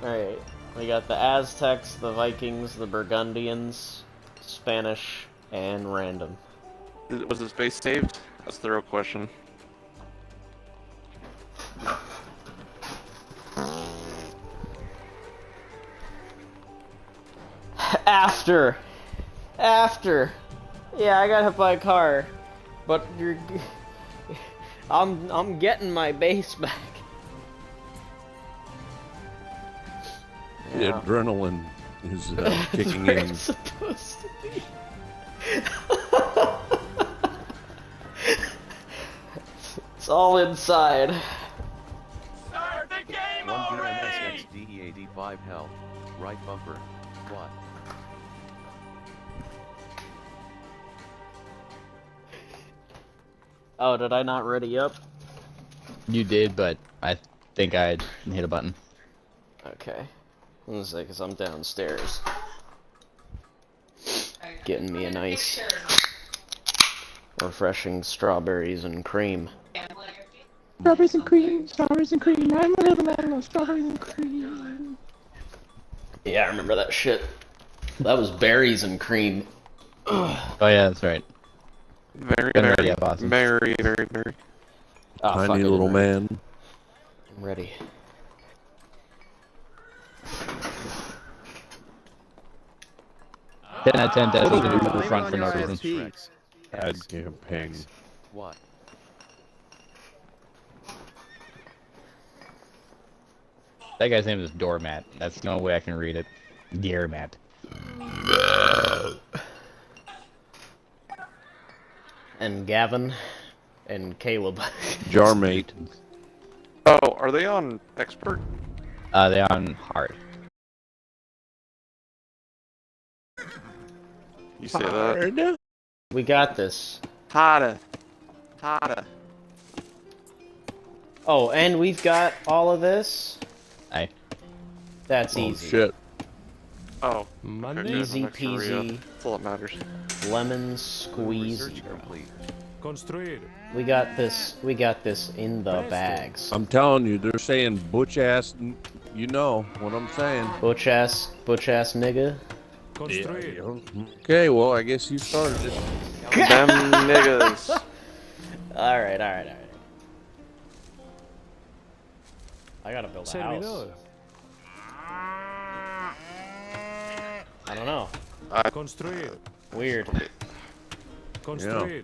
Alright, we got the Aztecs, the Vikings, the Burgundians, Spanish, and random. Was this base saved? That's the real question. After! Yeah, I got hit by a car. But you're... I'm getting my base back. The adrenaline is kicking where in. it's supposed to be. It's all inside. Start the game already! 1 DMSXDE85 health. Right bumper. What? Oh, did I not ready up? You did, but I think I hit a button. Okay. Let's say, because I'm downstairs. Getting me a nice, refreshing strawberries and cream. Strawberries and cream, strawberries and cream. I'm a little man of strawberries and cream. Yeah, I remember that shit. That was berries and cream. Oh yeah, that's right. Very, Been very, ready up, Austin. very, very, very. Oh, fuck, Tiny I little didn't ready. man. I'm ready. 10 out of 10 deaths to the front for no reason. Shreks. Ad campaign. What? That guy's name is Doormat. That's no way I can read it. Deermat. And Gavin. And Caleb. Jarmate. Oh, are they on expert? They on hard. You say that? We got this. Harder. Harder. Oh, and we've got all of this? Aye. That's Oh easy. shit. Oh. Monday? Okay, good. Easy I'm extra Rio. peasy. That's all that matters. Lemon Research squeezy. complete. Construir. We got this in the bags. I'm telling you, they're saying butch ass. You know what I'm saying. Butch ass nigga. Construir. Okay, well, I guess you started it. Them niggas. Alright. I gotta build a house. Servidor. I don't know. Construir. Weird. Construir.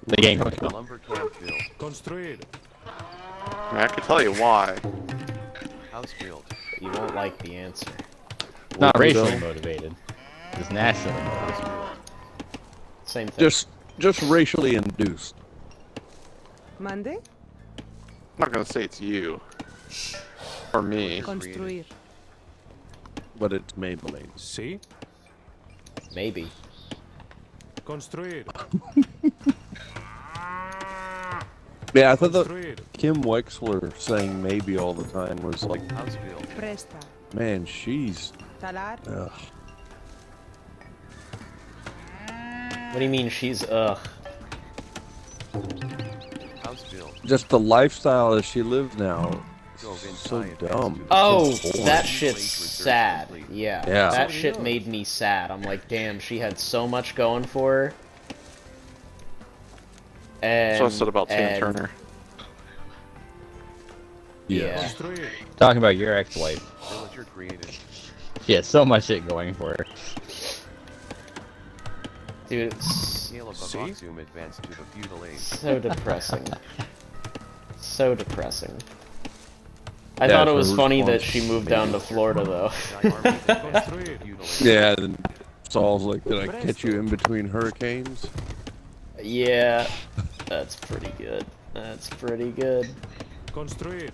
The game. Lumber camp built. Construir. I mean, I can tell you why. House built. You won't like the answer. Not Well, racially so- motivated. It's nationally motivated. House built. Same thing. Just racially induced. Mande? I'm not gonna say it's you. Or me. Construir. But it's Maybelline. Sí. Maybe. Construir. Yeah, I thought that Construir. Kim Wexler saying maybe all the time was like, House built. Presta. man, she's. Talar. Ugh. What do you mean she's ugh? House built. Just the lifestyle that she lives now. Drove So inside dumb. advanced to the Oh, It's boring. that shit's sad. Yeah. Yeah. That shit made me sad. I'm like, damn, she had so much going for her. And, So I said about Tina and- Turner. Yeah. Construir. Talking about your ex-wife. Villager created. She has so much shit going for her. Dude, it's Scale of See? Abaxum advanced to the feudal age. so depressing. So depressing. I Yeah, thought it her was funny that response. she moved down to Florida, though. Giant armies advanced to the Construir. feudal age. Yeah, then Saul's like, did I catch you in between hurricanes? Yeah, that's pretty good. That's pretty good. Construir.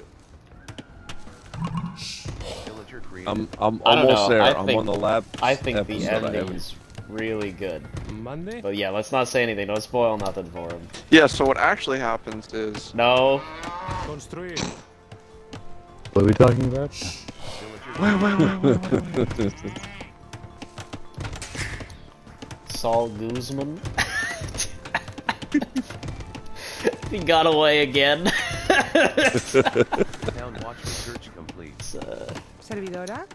Villager created. I'm I don't almost know, there. I I'm think- on the lab. I think the episode I haven't- ending's really good. Monday? But yeah, let's not say anything. Don't spoil nothing for him. Yeah, so what actually happens is No. Construir. What are we talking about? Saul Guzman. He got away again. Town watch research complete. complete. It's, Servidora.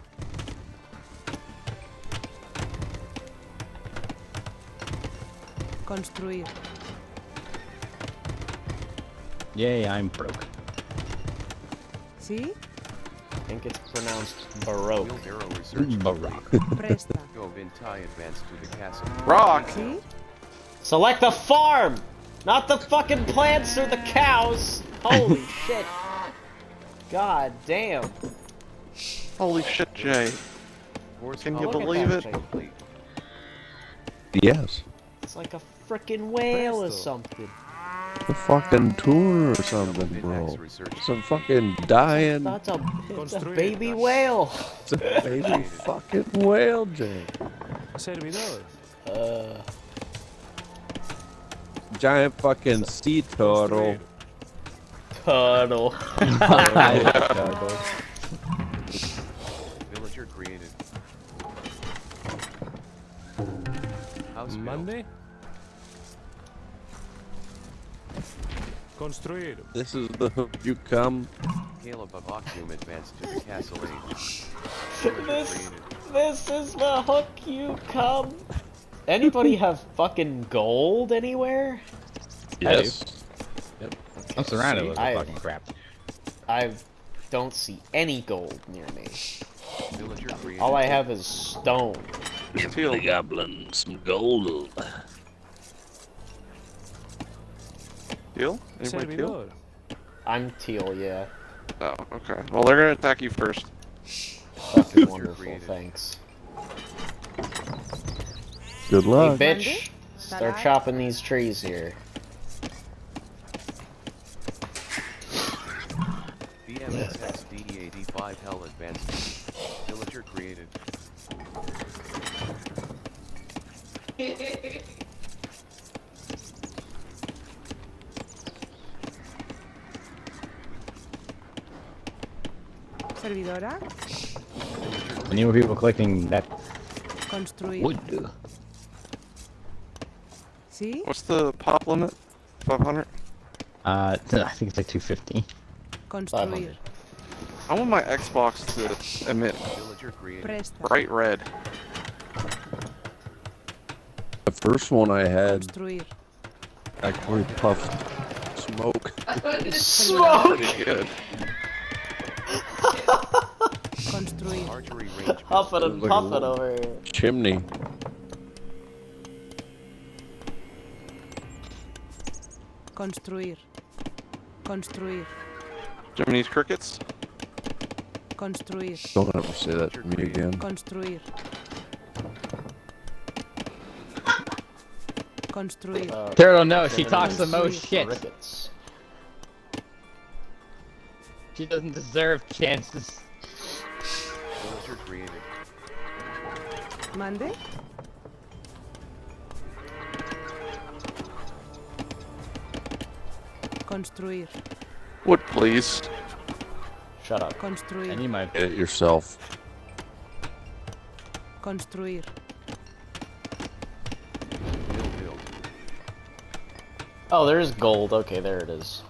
Construir. Yay, I'm broke. ¿Sí? I think it's pronounced Baroque. Wheelbarrow research Baroque. Presta. Go Vintai advance to the castle. Rock! ¿Sí? Select the farm! Not the fucking plants or the cows! Holy shit. God damn. Holy shit, Jay. Horse Can you look at believe that it? complete. Yes. It's like a frickin' whale or Presto. something. A fucking tour or Double something, Vintax bro. research. Some fucking dying. It's a Construir. baby whale. It's a baby fucking whale, Jay. Servidor. Giant fucking sea turtle. Tunnel. Villager created. House built. Monday. Construir. This is the hook you come. Caleb of Octum advanced to the castle age. Villager This, created. this is the hook you come. Anybody have fucking gold anywhere? Yes. I'm surrounded with I- fucking crap. I don't see any gold near me. Villager created. All I have is stone. Teal. Goblin, some gold. Teal? Anybody teal? Servidor. I'm teal, yeah. Oh, okay. Well, they're gonna attack you first. Fucking wonderful, created. thanks. Good Hey, luck. bitch, start Taray. chopping these trees here. BMSX DE85 Hell advanced. Villager created. Servidora. I need more people collecting that Construir. wood. ¿Sí? What's the pop limit? 500? I think it's like 250. Construir. 500. I want my Xbox to emit Villager created. Presta. bright red. The first one I had Construir. actually puffed smoke. Smoke! Pretty good. Construir. Archery range. Huffing and Like a puffing little- over here. Chimney. Construir. Construir. Jiminy's crickets? Construir. Don't ever say that to me again. Construir. Construir. Turtle, no, she Jiminy talks the is most shit. crickets. She doesn't deserve chances. Villager created. Mande. Construir. Wood, please. Shut up. I Construir. need my. Get it yourself. Construir. Build. Oh, there's gold. Okay, there it is.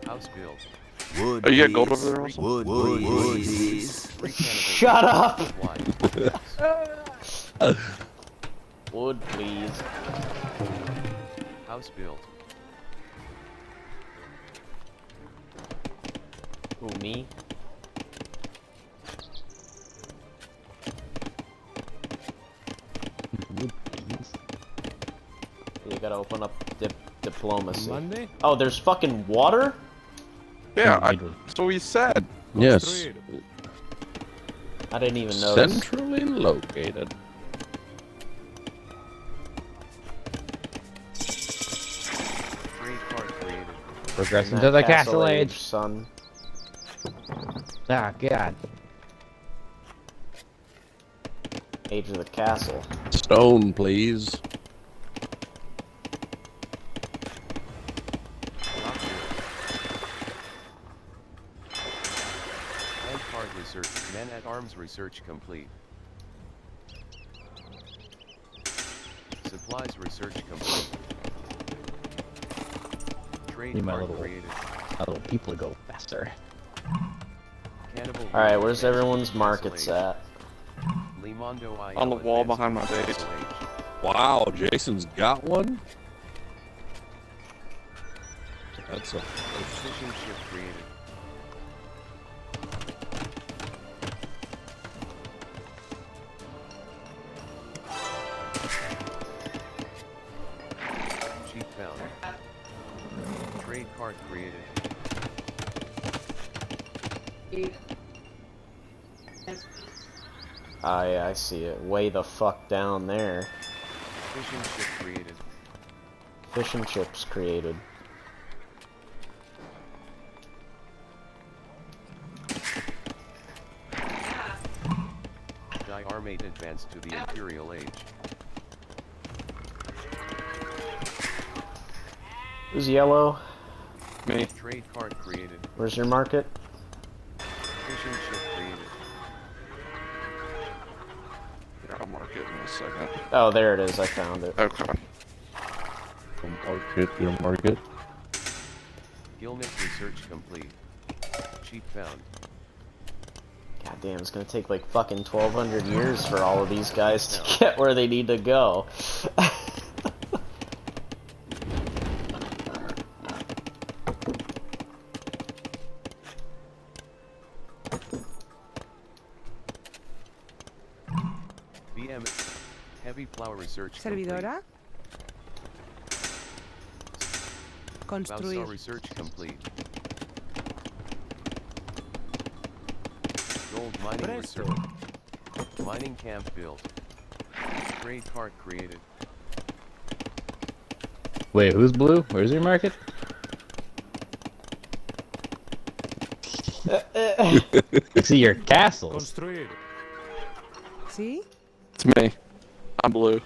House built. Oh, you got gold over there also? Shut up! Wide. Wood, please. House built. Who, me? You gotta open up diplomacy. Monday. Oh, there's fucking water? Yeah, I do. that's what we said. Yes. Construir. I didn't even notice. Centrally located. Trade card created. Progressing That to the castle age. son. Ah, God. Age of the castle. Stone, please. Not good. Hand card research. Men at arms research complete. Supplies research complete. Trade Need my card little- created. My little people to go faster. Cannibal Alright, Real where's advanced everyone's to the markets Castle at? Age. Limondo IL On the wall advanced behind to my the base. Castle Age. Wow, Jason's got one? That's a... Fishing ship created. Cheat found. Trade card created. Ah, yeah, I see it. Way the fuck down there. Fishing ship created. Fish and chips created. Diarmate advanced to the Imperial Age. Who's yellow? Me. Trade card created. Where's your market? Fishing ship created. Yeah, I'll mark it in a second. Oh, there it is. I found it. Okay. Your market. Gilnet research complete. Cheat found. God damn, it's gonna take like fucking 1,200 years for all of these guys to get where they need to go. BM. Heavy plow research complete. Servidora. Bowsaw Construir. research complete. Gold mining Presto. research. Mining camp built. Trade cart created. Wait, who's blue? Where's your market? I see your castles. Construir. ¿Sí? It's me. I'm blue.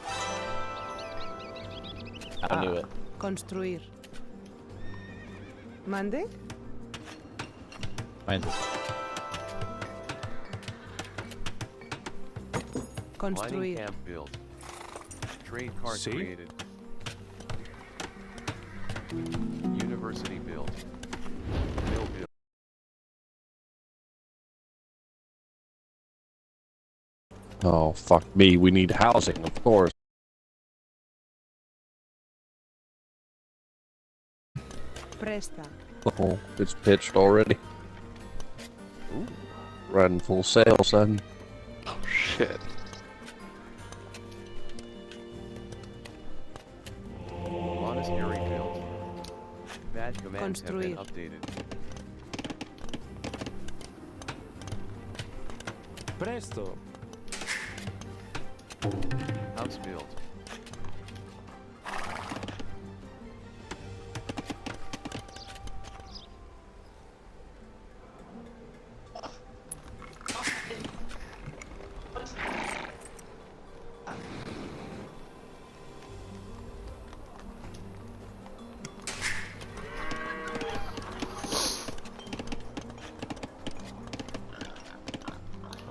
I knew it. Construir. ¿Mande? Mine's this. Mining Construir. camp built. Trade cart See? created. University built. Mill built. Oh, fuck me. We need housing, of course. Presta. Oh, it's pitched already. Riding full sail, son. Oh shit. Monastery built. Bad commands have been Construir. updated. Presto. House built.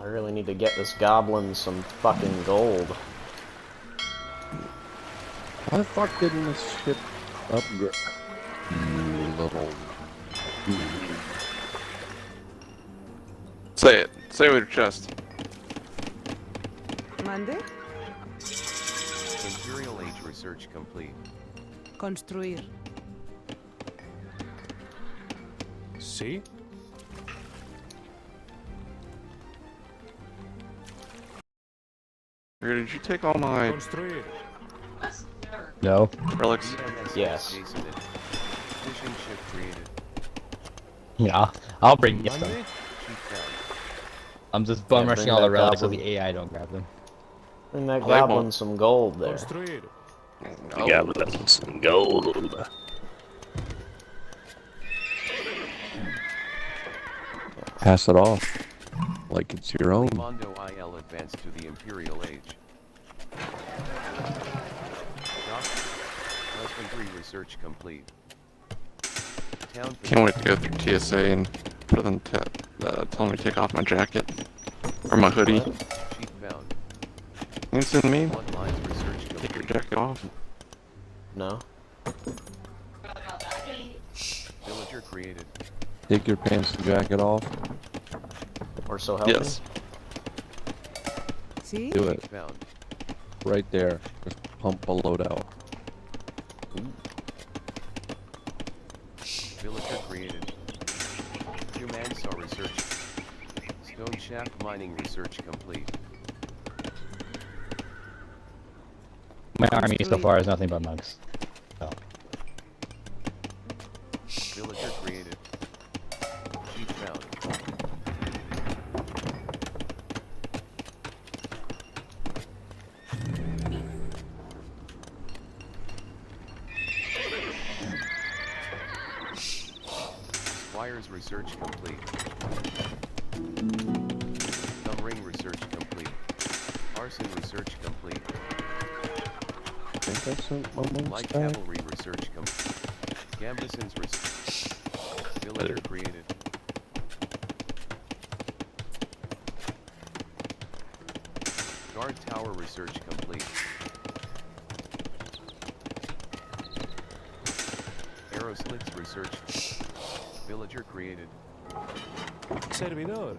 I really need to get this goblin some fucking gold. Why the fuck didn't this ship upgrade? You little... Say it. Say it with your chest. ¿Mande? Imperial Age research complete. Construir. ¿Sí? Did you take all my Construir. No. relics? BMS Yes. Jason it. Fishing ship created. Yeah, I'll bring you some. Mande? Cheat found. I'm just bum Yeah, rushing bring all the that relics so goblin. the AI don't grab them. Bring that they goblin won't. some gold there. Construir. No. got some gold. Pass it off. Like it's your own. Mondo IL advanced to the Imperial Age. Doc. Husbandry research complete. Town Can't wait to go through TSA and for them to tell me to take off my jacket. Or my hoodie. Cheat found. You understand me? Bloodlines research Take your complete. jacket off. No? Villager created. Take your pants and jacket off. Or so help me? Yes. ¿Sí? Do it. Found. Right there. Just pump a load out. Villager created. 2-man saw research. Stone shaft mining research complete. My army so far is nothing but monks. So. Villager created. Sheep found. Squire's research complete. Thumb ring research complete. Arson research complete. I think I sent my monks Light back. cavalry research complete. Gambeson's research. Villager created. Guard tower research complete. Arrow slits research. Villager created. Servidor.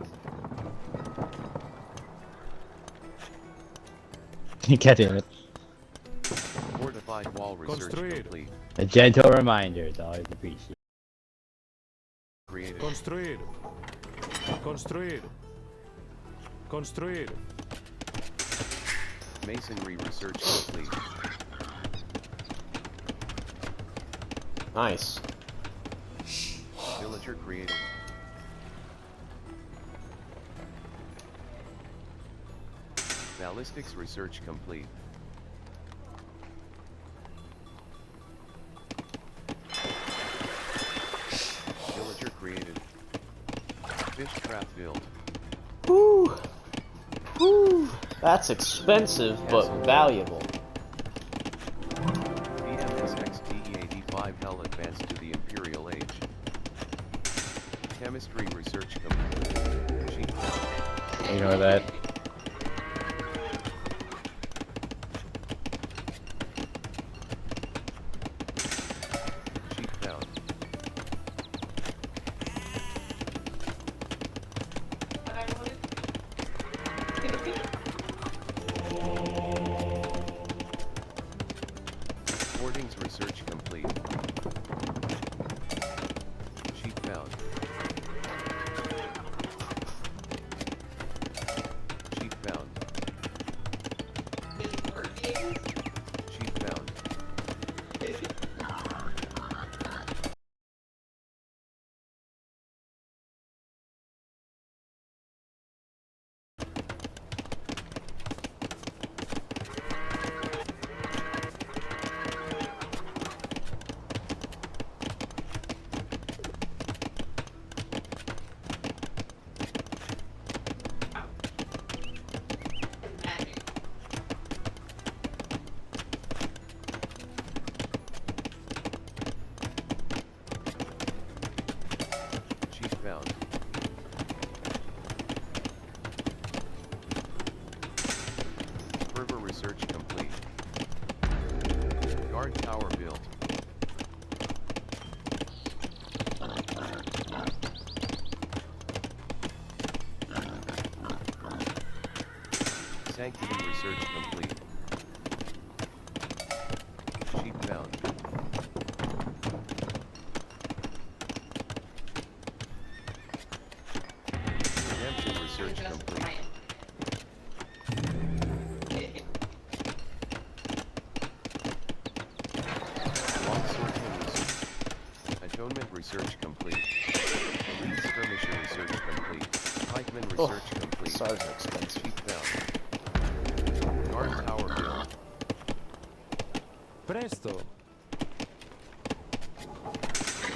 God damn it. Fortified wall research Construir. complete. A gentle reminder is always appreciated. Created. Construir. Construir. Construir. Masonry research complete. Nice. Villager created. Ballistics research complete. Villager created. Fishcraft built. Woo! Woo! That's expensive, but valuable. BMSXD85 Hell advanced to the Imperial Age. Chemistry research complete. Sheep found. Ignore that. Sheep found. Hoardings research complete. Sheep found. Sheep found. Sheep found. Sheep found. Fervor research complete. Guard tower built. Sanctity research complete. Sheep found. Redemption research complete. Longsword research. Atonement research complete. Elite skirmisher research complete. Pikeman research complete. SARS are expensive. Sheep found. Guard tower built. Presto.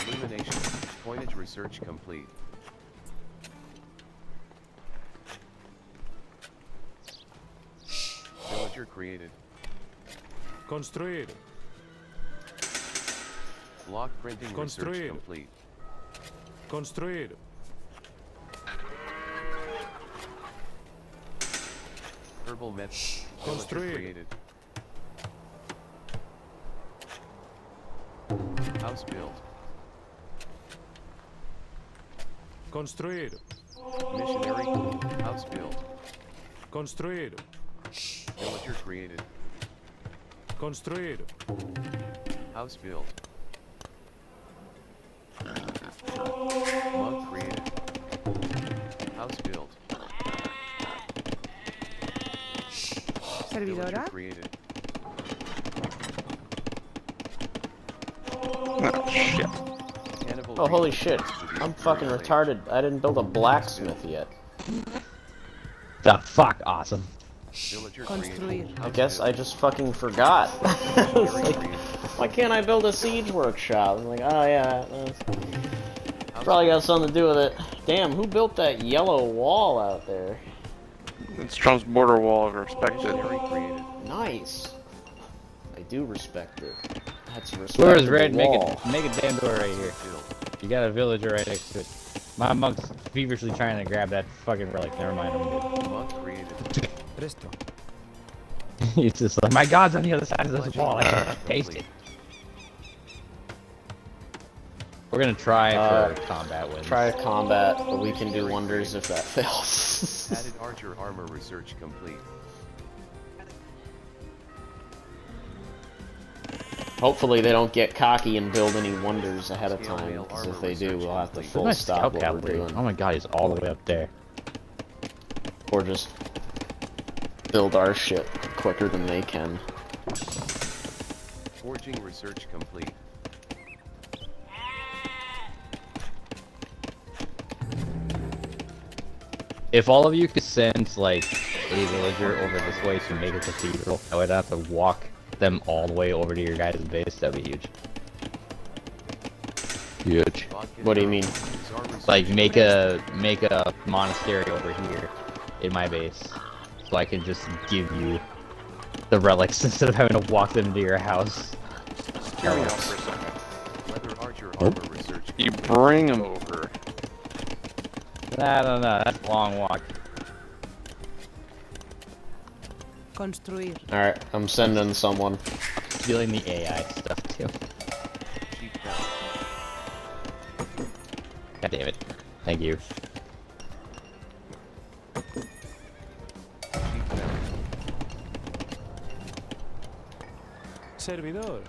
Illumination. Coinage research complete. Villager created. Construir. Block printing Construir. research complete. Construir. Herbal method. Construir. Created. House built. Construir. Missionary. House built. Construir. Villager created. Construir. House built. Monk created. House built. Villager Servidora. created. Oh, shit. Cannibal Oh, holy resources shit. to the I'm fucking Imperial Age. retarded. I didn't build a blacksmith yet. The fuck, awesome. Villager Construir. created. I guess I just fucking forgot. It's like, why can't I build a siege workshop? I'm like, oh yeah, probably got something to do with it. Damn, who built that yellow wall out there? It's Trump's border wall, respected. Legendary created. Nice. I do respect it. That's a Whoever's respectable red, wall. make a damn door right here. Built. You got a villager right next to it. My monk's feverishly trying to grab that fucking relic. Never mind, I'm good. Monk created. Presto. He's just like, my god's on the other side of this wall. I can taste it. We're gonna try for combat wins. Try combat, but we can do wonders if that fails. Added archer armor research complete. Hopefully they don't get cocky and build any wonders ahead of time, because if they do, we'll have to Where's full my stop scout what we're cavalry? doing. Oh my god, he's all the way up there. Or just build our shit quicker than they can. Forging research complete. If all of you could send, like, a villager over this way to make a cathedral, I would have to walk them all the way over to your guys' base. That'd be huge. Huge. What do you mean? Like, make a monastery over here in my base, so I can just give you the relics instead of having to walk them to your house. Hear me out for a second. Leather archer armor research. You bring them over. No, that's a long walk. Construir. Alright, I'm sending someone. Stealing the AI stuff too. Sheep down. God damn it. Thank you. Sheep down. Servidor.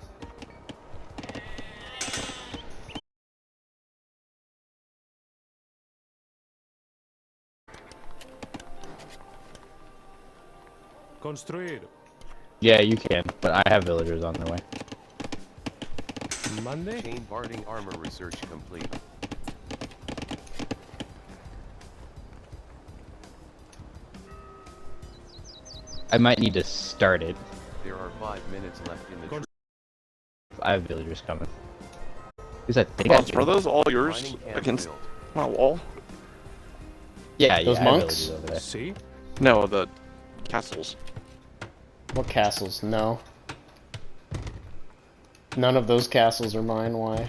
Construir. Yeah, you can, but I have villagers on their way. Mande. Chain barding armor research complete. I might need to start it. There are 5 minutes left in the Con- tree. I have villagers coming. Because I think I Boss, are do. those all yours Mining camp against built. my wall? Yeah, Those I have monks? villagers over there. See? No, the castles. What castles? No. None of those castles are mine, why?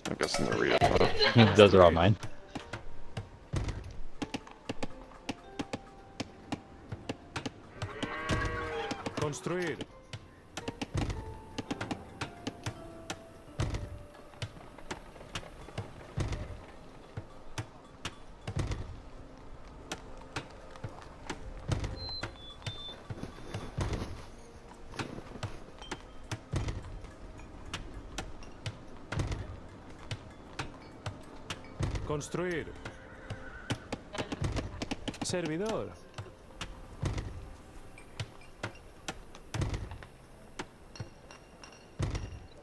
I'm guessing they're Rio. Those are all mine. Construir. Construir. Servidor.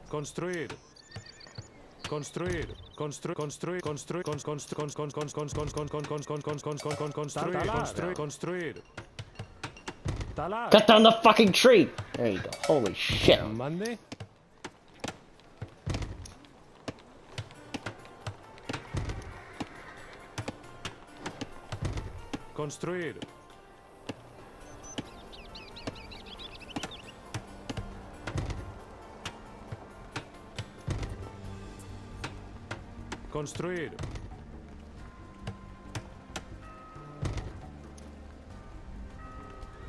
Construir. Construir. Construir. Construir. Construir. Construir. Construir. Talar. Cut down the fucking tree! There you go. Holy shit. Mande. Construir. Construir.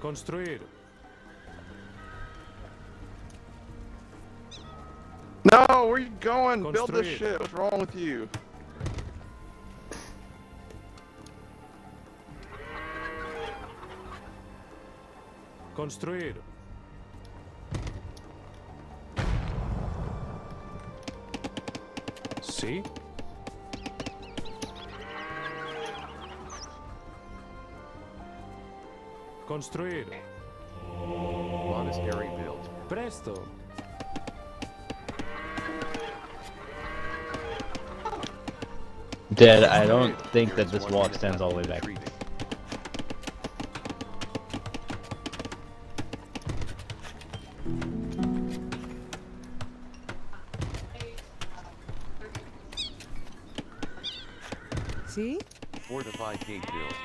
Construir. No, where are you going? Build this Construir. shit. What's wrong with you? Construir. Sí. Construir. Monastery built. Presto. Dad, I don't think that this wall extends all the way back. Retreating. See? Fortified gate built.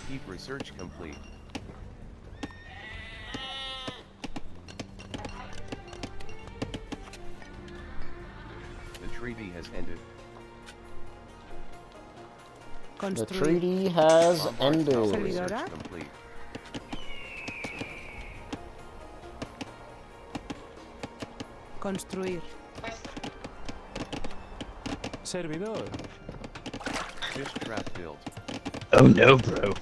Keep research complete. The treaty has ended. The Construir. treaty has Lombard Tower ended. research Servidora? complete. Construir. Servidor. Fish trap built. Oh no, bro.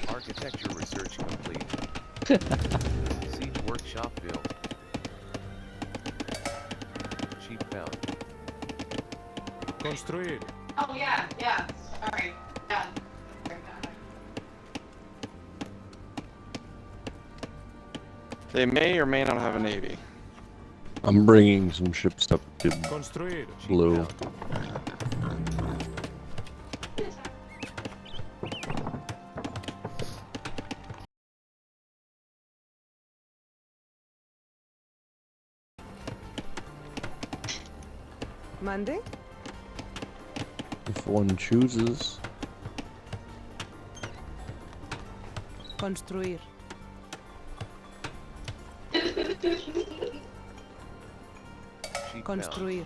Architecture research complete. Siege workshop built. Sheep found. Construir. Oh, yeah, yeah. Sorry. Yeah. They may or may not have a navy. I'm bringing some ships up to Construir. Sheep Blue. found. Mande? if one chooses. Construir. Sheep found. Construir.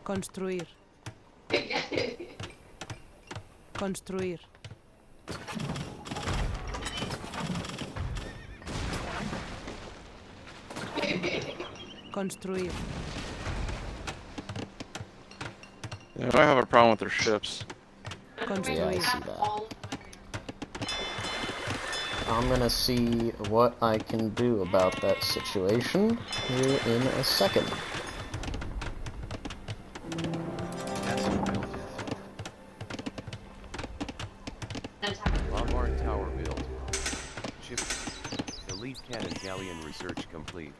Construir. Construir. Construir. Yeah, I have a problem with their ships. Yeah, I Construir. see that. I'm gonna see what I can do about that situation here in a second. Castle built. Lombard tower built. Ship. Elite cannon galleon research complete.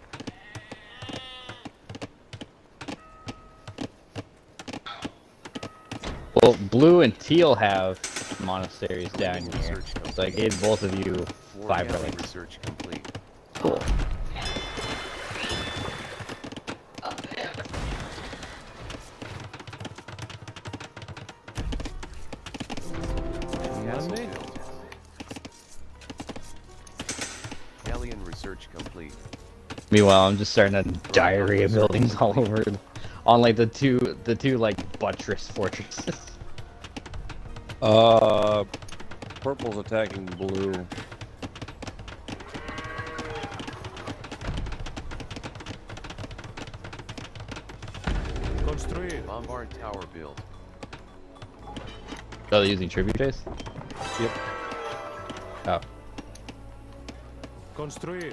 Well, blue and teal have monasteries down here, Research so I complete. gave both of you 4 5 galleon relics. research complete. Cool. Castle Monday? built. Galleon research complete. Meanwhile, I'm just starting to diarrhea buildings all over, on like the two like buttress fortresses. Purple's attacking blue. Construir. Lombard tower built. Oh, they're using tributaries? Yep. Oh. Construir.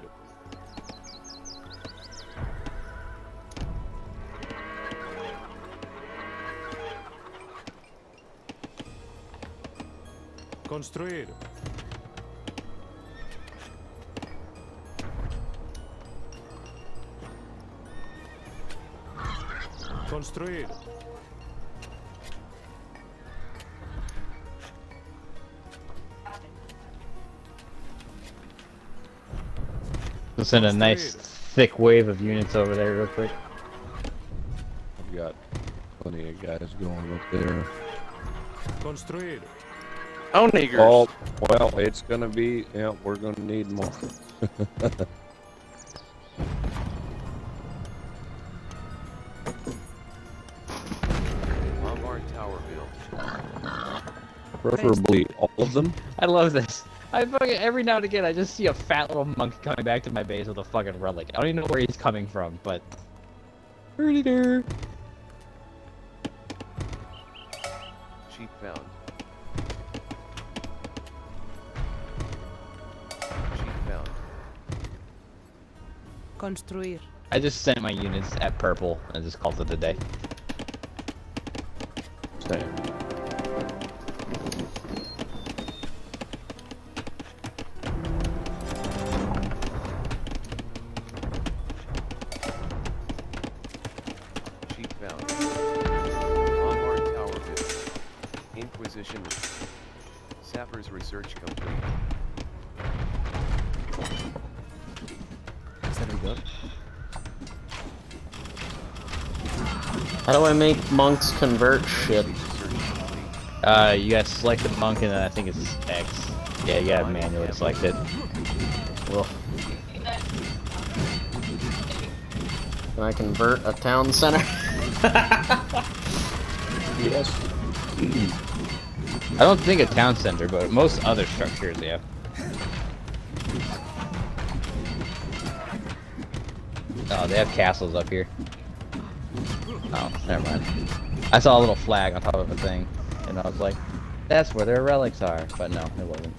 Construir. Construir. Let's send a nice thick wave of units over there real quick. I've got plenty of guys going up there. Construir. Oh, niggers. Oh, well, it's gonna be, yeah, we're gonna need more. Lombard tower built. Preferably all of them. I love this. I fucking every now and again I just see a fat little monk coming back to my base with a fucking relic. I don't even know where he's coming from, but. Sheep found. Sheep found. Construir. I just sent my units at purple and just called it a day. Same. Sheep found. Lombard Tower built. Inquisition. Sappers research complete. How do I make monks convert shit? Research complete. You gotta select the monk and then I think it's X. Yeah, you gotta manually select it. Ugh. Can I convert a town center? Yes. I don't think a town center, but most other structures, yeah. Oh, they have castles up here. Oh, never mind. I saw a little flag on top of a thing, and I was like, that's where their relics are. But no, it wasn't.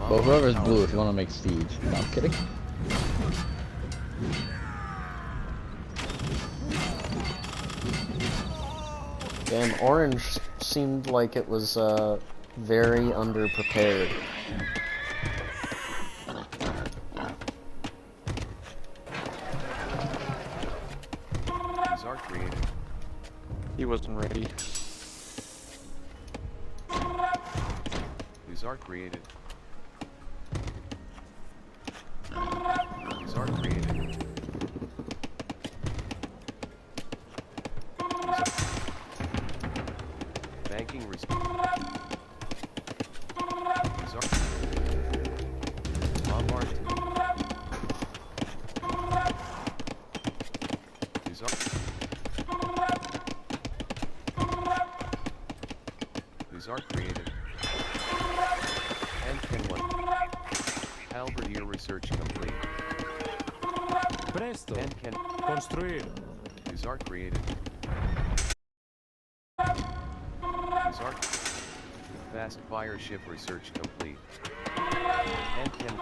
Well, whoever's blue, if you want to make siege. No, I'm kidding. Damn, orange seemed like it was very underprepared. These are created. He wasn't ready. These are created. These are created. Banking risk. These are Lombard. These are. These are created. And can one. Halberdier research complete. Presto. And can. Construir. These are created. These are fast fire ship research complete. And can.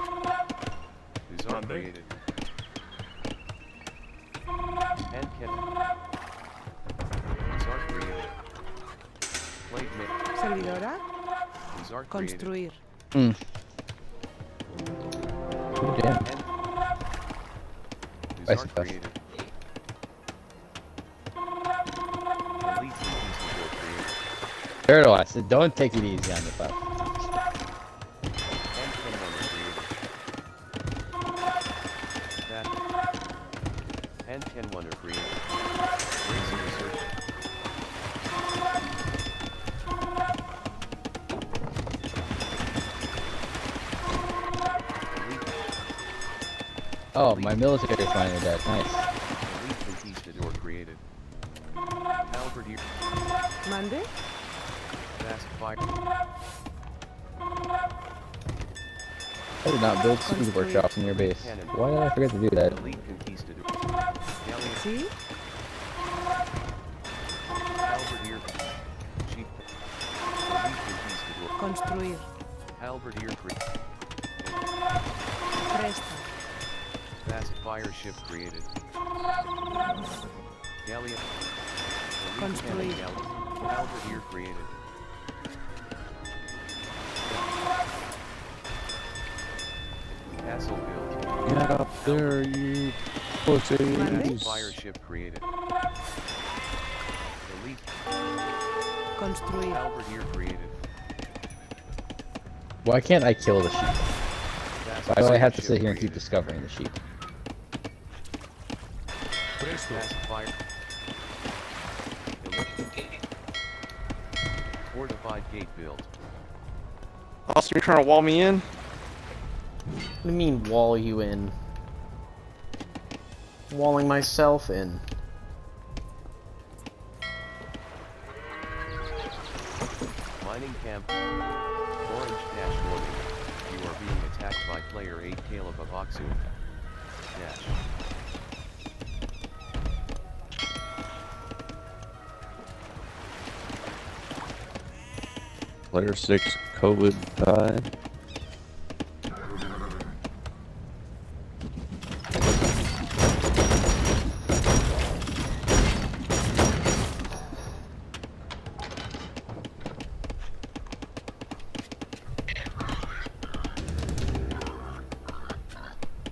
These are Monday. created. And can. These are created. Plate mix. Servidora. These are created. Construir. Hmm. And these Spicy are stuff. created. Elite pieces are created. Turtle, I said, don't take it easy on the butt. And can one are created. That. And can one are created. Racing research. Oh, my military is finally dead. Nice. Elite conquistador created. Halberdier. Mande. Fast fire. I did not build siege workshops in your base. Why did I forget to do that? Elite conquistador. Galleon. Sí. Halberdier. Chief. Elite conquistador. Construir. Halberdier created. Presta. Fast fire ship created. Galleon. Construir. Halberdier created. Castle built. Get up there, you Fast pussies. fire ship created. Elite. Construir. Halberdier created. Why can't I kill the sheep? Fast Why do I fire have to ship sit here and keep created. discovering the sheep? Presto. Fast fire. Fortified gate built. Austin, you're trying to wall me in? What do you mean, wall you in? Walling myself in. Camp. Orange dash warning. You are being attacked by player 8 Caleb of Oxu. Dash. Player 6 COVID died.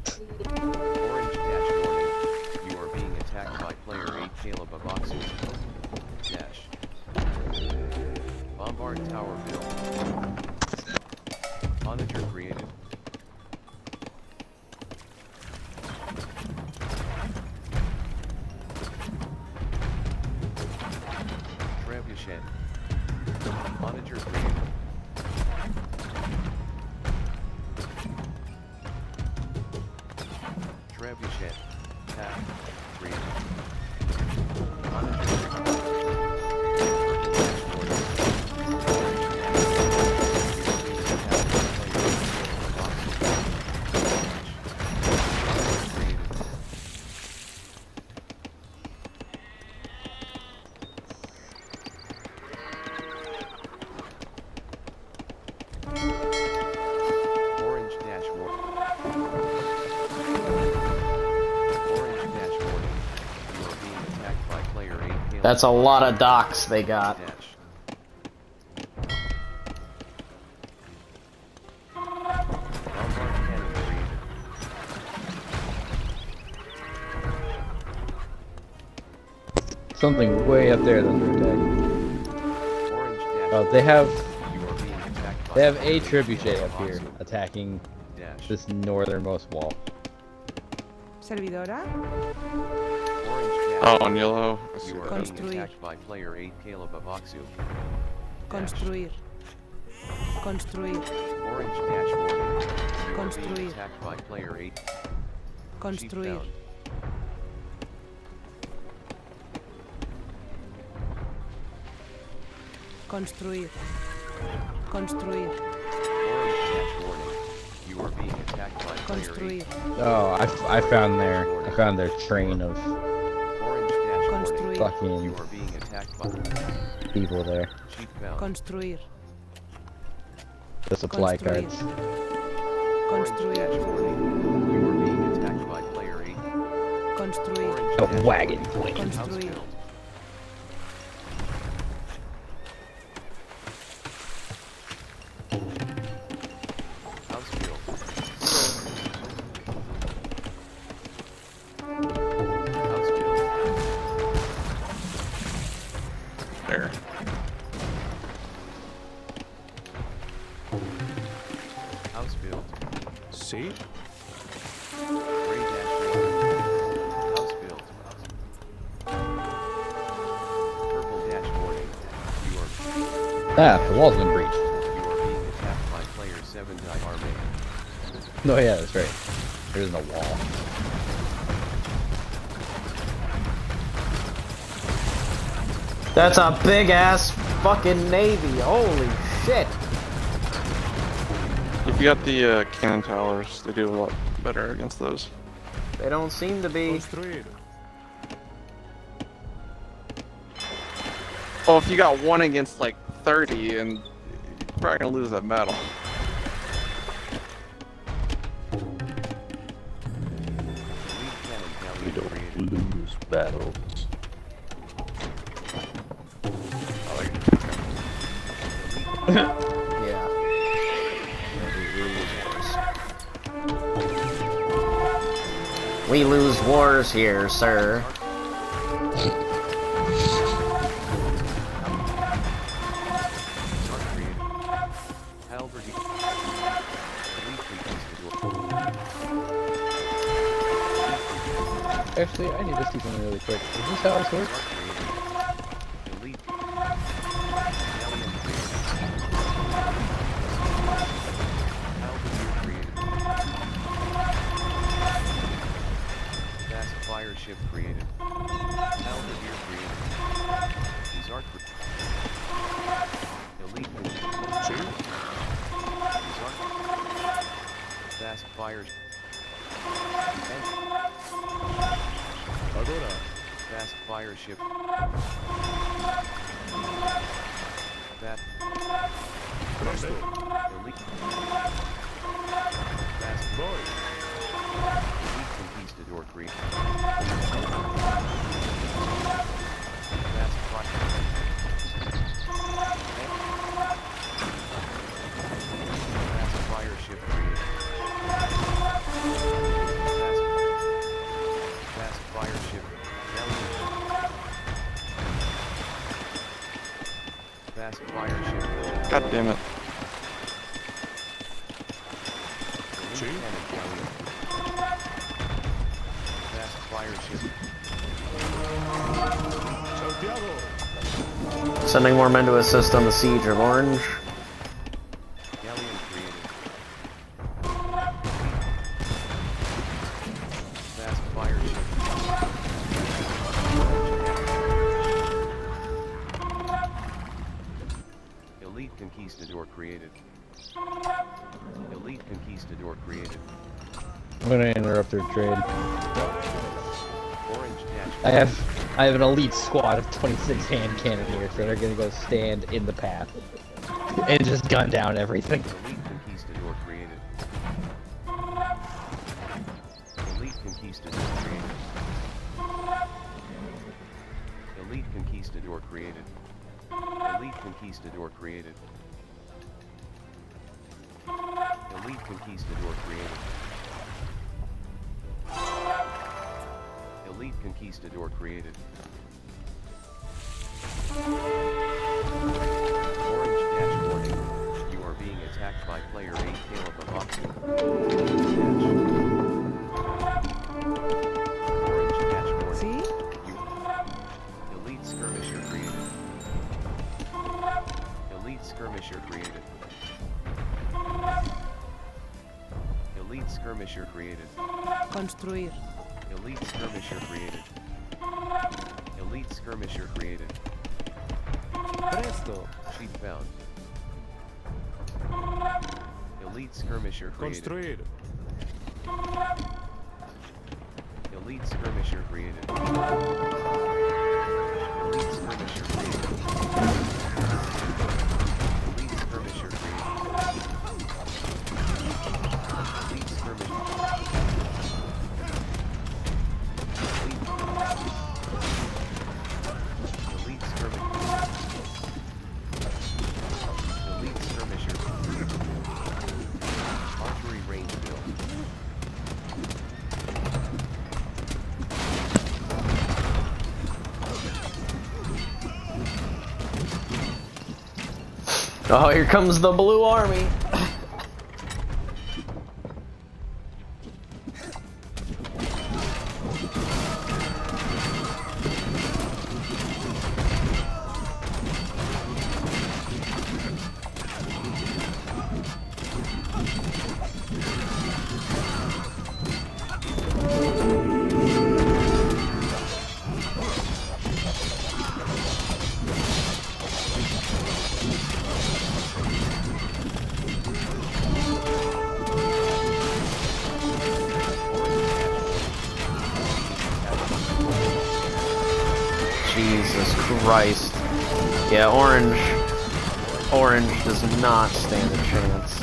Orange dash warning. You are being attacked by player 8 Caleb of Oxu. Dash. Bombard tower build. Monitor created. Trebuchet. Monitor created. Trebuchet. Tab. Created. Monitor Orange dash warning. Orange dash warning. You are being attacked by player 8 Caleb. That's a lot of docks they got. Dash. Bombard cannon created. Something way up there that they're attacking. Orange dash. Oh, they have You are being attacked by they have a player 8 trebuchet up Caleb here Oxu. attacking Dash. this northernmost wall. Servidora. Orange dash. Oh, on yellow. I see You are that. being Construir. attacked by player 8 Caleb of Oxu. Construir. Construir. Orange dash warning. You are being Construir. attacked by player 8. Construir. Sheep Construir. Construir. down. Orange dash warning. You are being attacked by player 8. Construir. Oh, I found their train of Orange dash warning. Construir. You fucking are being attacked by people there. sheep bound. Construir. The supply Construir. cards. Orange Construir. dash warning. You are being attacked by player 8. Construir. Orange A dash wagon warning. plane. House Construir. build. House build. House build. There. House build. See? Gray dash warning. House build. Purple dash warning. You are Ah, the wall's been breached. You are being attacked by player 7 Arme. No, yeah, that's right. There isn't a wall. That's a big ass fucking navy. Holy shit. If you got the cannon towers, they do a lot better against those. They don't seem to be. Construir. Oh, if you got one against like 30, and you're probably gonna lose that battle. Lead cannon We galleon don't created. lose battles. Yeah. We lose wars here, sir. Start created. Halberd. Elite frequency. Actually, I need to see something really quick. Is this how this works? Start created. Elite. Galleon created. Halberdier created. Fast fire ship created. Halberdier created. These are Elite Fast fires. Adora. Fast fire ship. Fast. Presto. Elite. Fast. Voy. Elite Conquistador Creek. Fast fire. Fast fire ship created. Fast fire ship. Fast fire ship. God damn it. Sí. Fast fire ship. Santiago. Sending more men to assist on the siege of Orange. Galleon created. Fast fire ship. Elite Conquistador created. Elite Conquistador created. I'm gonna interrupt their trade. Orange dash. I have an elite squad of 26 hand cannoneers that are gonna go stand in the path and just gun down everything. Elite Conquistador created. Elite Conquistador created. Elite Conquistador created. Elite Conquistador created. Elite Conquistador created. Elite Conquistador created. Orange dash warning. You are being attacked by player 8 Caleb of Oxford. Orange dash warning. See? Elite skirmisher created. Elite skirmisher created. Elite skirmisher created. Construir. Elite skirmisher created. Elite skirmisher created. Presto. Sheep found. Elite skirmisher created. Construir. Elite skirmisher created. Elite skirmisher created. Elite skirmisher created. Elite skirmisher. Elite skirmisher. Elite skirmisher. Archery range build. Oh, here comes the Blue Army. Jesus Christ. Yeah, Orange does not stand a chance.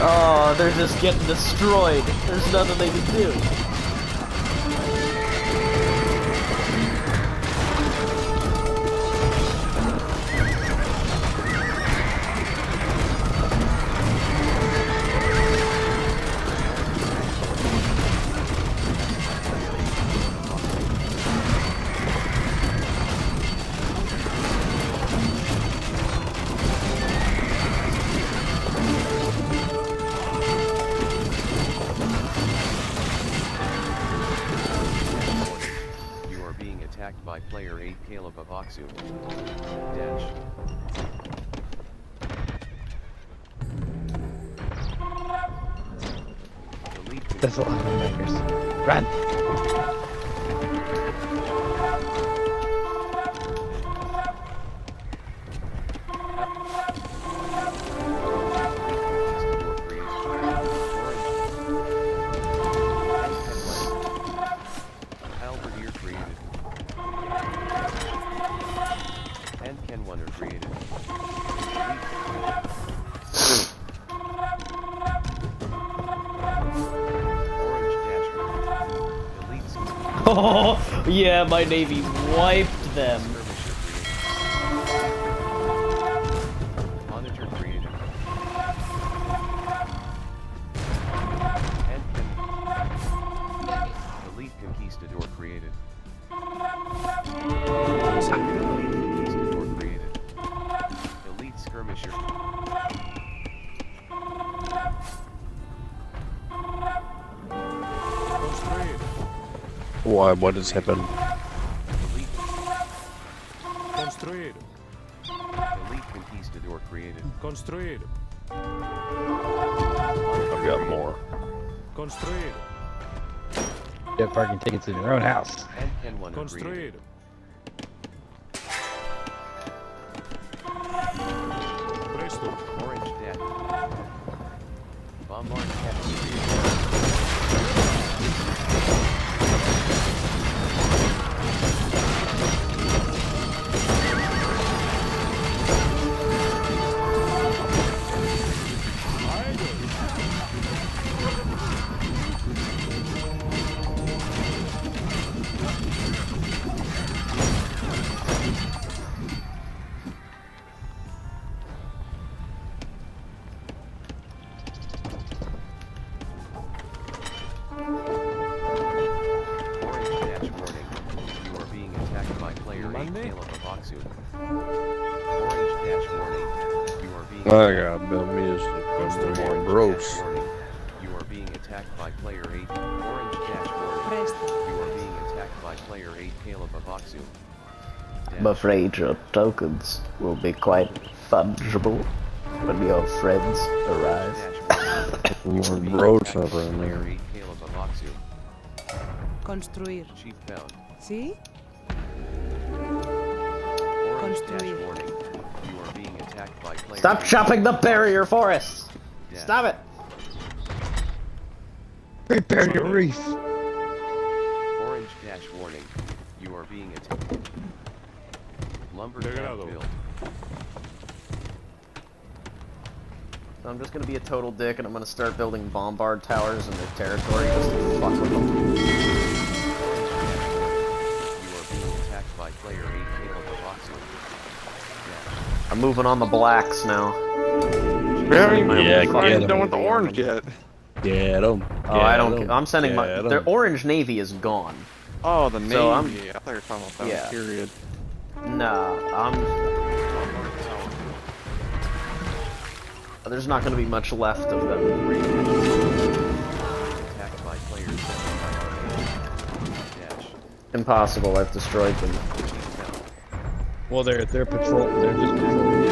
Oh, they're just getting destroyed. There's nothing they can do. Attacked by player 8 Caleb of Oxu. Dash. Elite That's a lot of makers. Run! Halberdier created. And Ken Wonder created. Orange Dasher. Elites. Oh, yeah, my navy wiped them. Skirmisher created. Monitor created. And Elite Conquistador created. Elite Conquistador created. Elite Skirmisher. Construir. Why? What has happened? Elite, Construir. Elite Conquistador created. Construir. I've got more. Construir. Get parking tickets in your own house. And Ken Wonder created. Construir. Presto. Orange Dad. Bombard Captain created. Orange Dash warning. You are being attacked by player 8 Monday? Caleb of Oxu. Orange Dash warning. You are being I gotta build me a more gross. Dash warning. You are being attacked by player 8. Orange Dash warning. Presto. You are being attacked by player 8 Caleb of Oxu. I'm afraid your tokens will be quite fungible when your friends arrive. More gross over in Player there. 8 Caleb of Oxu. Construir. Chief found. ¿Sí? Orange Dash Construir. warning. You are being attacked by player Stop 8. chopping the barrier forests! Dash. Stop it! Great Barrier Reef! Orange Dash warning. You are being attacked. Lumber Degrado. build. So I'm just gonna be a total dick and I'm gonna start building bombard towers in their territory just to fuck with them. You are being attacked by player 8 Caleb of Oxu. Dash. I'm moving on the blacks now. Yeah, Fucking I ain't done navy with the on orange them. yet. Get 'em. Oh, I don't. I'm sending my. Their orange navy is gone. Oh, the navy. So I thought you were talking about that yeah. period. Nah, there's not gonna be much left of them. Attacked by player 7 by Dash. Impossible. I've destroyed them. Chief found. Well, they're patrol. They're just patrolling.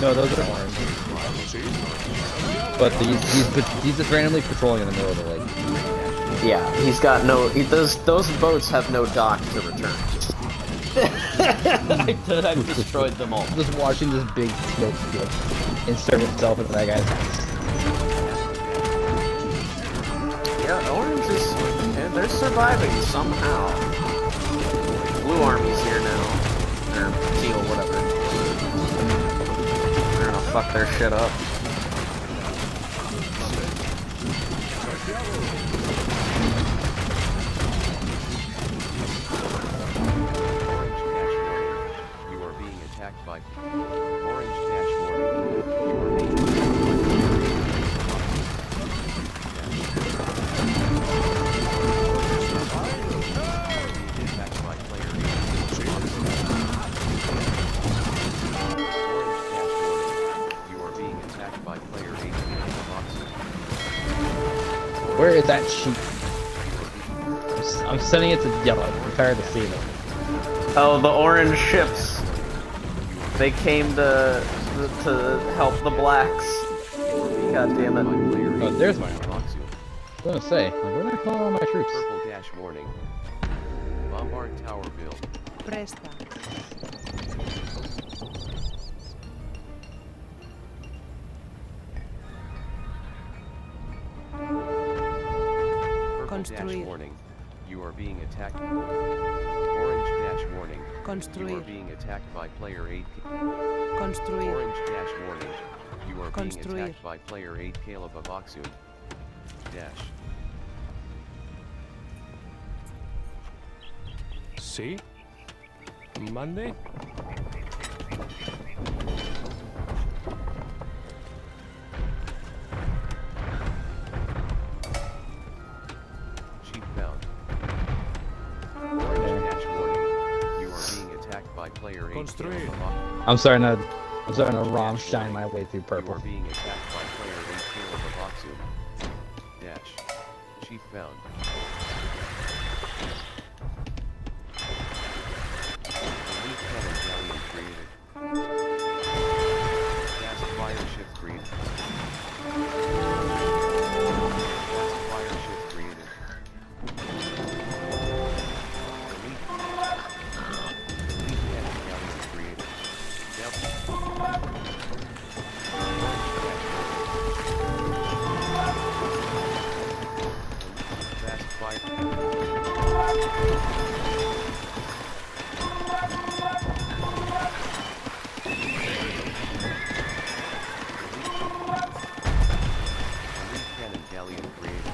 No, those are orange. But he's just randomly patrolling in the middle of the lake. Yeah, he's got no. Those boats have no dock to return to. I've destroyed them all. Just watching this big smoke like, insert itself into that guy's house. Yeah, orange is. They're surviving somehow. Blue army's here now. Or teal, whatever. They're gonna fuck their shit up. Orange Dash warning. You are being attacked by Orange Dash warning. You are being attacked by player 8. Orange Dash warning. You are being attacked by player 8. Where is that sheep? I'm sending it to yellow. I'm tired of seeing it. Oh, the orange ships. They came to help the blacks. God damn it. Oh, there's my gonna say, like, where the hell are all my troops? Purple dash warning. Bombard tower build. Presta. Purple dash Construir. warning. You are being attacked. Orange dash warning. You are Construir. being attacked by player 8. Construir. Orange dash warning. You are being Construir. attacked by player 8 Caleb of Oxum. Dash. See? Monday? Sheep bound. Orange dash warning. You are being attacked by player 8 Construir. Caleb of Oxum. I'm starting to Rammstein my way through You purple. are being attacked by player 8 Caleb of Oxum. Dash. Sheep found. Elite cannon galleon created. Gas fire ship created. Gas fire ship created. Elite cannon galleon created. Delta. Fast fire. Elite cannon galleon created.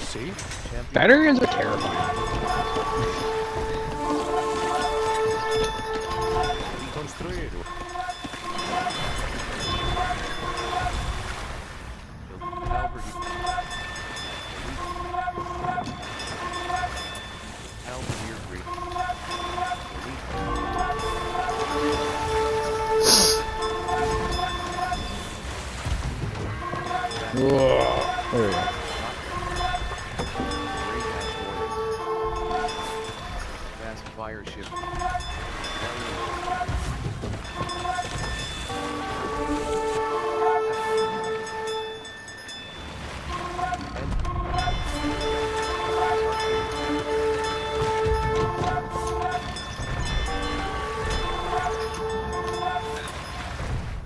See? Champion. Battery guns are terrifying. Construir. Halberdier Greek. Whoa. There we go. Fast fire ship.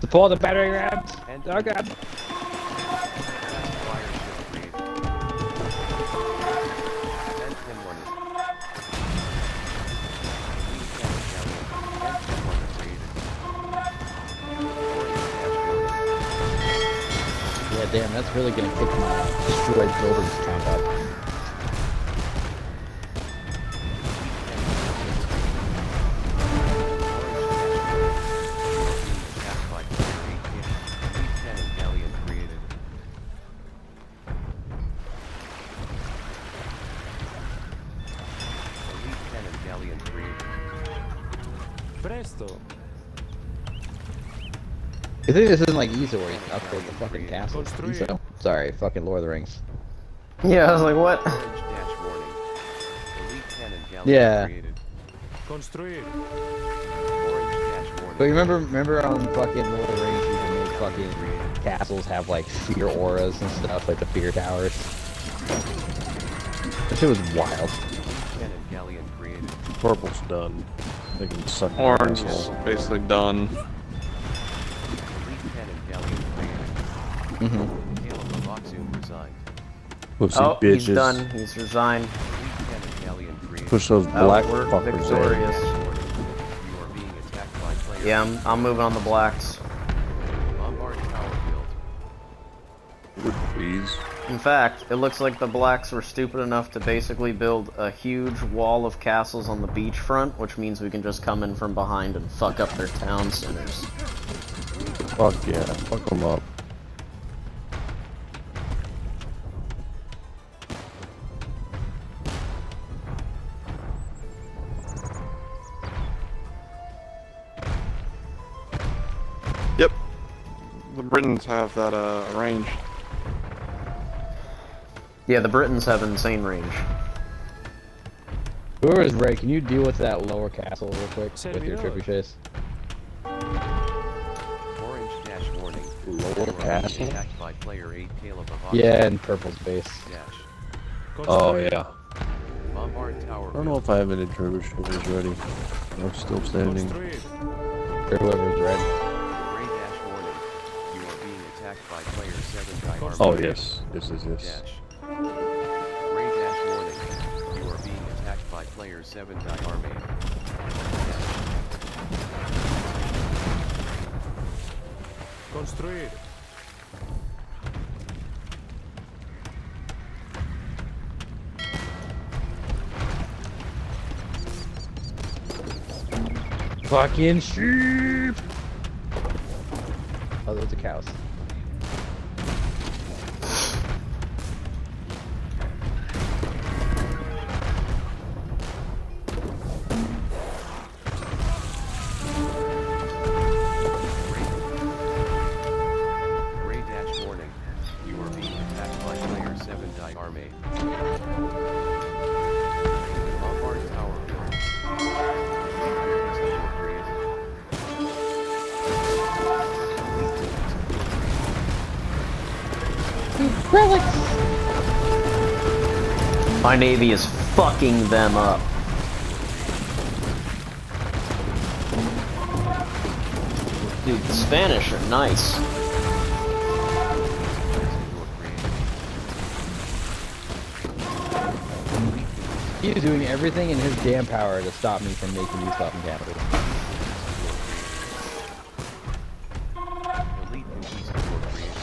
Deploy the battery rams. And Oh god. fast fire ship created. And 10-1 is. And 10-1 is created. Orange dash warning. Yeah, damn, that's really gonna kick my destroyed buildings count up. Presto. You think this isn't like easy where you can upgrade the fucking castles? Construir. So, sorry, fucking Lord of the Rings. Yeah, I was like, what? Orange dash warning. Elite cannon galleon Yeah. created. Construir. Orange dash warning. But you remember on fucking Lord of the Rings you can make fucking castles have like fear auras and stuff, like the fear towers? That shit was wild. Cannon galleon created. Purple's done. They can suck. Orange the is asshole. basically done. Elite cannon galleon created. Mm-hmm. Caleb of Oxum resigned. Whoopsie Oh, bitches. he's done. He's resigned. Elite cannon galleon created. Push those Oh, black we're fuckers in. victorious. Dash warning. You are being attacked by player. Yeah, I'm moving on the blacks. Bombard tower build. Would please. In fact, it looks like the blacks were stupid enough to basically build a huge wall of castles on the beachfront, which means we can just come in from behind and fuck up their town centers. Fuck yeah. Fuck them up. Yep. The Britons have that arranged. Yeah, the Britons have insane range. Whoever is Ray, can you deal with that lower castle real quick with your Servidor. trebuchets? Orange dash warning. You are Lower being castle? attacked by player 8 Caleb of Oxford. Yeah, in purple space. Dash. Oh Construir. yeah. Bombard tower. I don't know if I have any trigger shooters ready. I'm still standing. Construir. For whoever's red. Gray dash warning. You are being attacked by player 7 Diarme. Oh yes. Yes. Dash. Gray dash warning. You are being attacked by player 7 Diarme. Construir. Fucking sheep! Oh, those are cows. Gray dash warning. You are being attacked by player 7 Diarme. Bombard tower build. My navy is fucking them up. Dude, the Spanish are nice. He is doing everything in his damn power to stop me from making these fucking capitals. Elite conquistador created.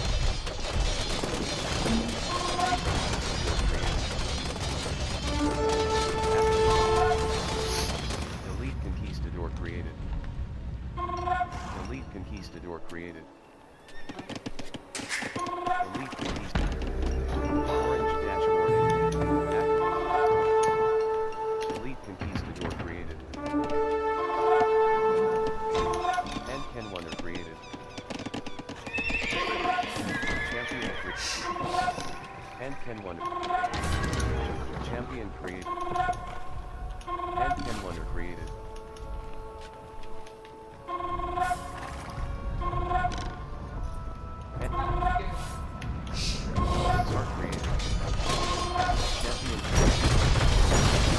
Elite conquistador created. Elite conquistador created. Elite conquistador. Orange dash warning. Elite conquistador created. And Ken Wonder created. Champion created. And Ken Wonder. Champion created. And Ken Wonder created. And Czar created. Champion created.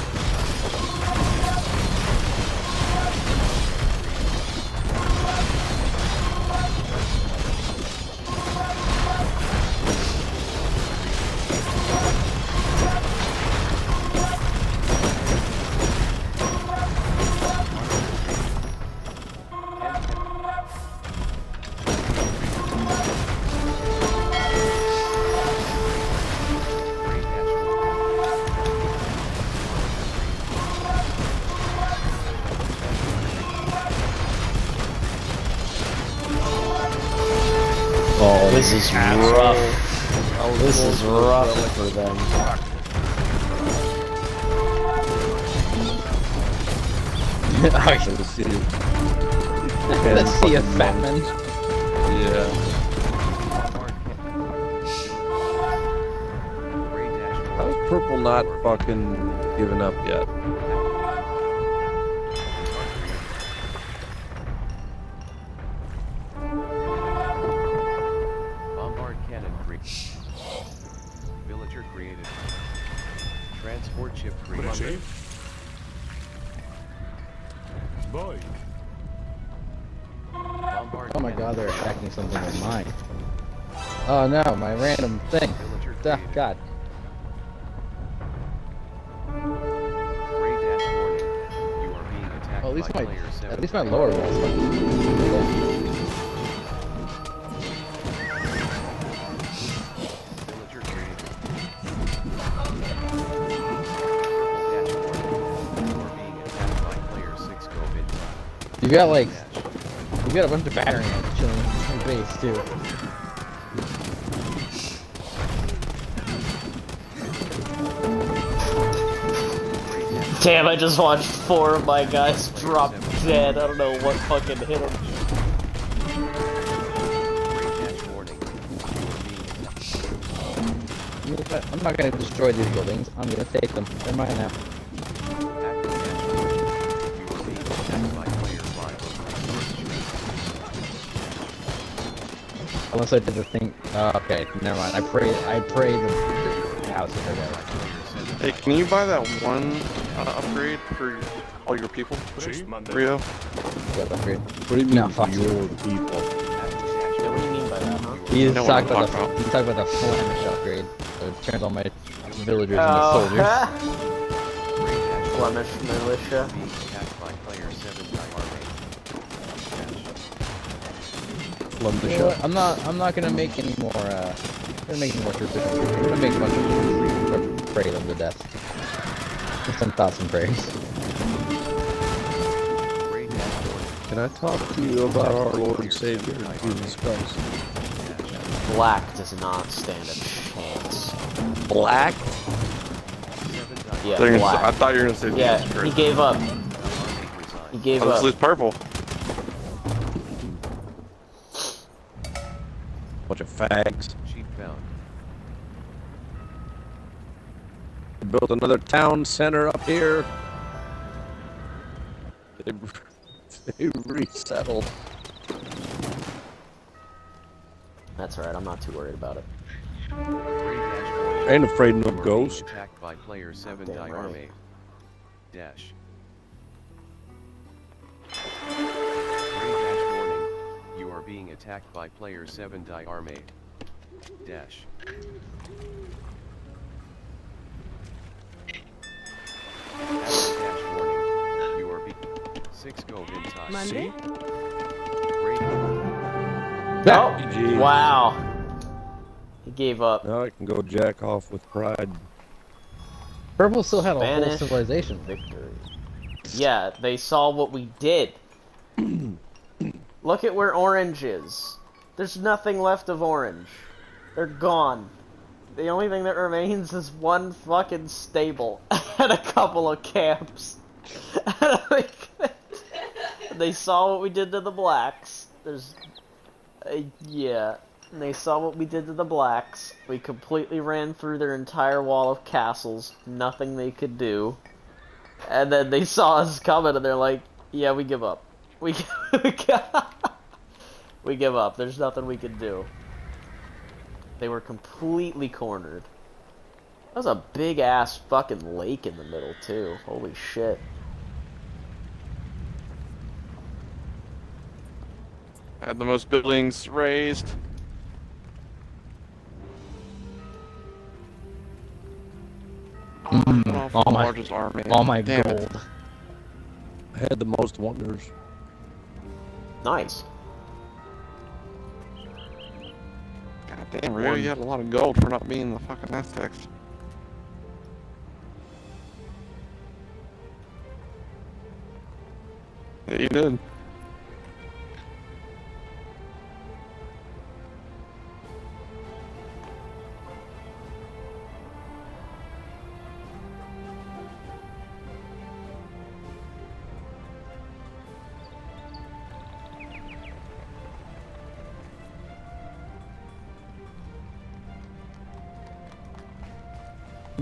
Oh, this is rough. Oh, this is rough for them. Let's see. Let's see a fat man. Yeah. How's purple not fucking giving up yet? Bombard cannon created. Villager created. Transport ship created. Receive. Voy. Bombard Oh my cannon god, they're created. attacking something of mine. Oh no, my random thing. Villager Ah, created. god. Gray dash warning. You are being attacked Well, by player 7. at least my lower walls. Villager created. Purple dash warning. You are being attacked by player 6 COVID. You got like, Dash. you got a bunch of battery chilling in your base too. Damn, I just watched 4 of my guys drop dead. I don't know what fucking hit them. Gray dash warning. You are being You know what? I'm not gonna destroy these buildings. I'm gonna take them. They're mine now. active dash warning. You are being attacked by player 5 of resource Unless I did the thing. Okay, never mind. I pray the house is away. Hey, can you buy that one upgrade for all your people, Rio? What upgrade? What do you mean, No, fuck you. your people? Yeah, what do you mean by that, huh? He's know talking what I'm about talking he's talking about the Flemish upgrade. So it turns all my villagers into Oh, soldiers. Flemish militia. Being attacked by player 7 by army. You know what? I'm not gonna make any more troops. I'm gonna make a bunch of troops pray them to death. Just some thoughts and prayers. Can I talk to you about our Lord and Savior, Jesus Christ? Black does not stand a chance. Black? Yeah, I black. thought you were gonna say Yeah, Jesus he Christ. gave up. He gave Let's up. lose purple. Bunch of fags. Sheep found. Built another town center up here. They resettled. That's alright, I'm not too worried about it. Ain't afraid of no You are being ghost. attacked by player 7 Damn die right. army. Dash. Warning. You are being attacked by player 7 die army. Dash. Dash warning. You are being 6 go in time. Monday? Oh! GG. Wow! He gave up. Now I can go jack off with pride. Purple still had a whole Spanish civilization. victory. Yeah, they saw what we did. Look at where orange is. There's nothing left of orange. They're gone. The only thing that remains is one fucking stable and a couple of camps. They saw what we did to the blacks. There's... yeah. And they saw what we did to the blacks. We completely ran through their entire wall of castles. Nothing they could do. And then they saw us coming and they're like, yeah, we give up. We give up. There's nothing we could do. They were completely cornered. That was a big ass fucking lake in the middle too. Holy shit. Had the most buildings raised. All my- largest army. All my Damn gold. it. I had the most wonders. Nice. God damn, Rio, you had a lot of gold for not being the fucking Aztecs. Yeah, you did.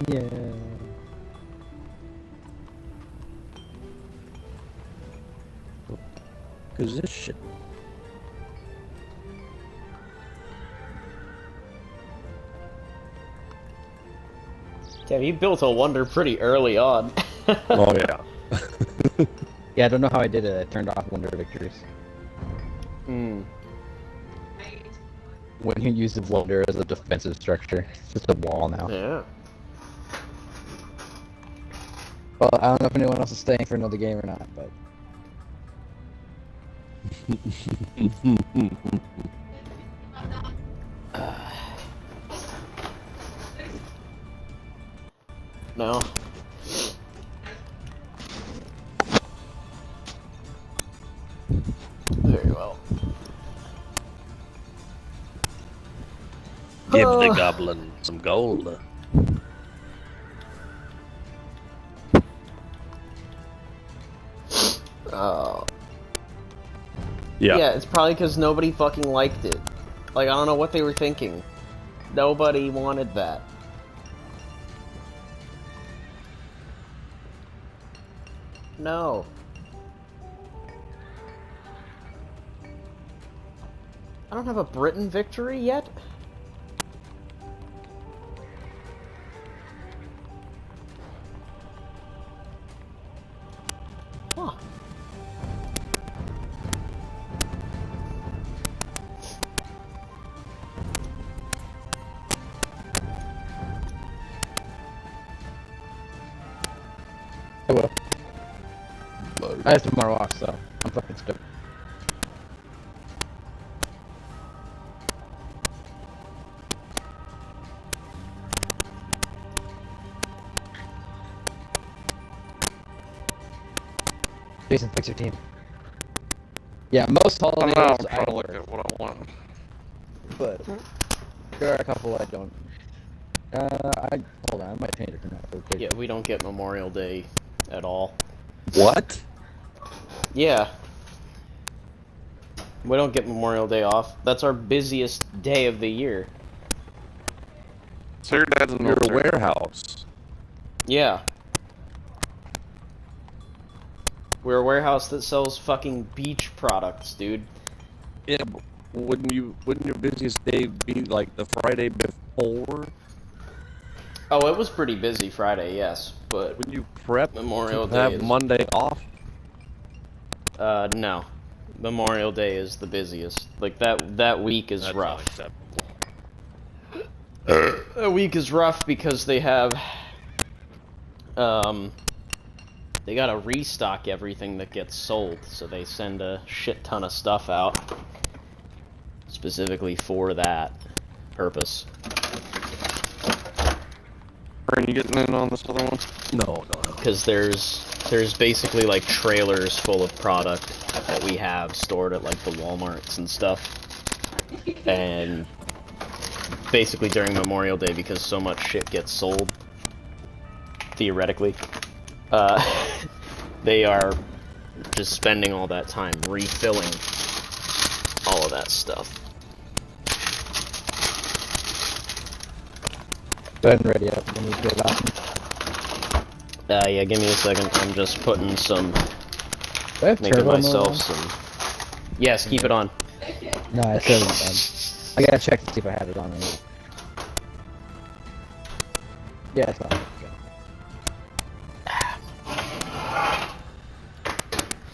Yeah. Cause this shit. Damn, you built a wonder pretty early on. Oh yeah. Yeah, I don't know how I did it. I turned off Wonder Victories. Hmm. When you use the Wonder as a defensive structure, it's just a wall now. Yeah. Well, I don't know if anyone else is staying for another game or not, but... No. Very well. Give the goblin some gold. Oh. Yeah. Yeah, it's probably because nobody fucking liked it. Like, I don't know what they were thinking. Nobody wanted that. No. I don't have a Britain victory yet? Huh. I will. I have tomorrow off, so I'm fucking stoked. Jason, fix your team. Yeah, most I'm holidays not I trying to look work, at what I want. but there are a couple I don't. Hold on, I might change it for now. Okay. Yeah, we don't get Memorial Day at all. What? Yeah. We don't get Memorial Day off. That's our busiest day of the year. So your dad's in the You're a military. warehouse. Yeah. We're a warehouse that sells fucking beach products, dude. Yeah, but wouldn't your busiest day be like the Friday before? Oh, it was pretty busy Friday, yes, but Wouldn't you prep Memorial to Day have is... Monday off? No. Memorial Day is the busiest. Like, that week is That's rough. unacceptable. That week is rough because they have... They gotta restock everything that gets sold, so they send a shit ton of stuff out. Specifically for that purpose. Are you getting in on this other one? No. Because there's basically like trailers full of product that we have stored at like the Walmarts and stuff. And basically during Memorial Day, because so much shit gets sold, theoretically, they are just spending all that time refilling all of that stuff. Go ahead and ready up. Let me get it out. Yeah, give me a second. I'm just putting some, Do I have making turbo mode myself on? some. Yes, keep it on. No, it says I gotta check to see if I have it on or not. Yeah, it's on.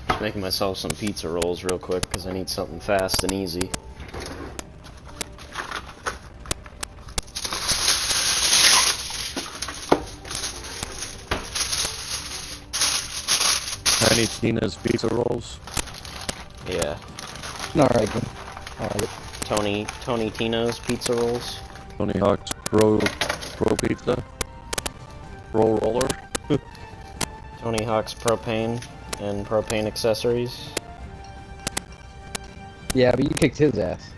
Just making myself some pizza rolls real quick because I need something fast and easy. Tiny Tina's pizza rolls. Yeah, Alright, then. Alright. Tony Tino's pizza rolls. Tony Hawk's Pro Pizza. Roll roller. Tony Hawk's propane and propane accessories. Yeah, but you kicked his ass.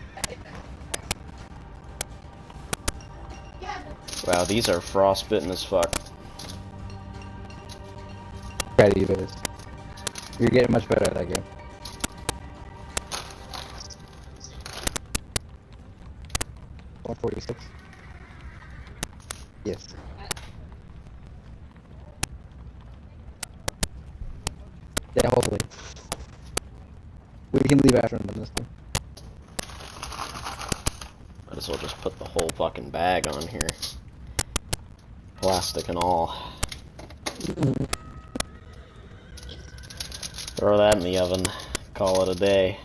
Wow, these are frostbitten as fuck. Proud of you, Biz. You're getting much better at that game. $146. Yes. Yeah, hopefully. We can leave after him on this one. Might as well just put the whole fucking bag on here. Plastic and all. Throw that in the oven. Call it a day.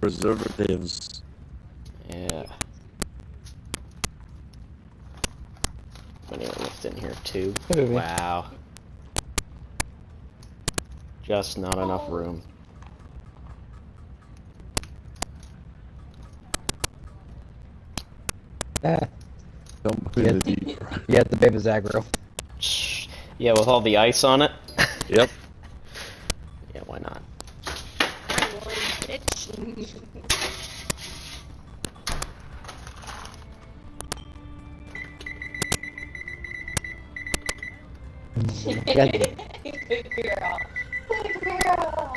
Preservatives. Yeah. Anyone left in here too? Maybe. Wow. Just not enough room. Ah, Don't put Yeah. it deep. you had the baby's aggro. Yeah, with all the ice on it. Yep. Yeah, why not? Yeah, Good girl. Good girl.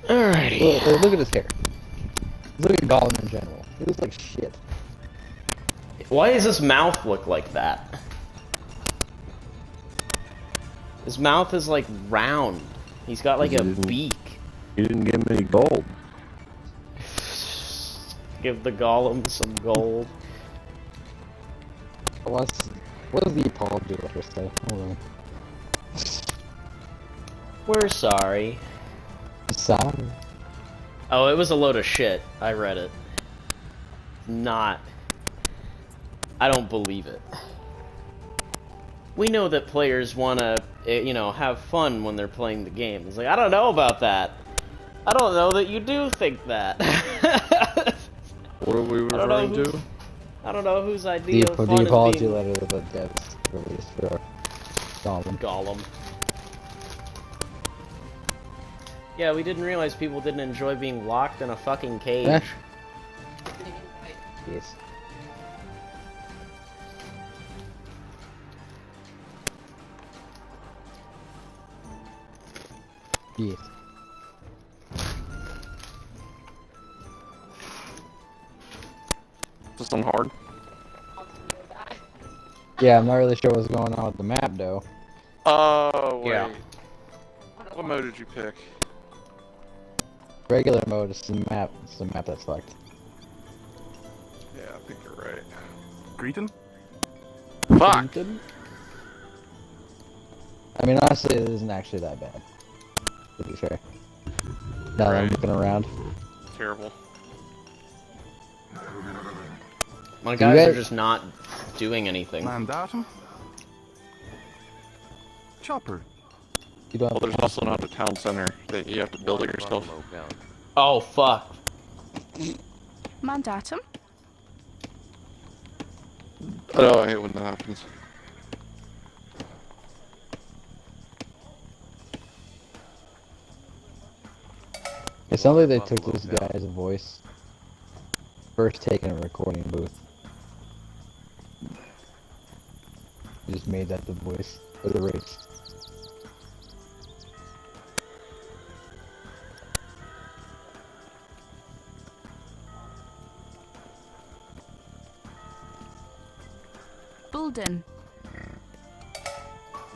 Alrighty. look at his hair. Look at Gollum in general. He looks like shit. Why does his mouth look like that? His mouth is like round. He's got like a beak. You didn't give him any gold. Give the golem some gold. What does the apology letter say? Hold on. We're sorry. Sorry. Oh, it was a load of shit. I read it. Not. I don't believe it. We know that players wanna, you know, have fun when they're playing the game. It's like, I don't know about that. I don't know that you do think that. What are we referring to? I don't know whose idea of fun The apology is being... letter that the devs released for Gollum. Yeah, we didn't realize people didn't enjoy being locked in a fucking cage. Eh. Yes. Yes. This one hard. Yeah, I'm not really sure what's going on with the map, though. Oh, wait. Yeah. What mode did you pick? Regular mode is the map. It's the map that's fucked. Yeah, I think you're right. Greeting? Fuck! I mean, honestly, it isn't actually that bad. To be fair. Now that I'm Right. looking around. Terrible. My You guys guys- are just not doing anything. Mandatum? Chopper. You don't Well, have there's also not a town center that you have to build it Water yourself. buffalo bound. Oh, fuck. Mandatum? Oh, I hate when that happens. It sounds like they took Buffalo this Bill. guy's voice, first taken in a recording booth. Just made that the voice for the race. Bulden.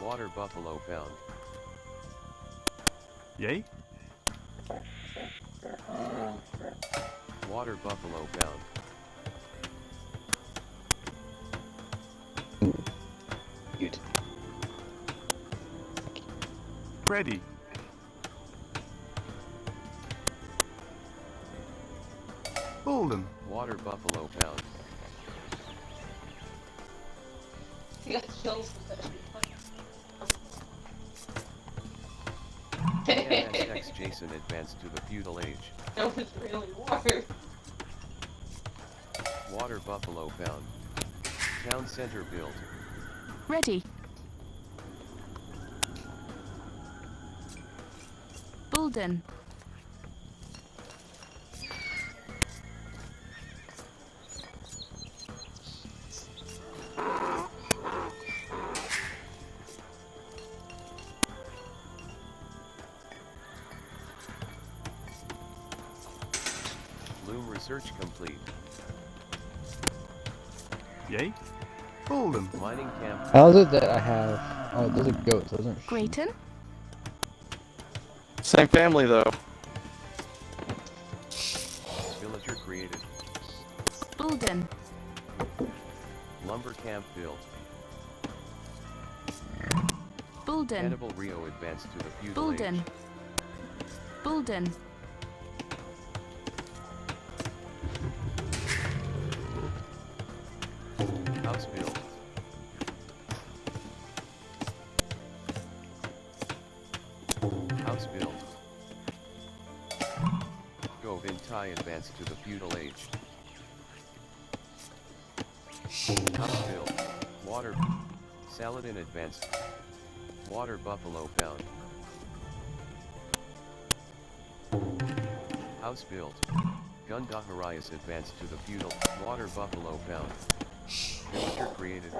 Water buffalo found. Yay? Water buffalo found. Good. Ready. Bolden. Water buffalo found. You got chills with AMSX Jason advanced to the feudal age. That was really warm. Water buffalo found. Town center built. Ready. Bulden. Loom research complete. Yay? Bolden. Mining camp. How is it that I have... Oh, those are goats, those aren't sheep. Grayton. Same family, though. Villager created. Bulden. Lumber camp built. Bulden. Hannibal Rio advanced to the feudal Bulden. age. Bulden. House built. House built. Govintai advanced to the feudal age. House built. Water. Saladin advanced. Water buffalo found. House built. Gundaharias advanced to the feudal. Water buffalo found. Villager created.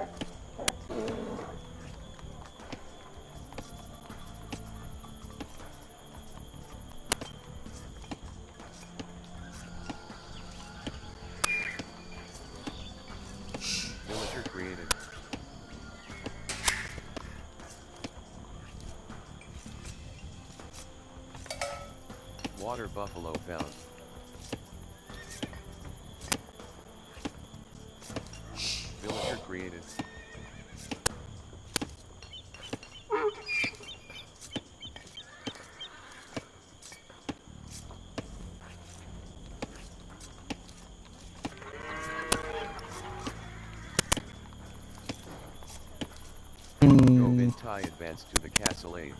Water buffalo found. Villager created. Govintai advanced to the Castle Age.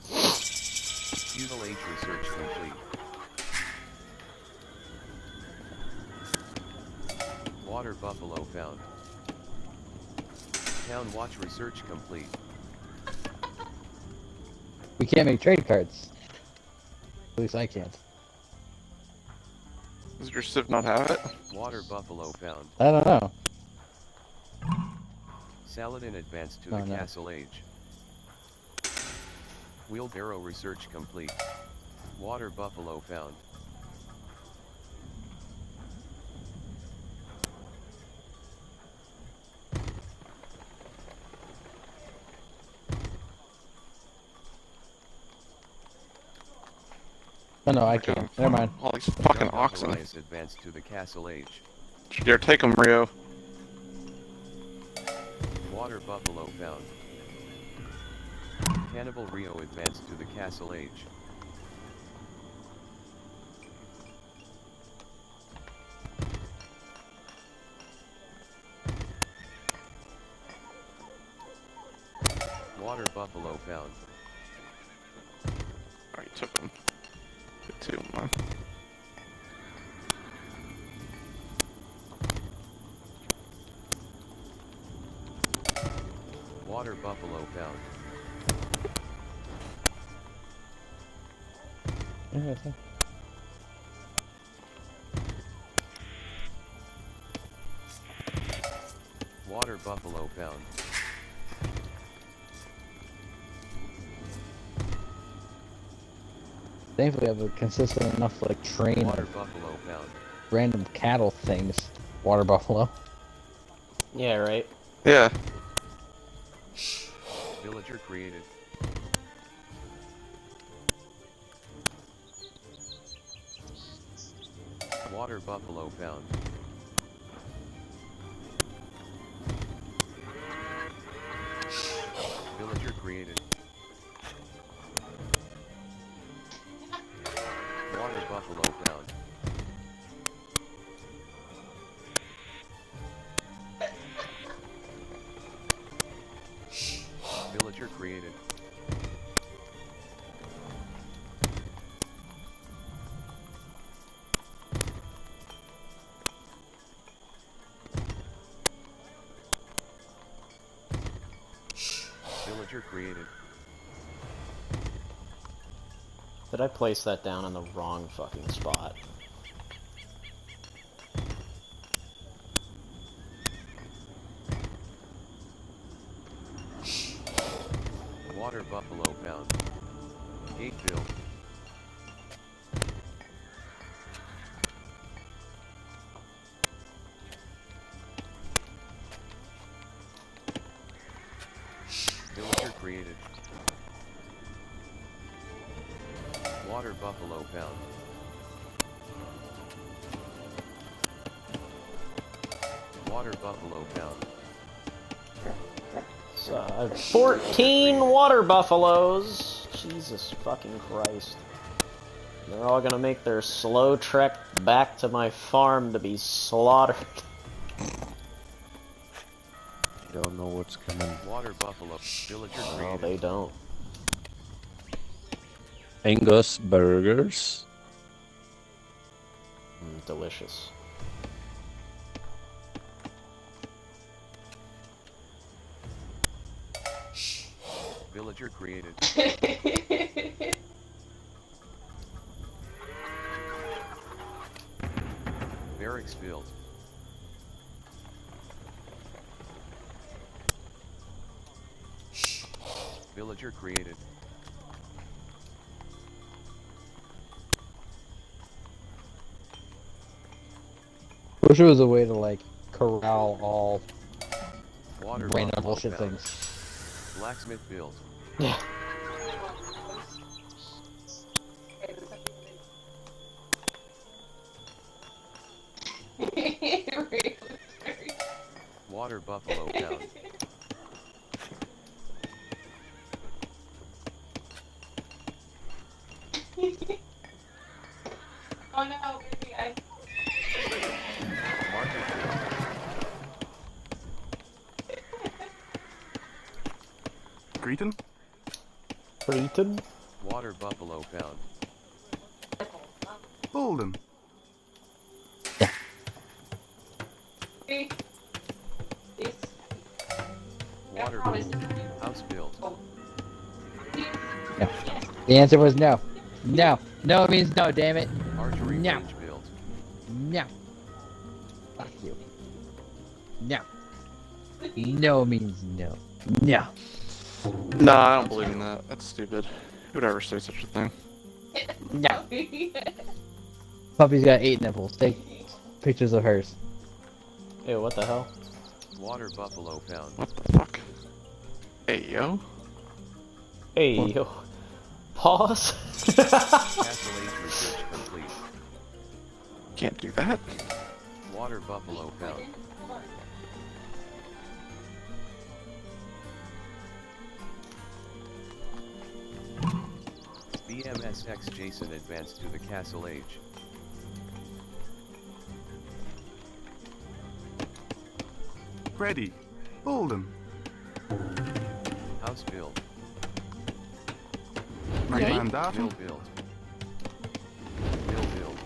Feudal Age research complete. Water buffalo found. Town watch research complete. We can't make trade cards. At least I can't. Does your Civ not have it? Water buffalo found. I don't know. Saladin advanced to Oh, the no. Castle Age. Wheelbarrow research complete. Water buffalo found. Oh no, I can't. Never mind. All these fucking Young oxen. Elias advanced to the Castle Age. Here, take them, Rio. Water buffalo found. Cannibal Rio advanced to the Castle Age. Water buffalo found. Alright, took them. Get two, man. Water buffalo found. Yeah, that's it. Water buffalo found. Thankfully, I have a consistent enough like train Water of buffalo found. random cattle things. Water buffalo. Yeah, right. Yeah. Villager created. Water buffalo found. Villager created. Water buffalo found. Villager created. Villager created. Did I place that down in the wrong fucking spot? Water buffalo found. Gate built. Villager created. Water buffalo found. Water buffalo found. So I have 14 water buffaloes. Jesus fucking Christ. They're all gonna make their slow trek back to my farm to be slaughtered. Don't know what's coming. Water buffalo. Villager No, created. they don't. Angus burgers. Delicious. Villager created. Barracks built. Villager created. Wish there was a way to like corral all Water random buffalo bullshit found. things. Blacksmith build. Yeah. Water buffalo found. Oh no, baby, Market build. Greeting. Breton? Water buffalo found. Bolden. Water house build. No. The answer was no. No. No means no, damn it. Archery No. range build. No. Fuck you. No. No means no. No. Nah, I don't believe in that. That's stupid. Who would ever say such a thing? No. Puppy's got 8 nipples. Take pictures of hers. Ew, what the hell? Water buffalo found. What the fuck? Hey, yo. Hey, yo. Pause? Castle Age research complete. Can't do that. Water buffalo found. BMSX Jason advanced to the Castle Age. Ready. Bolden. House build. My Mill mandatum. build. Mill build.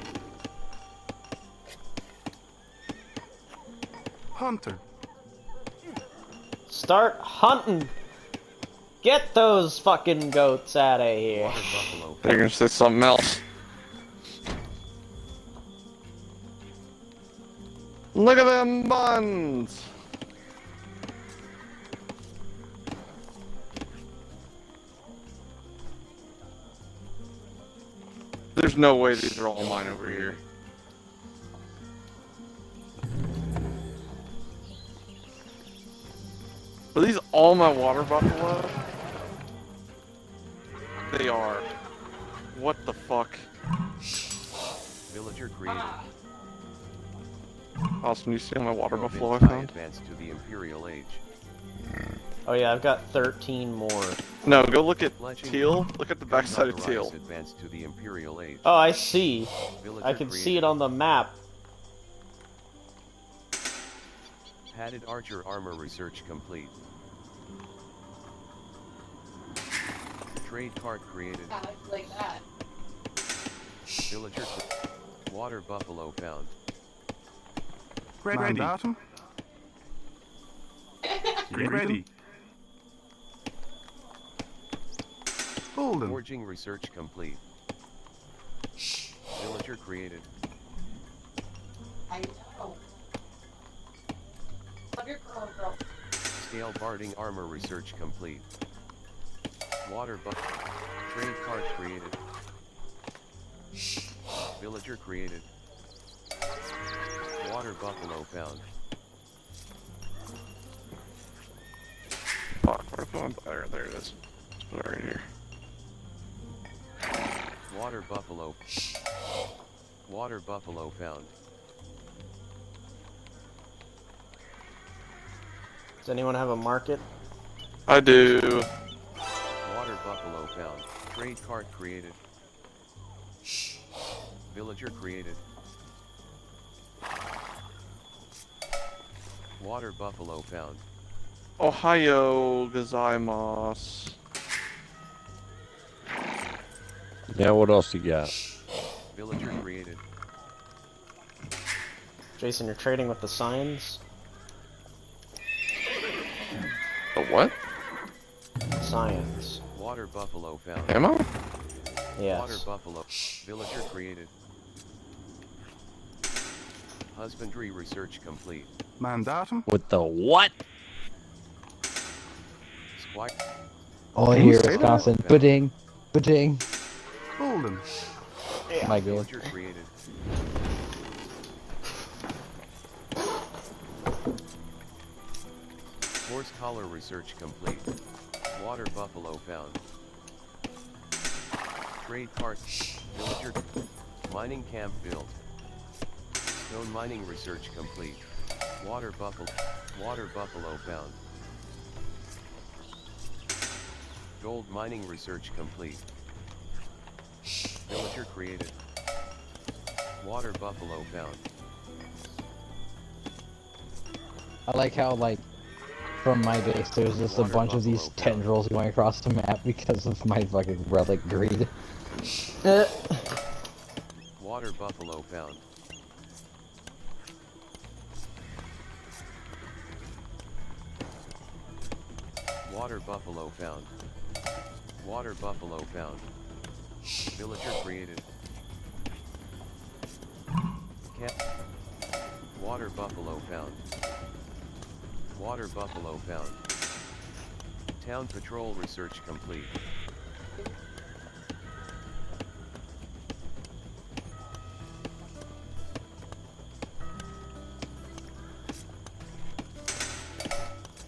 Hunter. Start hunting! Get those fucking goats out of here. Water buffalo They're gonna say something else. Look at them buns! There's no way these are all mine over here. Are these all my water buffalo? They are. What the fuck? Villager created. Austin, you see all my water buffalo I Province found? advanced to the Imperial Age. Oh yeah, I've got 13 more. No, go look at Fletching. teal. Look at the backside of Unauthorized teal. advanced to the Imperial Age. Oh, I see. Villager I can see created. it on the map. Padded archer armor research complete. Trade cart created. like that. Villager water buffalo found. Ready. Mandatum. Ready. Bolden. Forging research complete. Villager created. I know. Love your girl. Scale barding armor research complete. Water buff. Trade cart created. Villager created. Water buffalo found. Fuck, where's one? There it is. Put it right here. Water buffalo. Water buffalo found. Does anyone have a market? I do. Water buffalo found. Trade cart created. Villager created. Water buffalo found. Ohio gozaimasu. Yeah, what else you got? Villager created. Jason, you're trading with the signs? The what? Science. Water buffalo found. Am I? Yes. Water buffalo. Villager created. Husbandry research complete. Mandatum. With the what? Squire. All I Can you hear say is that? constant pudding, pudding. Bolden. My god. Villager created. Horse collar research complete. Water buffalo found. Trade cart. Villager. Mining camp built. Stone mining research complete. Water buffalo found. Gold mining research complete. Villager created. Water buffalo found. I like how, like, from my base, there's just a bunch of these tendrils going across the map because of my fucking relic greed. Water buffalo found. Water buffalo found. Water buffalo found. Villager created. Camp. Water buffalo found. Water buffalo found. Town patrol research complete.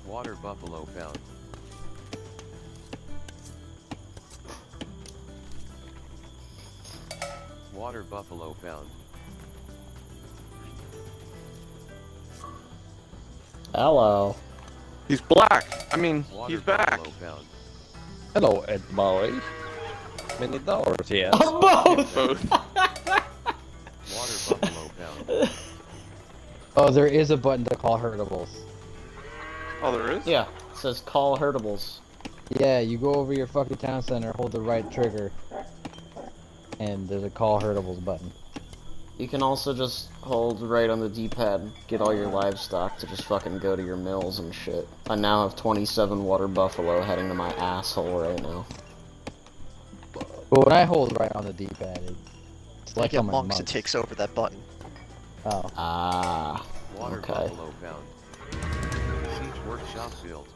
Water buffalo found. Water buffalo found. Hello. He's black. I mean, Water he's back. buffalo found. Hello, Ed boy. Many dollars, yes. Both! Both. Water buffalo found. Oh, there is a button to call herdables. Oh, there is? Yeah, it says call herdables. Yeah, you go over your fucking town center, hold the right trigger, and there's a call herdables button. You can also just hold right on the D-pad, get all your livestock to just fucking go to your mills and shit. I now have 27 water buffalo heading to my asshole right now. But when I hold right on the D-pad, it's like Like on a my monks, it monks. takes over that button. Oh. Ah. Water Okay. buffalo found. Siege workshop built.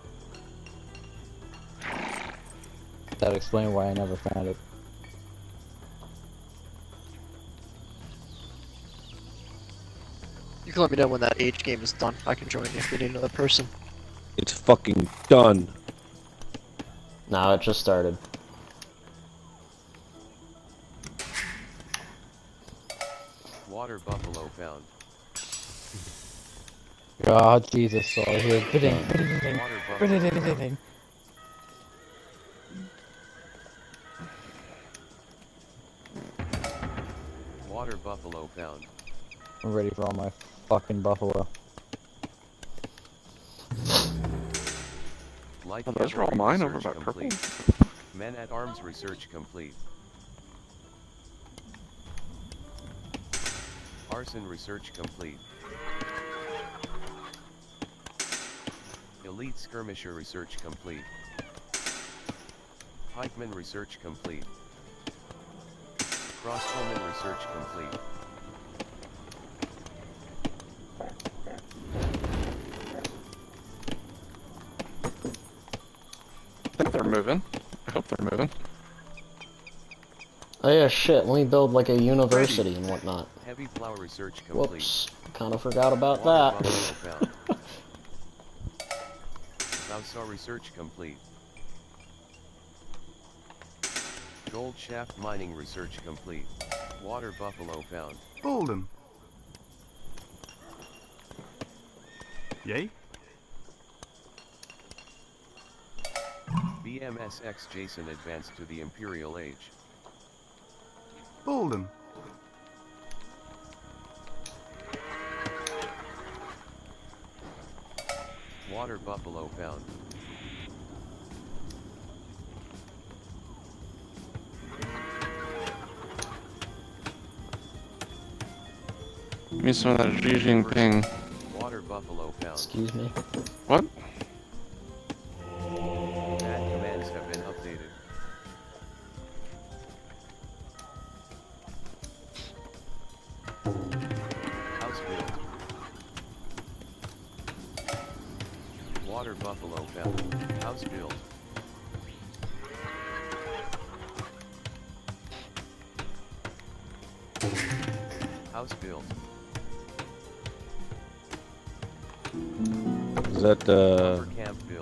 That explains why I never found it. You can let me know when that age game is done. I can join you if you need another person. It's fucking done. No, it just started. Water buffalo found. Oh, Jesus, Saul, here. Water buffalo. Water buffalo found. I'm ready for all my fucking buffalo. Light Oh, those are all cavalry mine over research by purple. complete. Men at arms research complete. Arson research complete. Elite skirmisher research complete. Pikeman research complete. Crossbowman research complete. I think they're moving. I hope they're moving. Oh yeah, shit, let me build like a university and whatnot. Heavy plow research complete. Whoops, kinda forgot about Water that. buffalo found. Bowsaw research complete. Gold shaft mining research complete. Water buffalo found. Golden. Yay? BMSX Jason advanced to the Imperial Age. Golden. Water buffalo found. Give me some of that Xi Jinping. Water buffalo found. Excuse me. What? Bad commands have been updated. House built. Water buffalo found. House built. House built. Is that, Lumber camp built.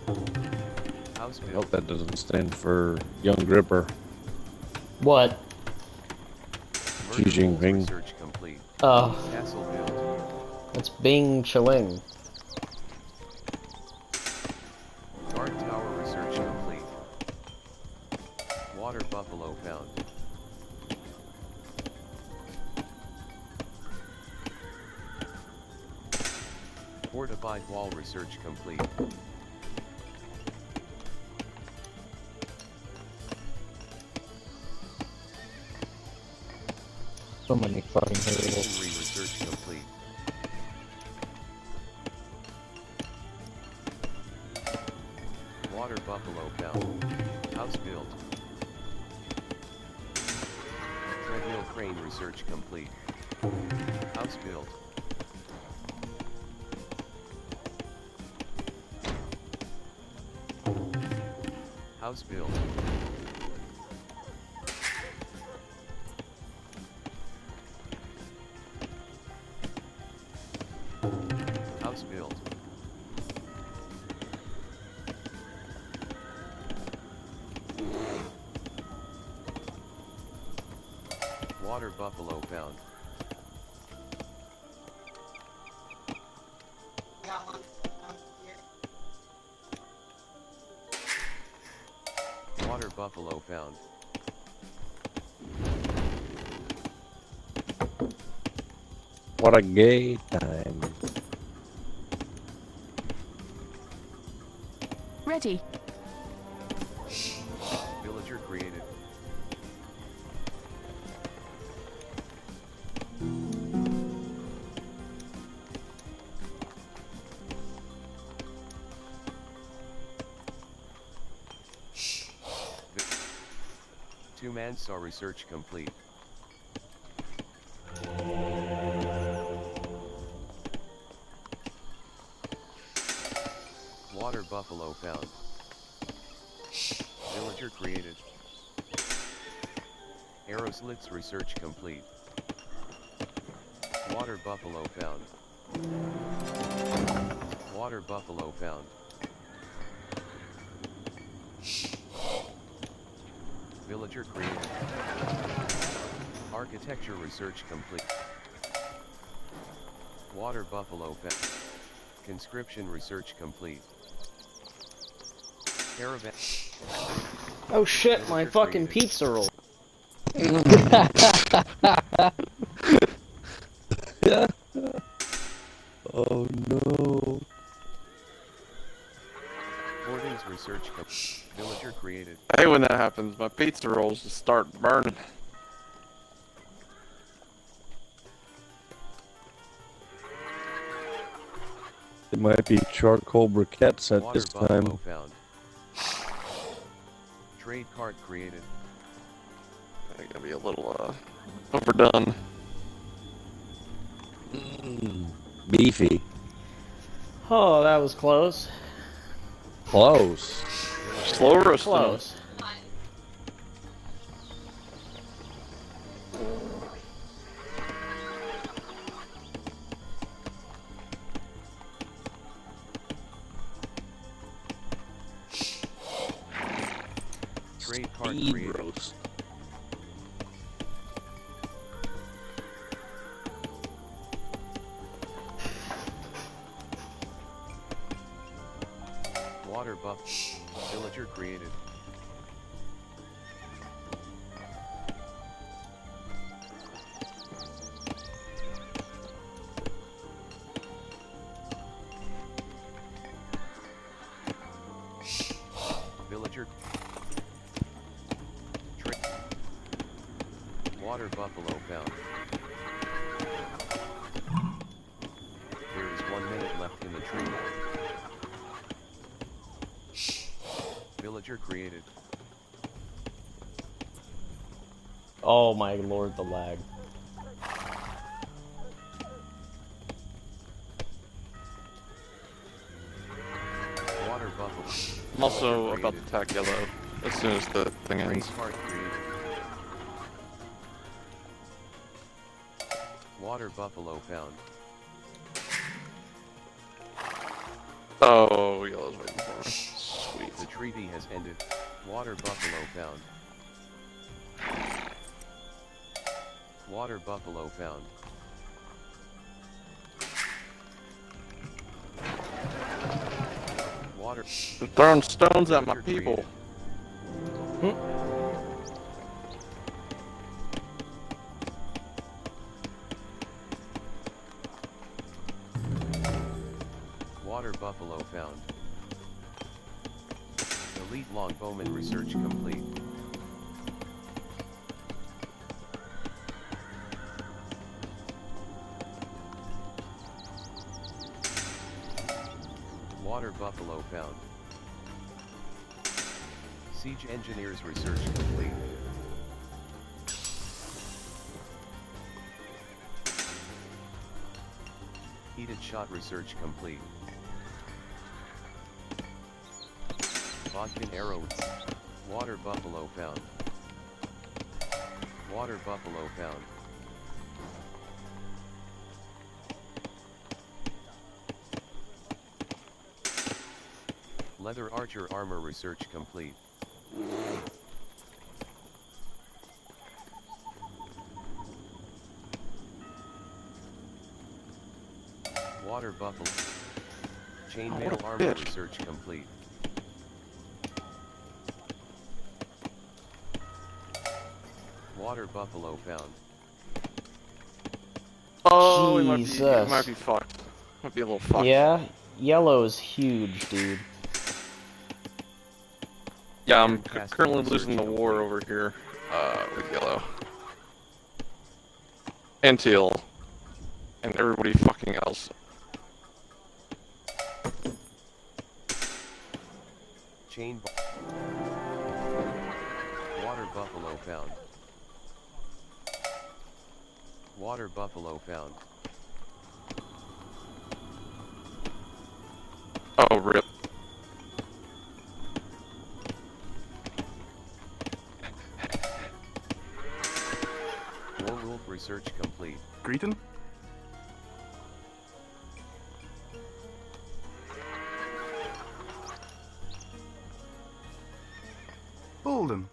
House I built. hope that doesn't stand for Young Gripper. What? Xi Jinping. Research complete. Oh, Castle built. that's Bing Chilling. Guard tower research complete. Water buffalo found. Fortified wall research complete. So many fucking Masonry variables. research complete. Water buffalo found. House built. Treadmill crane research complete. House built. House built. House built. Water buffalo found. Water buffalo found. What a gay time. Ready. Villager created. Two-man saw research complete. Water buffalo found. Villager created. Arrow slits research complete. Water buffalo found. Water buffalo found. Villager created. Architecture research complete. Water buffalo found. Conscription research complete. Caravan. Oh shit, my Villager fucking created. pizza roll. Oh no. Hoardings research complete. Villager created. I hate when that happens. My pizza rolls just start burning. It might be charcoal briquettes at Water this buffalo time. found. Trade cart created. I think it'll be a little overdone. Beefy. Oh, that was close. Close. Slow roasting. Close. Trade cart Speed created. roast. Water buff. Villager created. Villager. Water buffalo found. There is 1 minute left in the tree. Villager created. Oh my lord, the lag. Water buffalo. I'm also Villager about to created. attack yellow as soon as the thing Trade ends. cart created. Water buffalo found. Oh, yellow's waiting for me. The treaty has ended. Water buffalo found. Water buffalo found. Water. They're throwing stones at my people. Water buffalo found. Elite longbowman research complete. Water buffalo found. Siege engineers research complete. Heated shot research complete. Vodkin arrow. Water buffalo found. Water buffalo found. Leather archer armor research complete. Water buffalo. Chainmail armor research complete. Water buffalo found. Oh, Jesus. It might be fucked. Might be a little fucked. Yeah, yellow's huge, dude. Yeah, I'm currently losing the war over here, with yellow. And teal. And everybody fucking else. Water buffalo found. Water buffalo found. Oh, rip. Wolf research complete. Greeting? Bolden.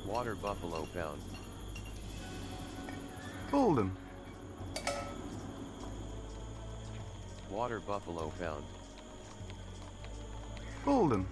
Water buffalo found. Bolden. Water buffalo found. Bolden.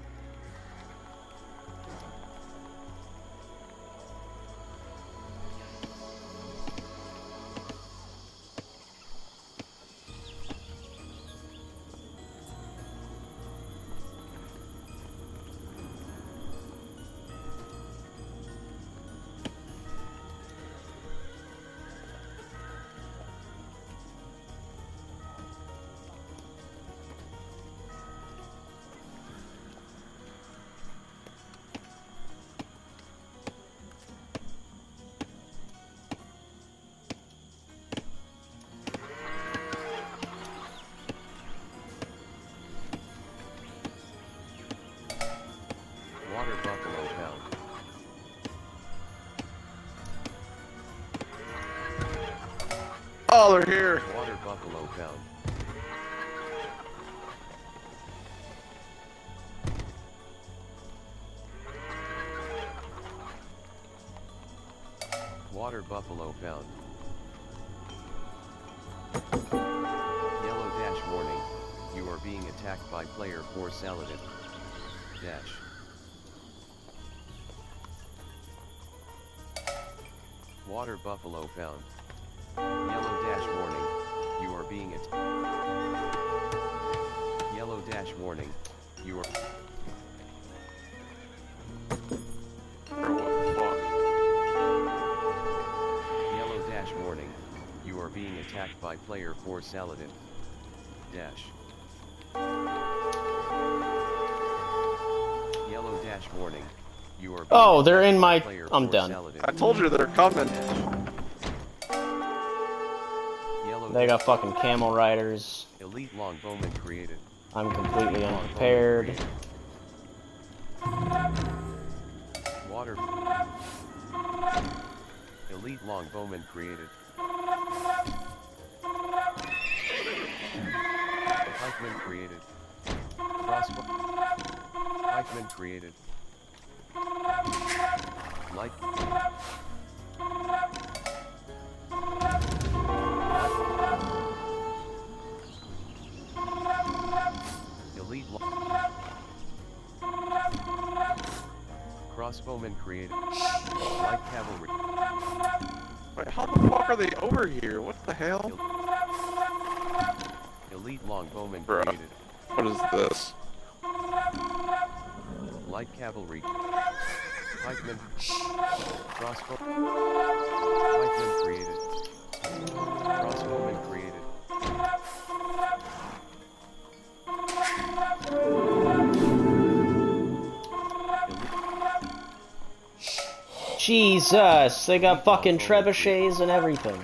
Water buffalo found. Oh, they're here! Water buffalo found. Water buffalo found. Yellow dash warning. You are being attacked by player 4 Saladin. Dash. Water buffalo found. Yellow dash warning. You are being attacked. Yellow dash warning. You are. Yellow dash warning. You are being attacked by player 4 Saladin. Dash. Yellow dash warning. You are. Oh, they're in my. I'm done. I told you they're coming. They got fucking camel riders. Elite longbowman created. I'm completely unprepared. Water. Elite longbowman created. Pikeman created. Crossbow. Pikeman created. Light. Elite. Crossbowman created. Light cavalry. Wait, how the fuck are they over here? What the hell? Elite longbowman Bruh. created. What is this? Light cavalry. Pikeman. Crossbow. Pikeman created. Crossbowman created. Jesus, they got fucking trebuchets and everything.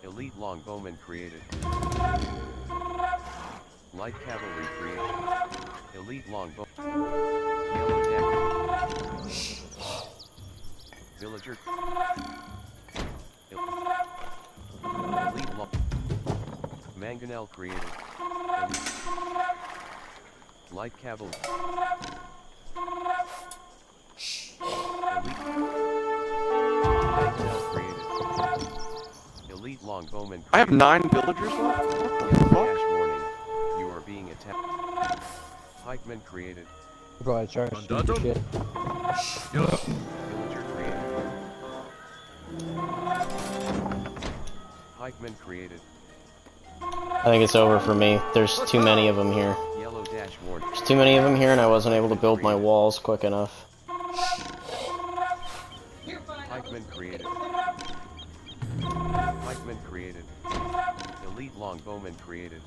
Elite longbowman created. Light cavalry created. Elite longbow. Yellow dagger. Villager. Elite long. Mangonel created. Elite. Light cavalry. Elite. Mangonel created. Elite longbowman. I have 9 villagers left? What the Yellow fuck? dash warning. You are being attacked. Pikeman created. Go ahead, charge. Shit. Villager created. Pikeman created. I think it's over for me. There's too many of them here. Yellow dash warning. There's too many of them here and I wasn't able to build my walls quick enough. Pikeman created. Pikeman created. Elite longbowman created.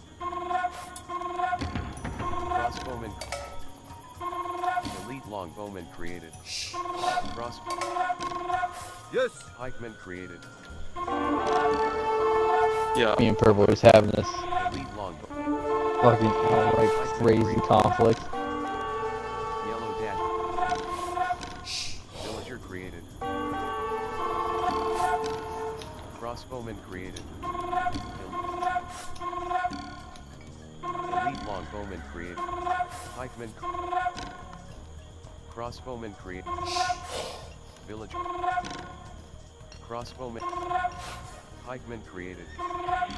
Crossbowman. Elite longbowman created. Cross. Yes. Pikeman created. Yeah. Me and Purple are just having this Elite longbow. fucking outright crazy conflict. Yellow dash. Villager created. Crossbowman created. Elite longbowman created. Pikeman. Crossbowman created. Villager. Crossbowman. Pikeman created.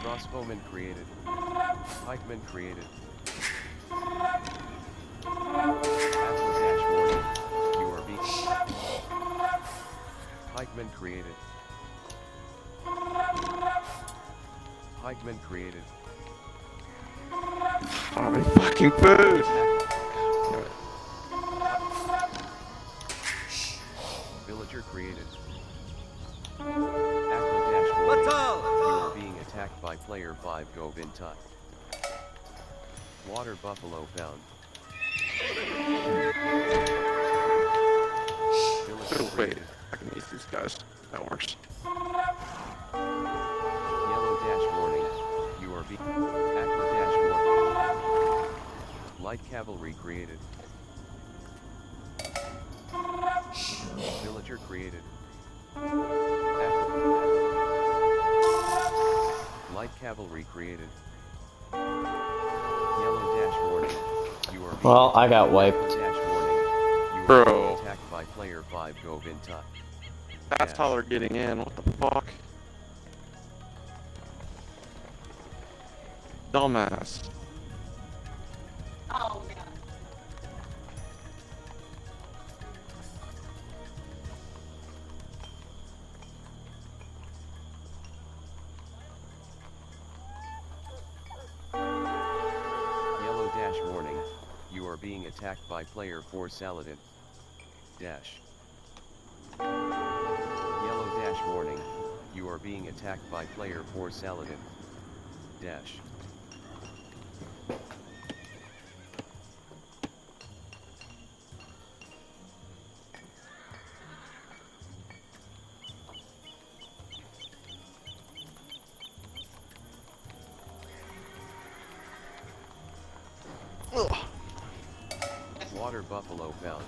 Crossbowman created. Pikeman created. Apple dash warning. You are being. Pikeman created. Pikeman created. Oh, my fucking food! Villager created. Aqua dash warning. You are being attacked by player 5 Go Vintai. Water buffalo found. Villager Wait, created. I can use these guys. That works. Yellow dash warning. You are being. Aqua dash warning. Light cavalry created. Villager created. Light cavalry created. Yellow dash warning. You are being Well, I got Aqua wiped. dash warning. You are Bro. being attacked by player 5 Go Vintai. That's how they're getting in. What the fuck? Dumbass. Oh, yeah. Yellow dash warning. You are being attacked by player 4 Saladin. Dash. Yellow dash warning. You are being attacked by player 4 Saladin. Dash. Water buffalo found.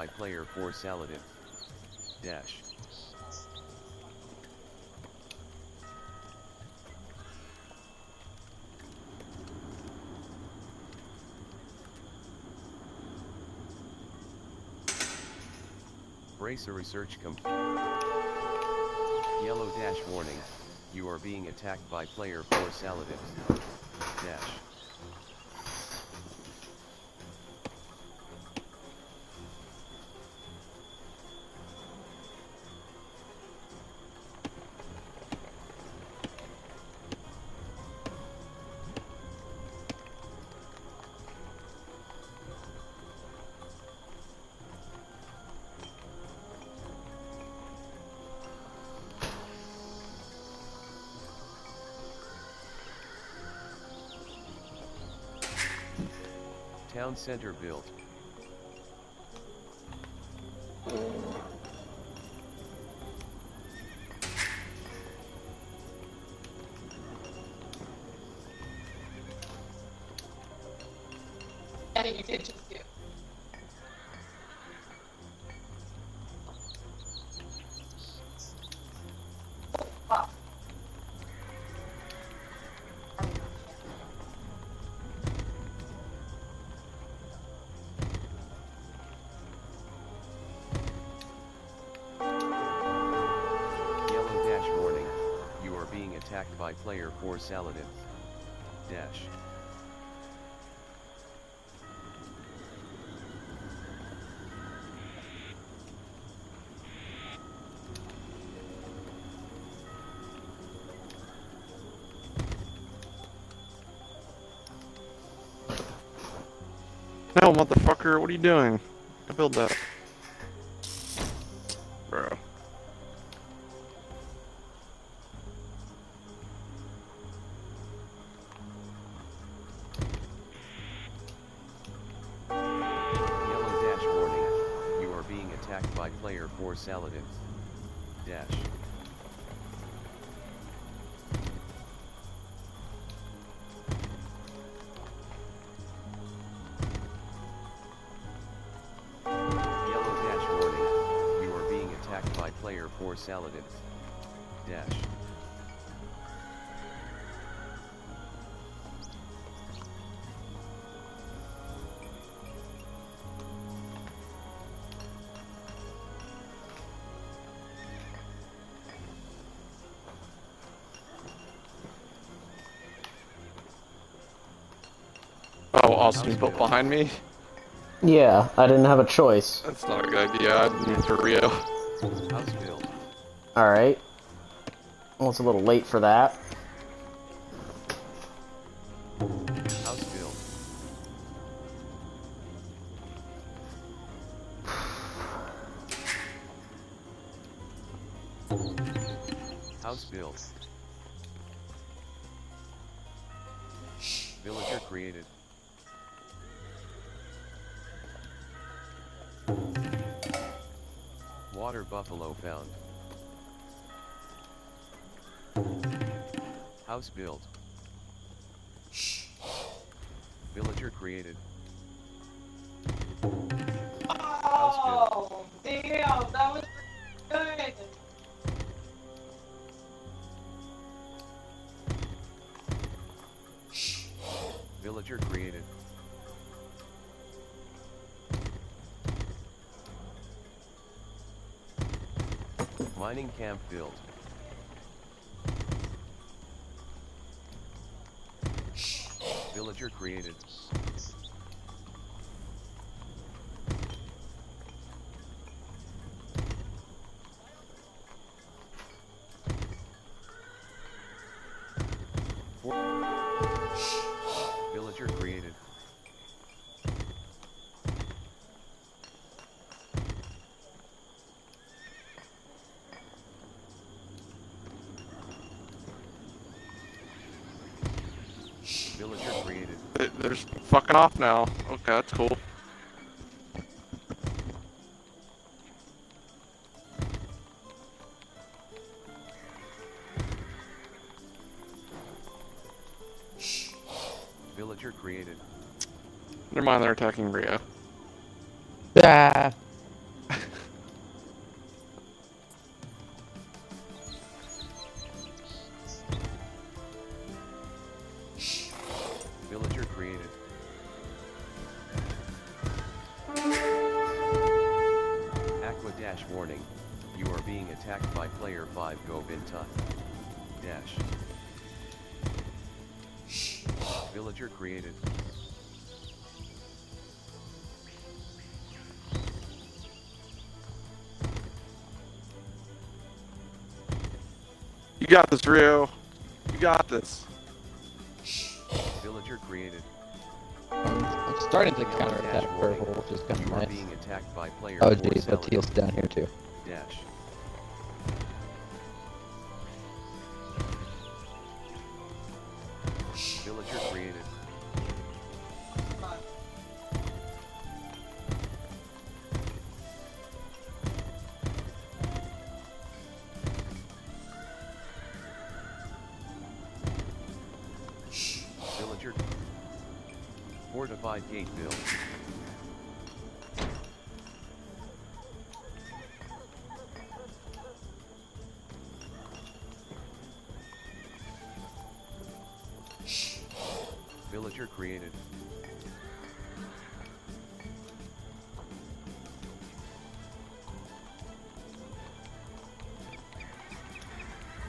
by player 4 Saladin. Dash. Bracer research complete. Yellow dash warning. You are being attacked by player 4 Saladin. Dash. Town center built. I think you did just do. Wow. Yellow dash warning. You are being attacked by player 4 Saladin. Dash. No, motherfucker, what are you doing? I build that. Bro. Yellow dash warning. You are being attacked by player 4 Saladin. Dash. Yellow dash warning. You are being attacked by player 4 Saladin. Dash. Oh, Austin built behind me? Yeah, I didn't have a choice. That's not a good idea, I'd move to Rio. House built. Alright. Well, it's a little late for that. House built. House built. Villager created. Water buffalo found. House built. Villager created. Oh, damn, that was good. Villager created. Mining camp built. Villager created. Villager created. Villager created. They're just fucking off now. Okay, that's cool. Villager created. Never mind, they're attacking Rio. Ah. created. Aqua dash warning. You are being attacked by player 5 Go Binta. Dash. Villager created. You got this, Rio. You got this. Villager created. I'm starting to Yellow counterattack dash purple, warning. which is kind You of are nice. being attacked by player Oh 4 jeez, but Sally. teal's down here too. Dash. Villager created. Villager. Fortified gate build. Villager created.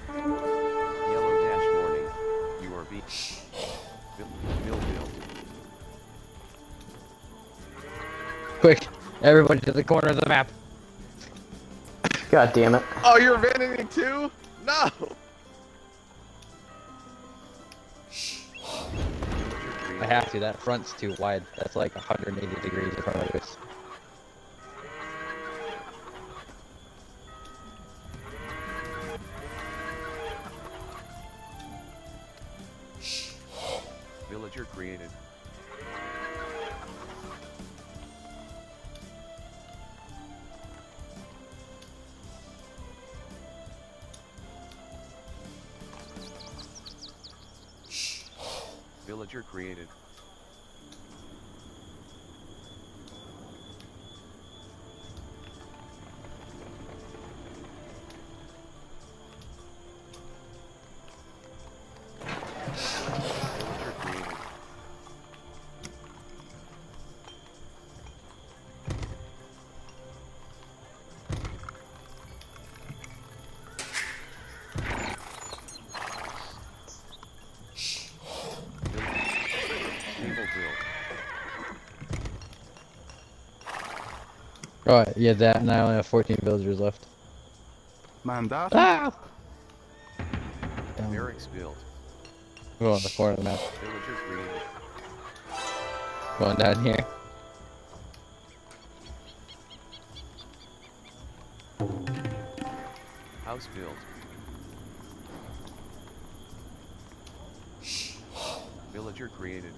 Yellow dash warning. You are being mill build. Quick, everybody to the corner of the map. God damn it. Oh, you're abandoning too? No! I have to, that front's too wide. That's like 180 degrees in front of us. Villager created. Villager created. Villager created. Table build. Oh, yeah, that, and I only have 14 villagers left. Mandat. Ah! Down. Barracks build. Go on the corner of the map. Villager created. Going down here. House build. Villager created.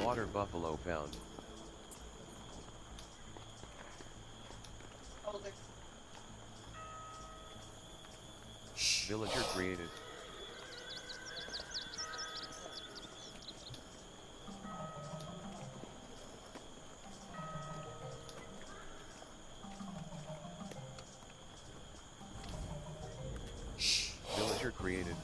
Water buffalo found. Villager created. Villager created.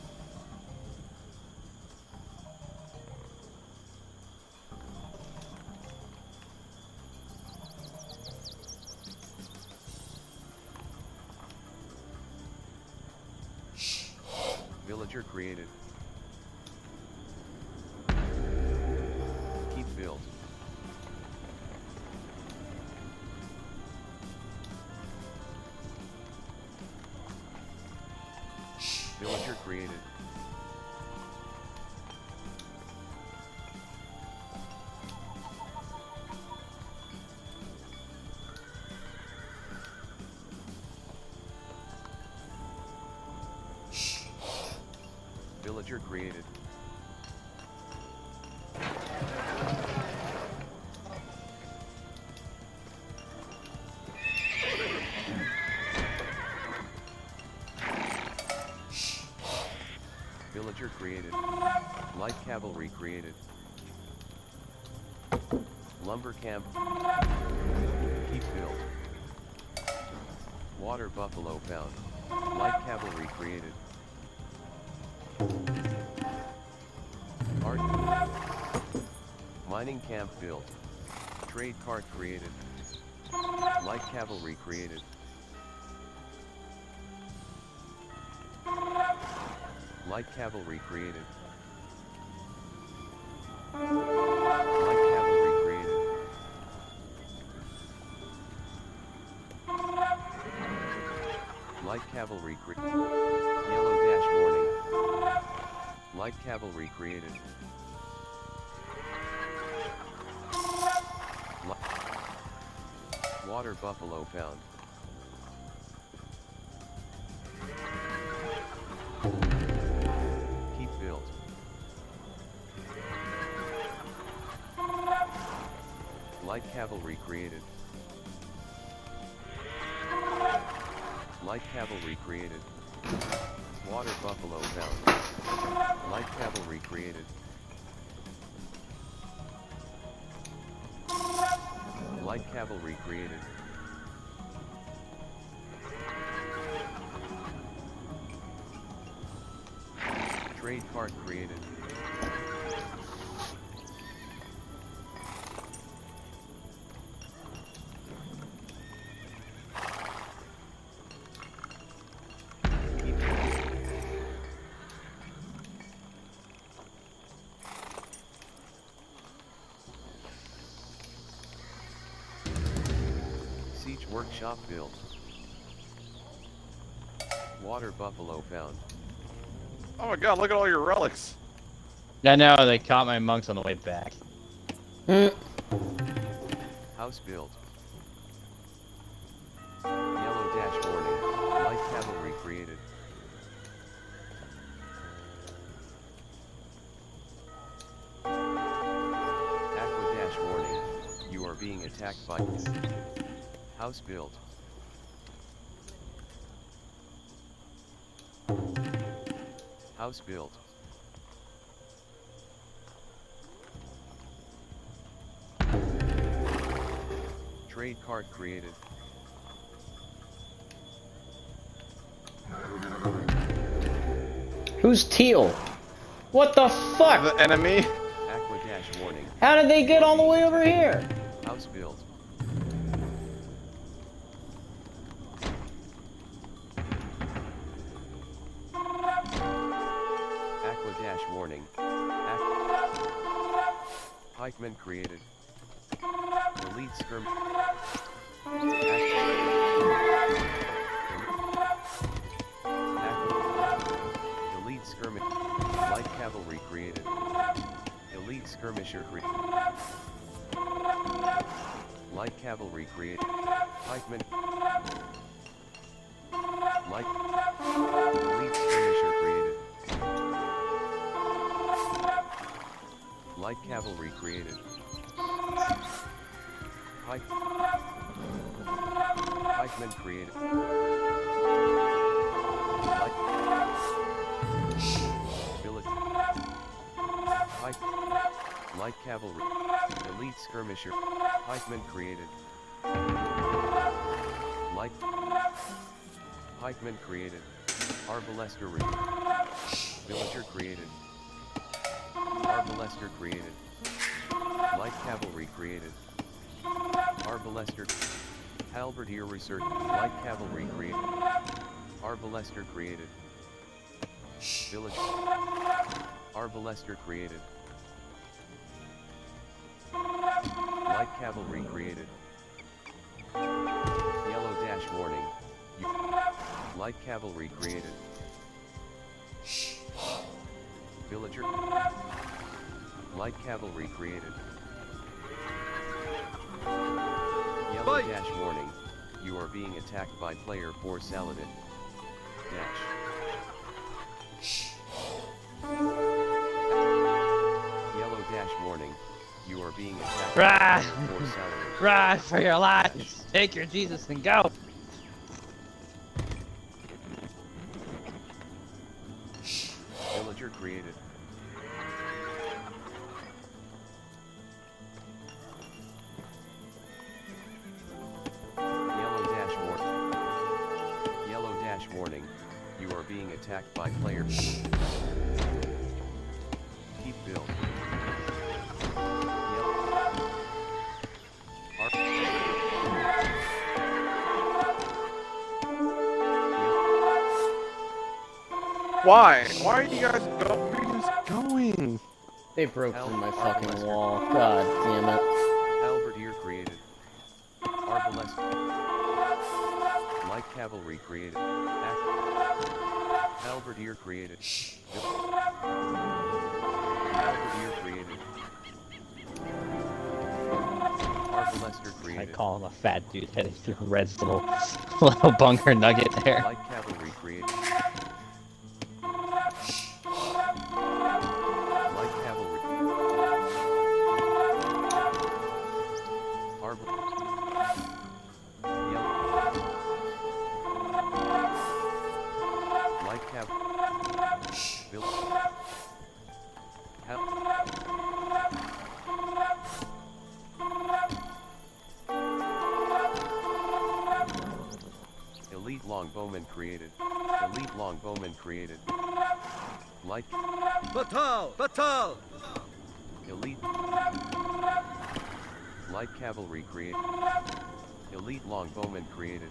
Villager created. Keep build. Villager created. Villager created. Villager created. Light cavalry created. Lumber camp. Keep build. Water buffalo found. Light cavalry created. Mining camp built. Trade cart created. Light cavalry created. Light cavalry created. Light cavalry created. Light cavalry created. Yellow dash warning. Light cavalry created. Water buffalo found. Keep built. Light cavalry created. Light cavalry created. Water buffalo found. Light cavalry created. Light cavalry created. Trade cart created. Siege workshop built. Water buffalo found. Oh my god, look at all your relics. I know, they caught my monks on the way back. House built. Yellow dash warning. Light cavalry created. Aqua dash warning. You are being attacked by house built. House built. Trade cart created. Who's teal? What the fuck? The enemy? Aqua dash warning. How did they get all the way over here? House built. Aqua dash warning. Pikeman created. Elite skirm. Elite skirmish. Light cavalry created. Elite skirmisher created. Light cavalry created. Pikeman. Light. Elite skirmisher created. Light cavalry created. Pikeman created. Village. Light cavalry. Elite skirmisher. Pikeman created. Light. Pikeman created. Arbalester Villager created. Arbalester created. Light cavalry created. Arbalester. Halberdier research. Light cavalry created. Arbalester created. Village. Arbalester created. Light cavalry created. Yellow dash warning. Light cavalry created. Villager. Light cavalry created. Yellow dash warning. You are being attacked by player 4 Saladin. Dash. Yellow dash warning. You are being attacked by player 4 Saladin. Run for your lives! Take your Jesus and go! Villager created. Yellow dash warning. Yellow dash warning. You are being attacked by player. Keep build. Yellow. Why? Why are you guys going? They broke through my fucking wall. God damn it. Halberdier created. Arbalest. Light cavalry created. Halberdier created. Halberdier created. Arbalester I created. call him a fat dude heading through a red little bunker nugget there. Light cavalry created. Light cavalry. Yellow. Light cav. Bill. Elite longbowman created. Elite longbowman created. Light. Batal! Batal! Elite. Light cavalry created. Elite longbowman created.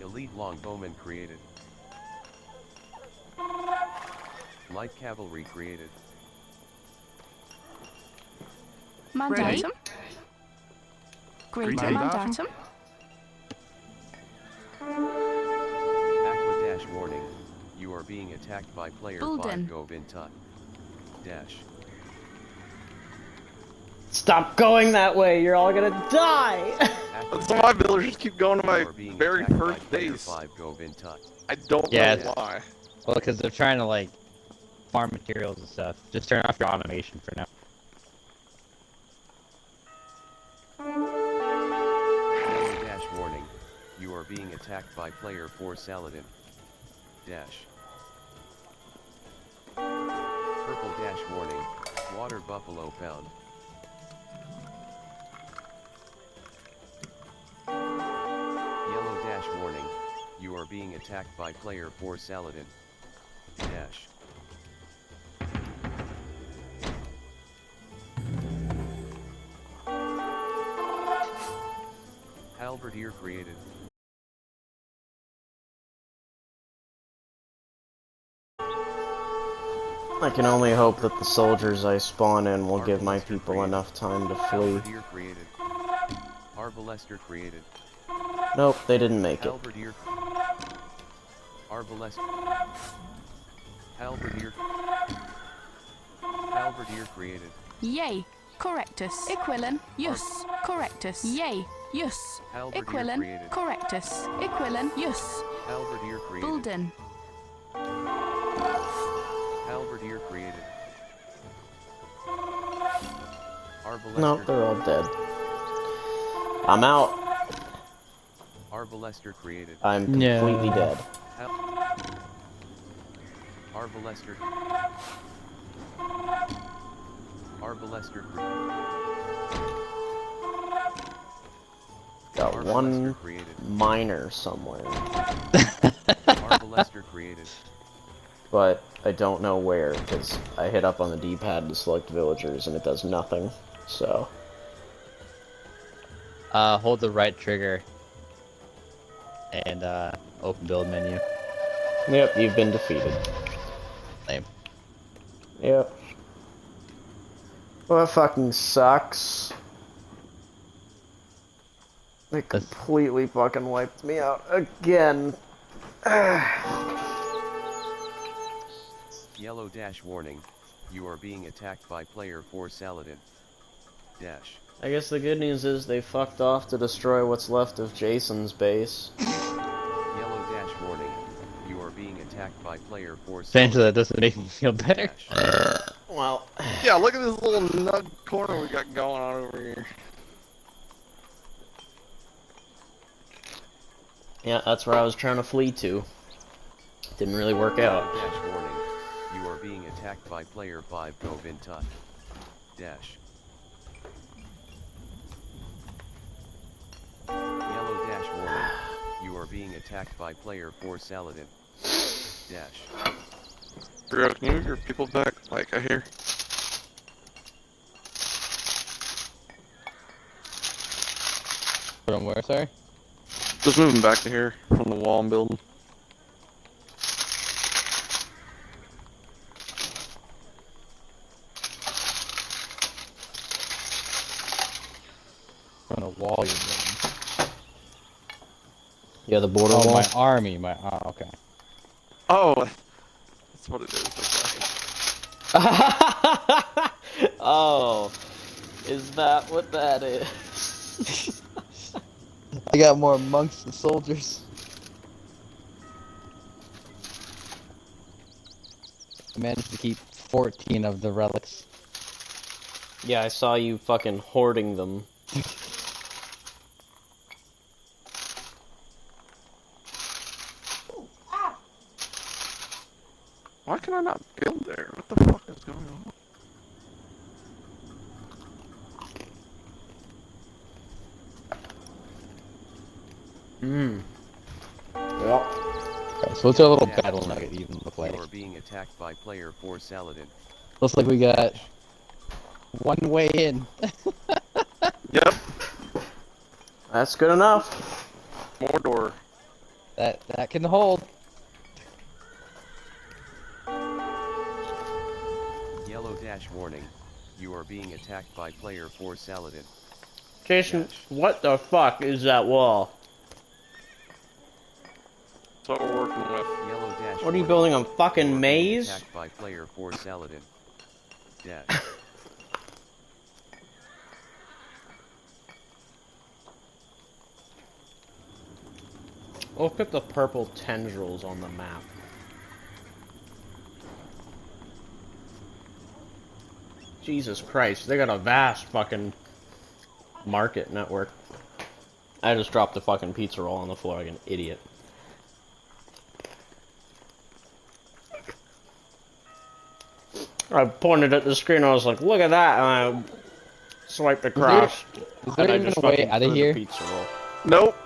Elite longbowman created. Light cavalry created. Mandatum. Greater Mandatum. mandatum. Aqua dash warning. You are being attacked by player 5 Bulden. Go Vinta. Dash. Stop going that way, you're all gonna die! So my villagers keep going to You my are being very attacked by first player base. 5 Go Vinta. I don't Yeah, know why. Well, because they're trying to, like, farm materials and stuff. Just turn off your automation for now. Yellow dash warning. You are being attacked by player 4 Saladin. Dash. Purple dash warning. Water buffalo found. Yellow dash warning. You are being attacked by player 4 Saladin. Dash. Halberdier created. I can only hope that the soldiers I spawn in will give my people enough time to flee. Halberdier created. Arbalester created. Nope, they didn't make it. Halberdier. Arbalester. Halberdier. Halberdier created. Yay. Correctus. Equilen. Yus. Correctus. Yay. Yus. Halberdier Equilen. created. Correctus. Equilen. Yus. Halberdier created. Bulden. Halberdier created. Arbalester. No, they're all dead. I'm out. Arbalester created. I'm completely No. dead. Arbalester. Arbalester. Got Arbalester one created. miner somewhere, Arbalester created. but I don't know where, because I hit up on the D-pad to select villagers and it does nothing, so... Hold the right trigger. And, open build menu. Yep, you've been defeated. Lame. Yep. Well, that fucking sucks. They completely fucking wiped me out again. Yellow dash warning. You are being attacked by player 4 Saladin. Dash. I guess the good news is they fucked off to destroy what's left of Jason's base. Yellow dash warning. You are being attacked by player 4 Thanks, Saladin. that doesn't make me feel better. Dash. Well, Yeah, look at this little nug corner we got going on over here. yeah, that's where I was trying to flee to. Didn't really work out. Yellow dash warning. You are being attacked by player 5 Go Vinta. Dash. Yellow dash warning. You are being attacked by player 4 Saladin. Dash. Bro, can you move your people back? Like, I hear. From where, sorry? Just moving back to here, from the wall I'm building. wall you're building. Yeah, the border Oh, wall. my army. Okay. Oh, that's what it is. Okay. Oh, is that what that is? I got more monks than soldiers. I managed to keep 14 of the relics. Yeah, I saw you fucking hoarding them. Why can I not build there? What the fuck is going on? Yep. Okay, so what's our little battle nugget even look like? You are being attacked by player 4 Saladin. Looks like we got one way in. Yep. That's good enough. Mordor. That can hold. Yellow dash warning. You are being attacked by player 4 Saladin. Jason, Dash. what the fuck is that wall? That's what we're working with. Yellow dash What are you warning. building, a You are fucking being maze? attacked by player 4 Saladin. Dash. Look at the purple tendrils on the map. Jesus Christ, they got a vast fucking market network. I just dropped the fucking pizza roll on the floor like an idiot. I pointed at the screen and I was like, look at that, and I swiped across. Is there and I even just a way fucking out of threw here? the pizza roll. Nope.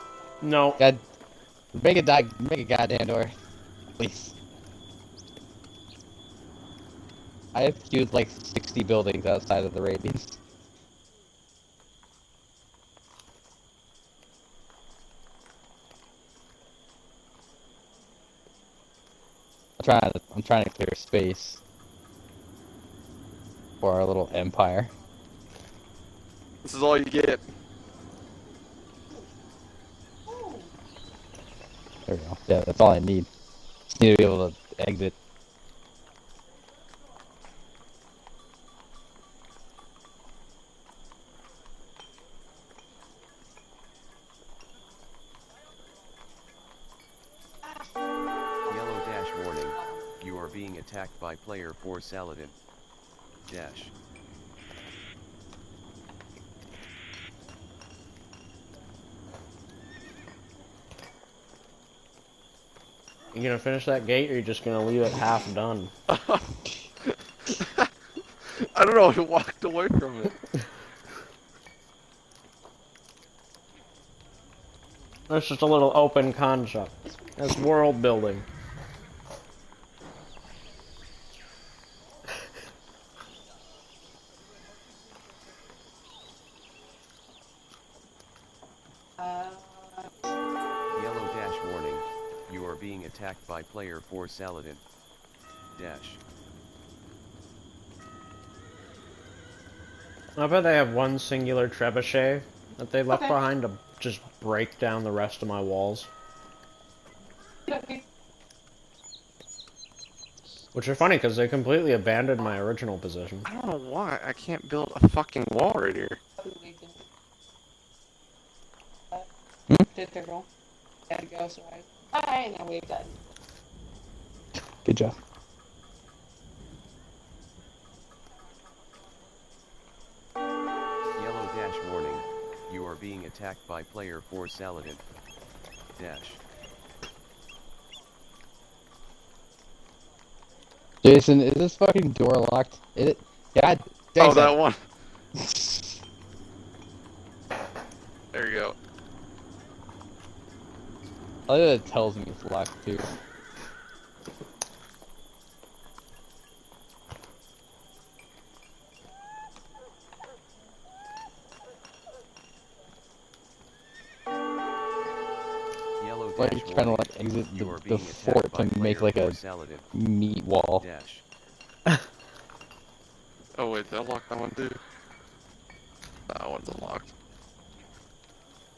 No. God, make a goddamn door, please. I have queued like 60 buildings outside of the radius. I'm trying to clear space for our little empire. This is all you get. There we go. Yeah, that's all I need. Just need to be able to exit. Yellow dash warning. You are being attacked by player 4 Saladin. Dash. You gonna finish that gate, or you just gonna leave it half done? I don't know, I walked away from it. That's just a little open concept. That's world building. Yellow dash warning. You are being attacked by player 4 Saladin. Dash. I bet they have one singular trebuchet that they left behind to just break down the rest of my walls. Which are funny, because they completely abandoned my original position. I don't know why I can't build a fucking wall right here. Did they roll? Gotta go, so I know we've done. Good job. Yellow dash warning. You are being attacked by player 4 Saladin. Dash. Jason, is this fucking door locked? It? God dang Oh, it. that one. There you go. I like that it tells me it's locked too. Yellow Like dash you're trying to warning. like exit You are the being fort attacked by to make player like 4 a Saladin. meat wall. Dash. Oh wait, did I lock that one too? That one's unlocked.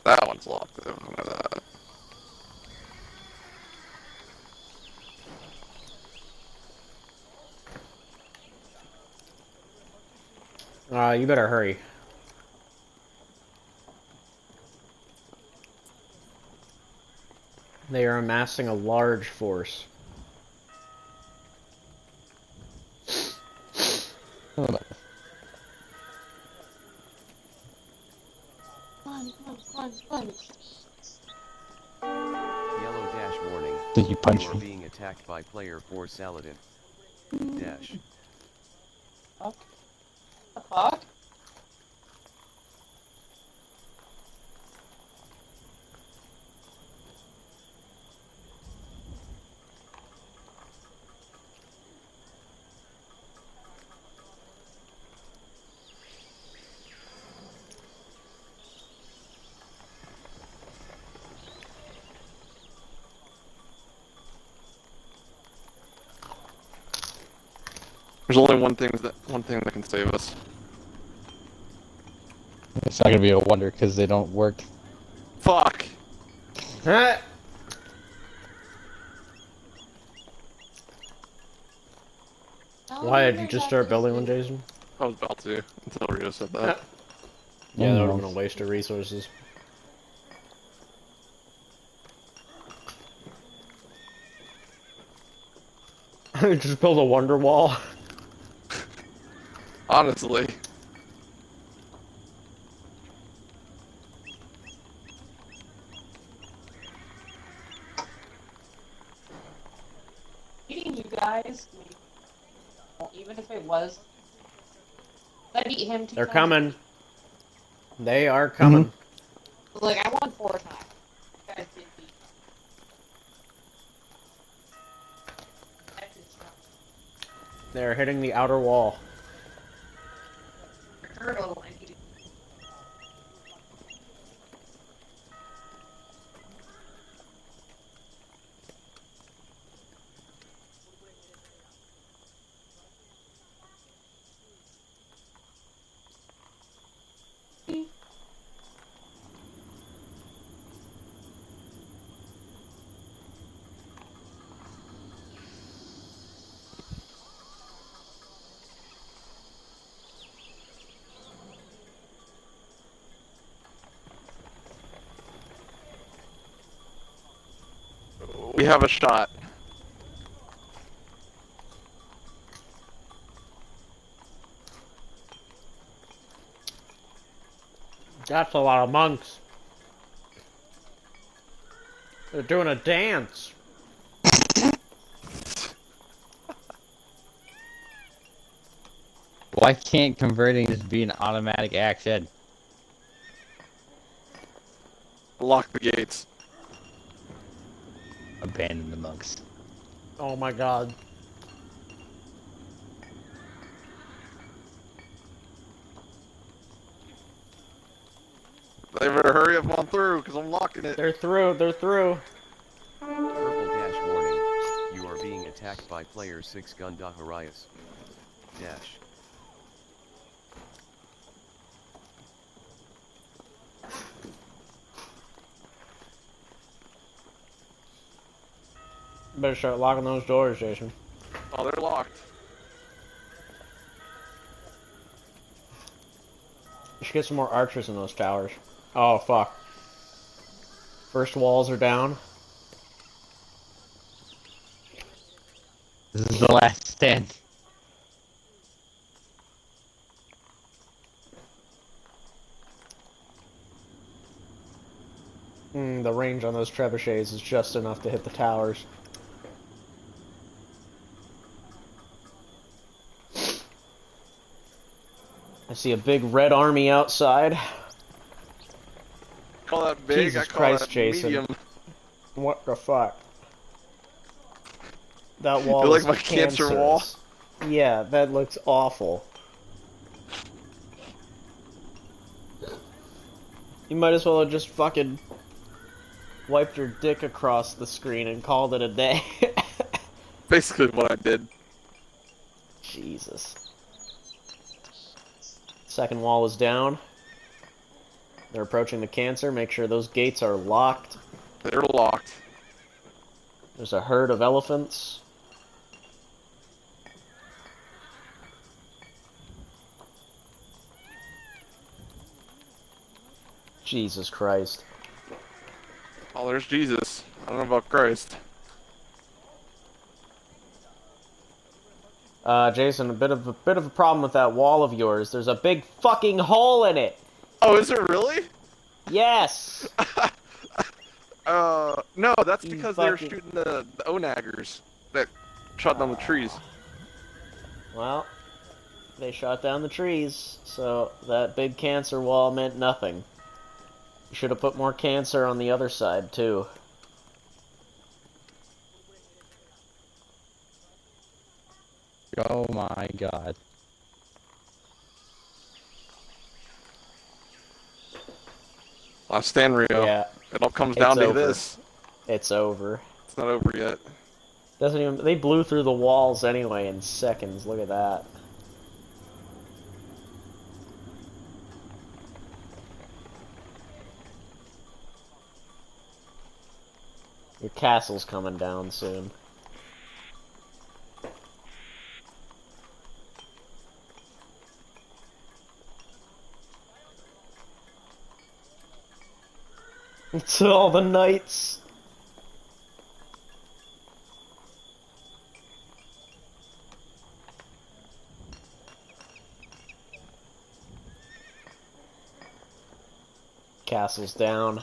That one's locked though. I know that. You better hurry. They are amassing a large force. Come on. Yellow dash warning. Did you punch You are me? being attacked by player 4 Saladin. Dash. Fuck. The fuck? There's only one thing that can save us. It's not gonna be a wonder because they don't work. Fuck! Huh? Why did you just start building one, Jason? I was about to until Rio said that. Yeah, that would have been a waste of resources. Just build a wonder wall. Honestly. Beating you guys, well, even if it was, I beat him 2 They're times. coming. They are coming. Like, I won 4 times. You guys did beat me. That is not They're hitting the outer wall. hurdle, and you We have a shot. That's a lot of monks. They're doing a dance. Why can't converting just be an automatic action? Lock the gates. Abandon the monks. Oh my god. They better hurry up on through, because I'm locking it. They're through, they're through. Purple dash warning. You are being attacked by player 6 Gunda Harias. Dash. Better start locking those doors, Jason. Oh, they're locked. You should get some more archers in those towers. Oh, fuck. First walls are down. This is the last stand. The range on those trebuchets is just enough to hit the towers. I see a big red army outside. Call that big, Jesus I call Christ, that Jason. medium. What the fuck? That wall You like is my cancer wall? cancerous. Yeah, that looks awful. You might as well have just fucking wiped your dick across the screen and called it a day. Basically what I did. Jesus. Second wall is down. They're approaching the cancer. Make sure those gates are locked. They're locked. There's a herd of elephants. Jesus Christ. Oh, there's Jesus. I don't know about Christ. Jason, a bit of a problem with that wall of yours. There's a big fucking hole in it. Oh, is it really? Yes. No, that's You because they were fucking- shooting the onaggers that shot down the trees. Well, they shot down the trees, so that big cancer wall meant nothing. You should have put more cancer on the other side, too. Oh my god. Last stand, Rio. Yeah. It all comes It's down to over. this. It's over. It's not over yet. Doesn't even. They blew through the walls anyway in seconds. Look at that. Your castle's coming down soon. It's all the knights. Castle's down.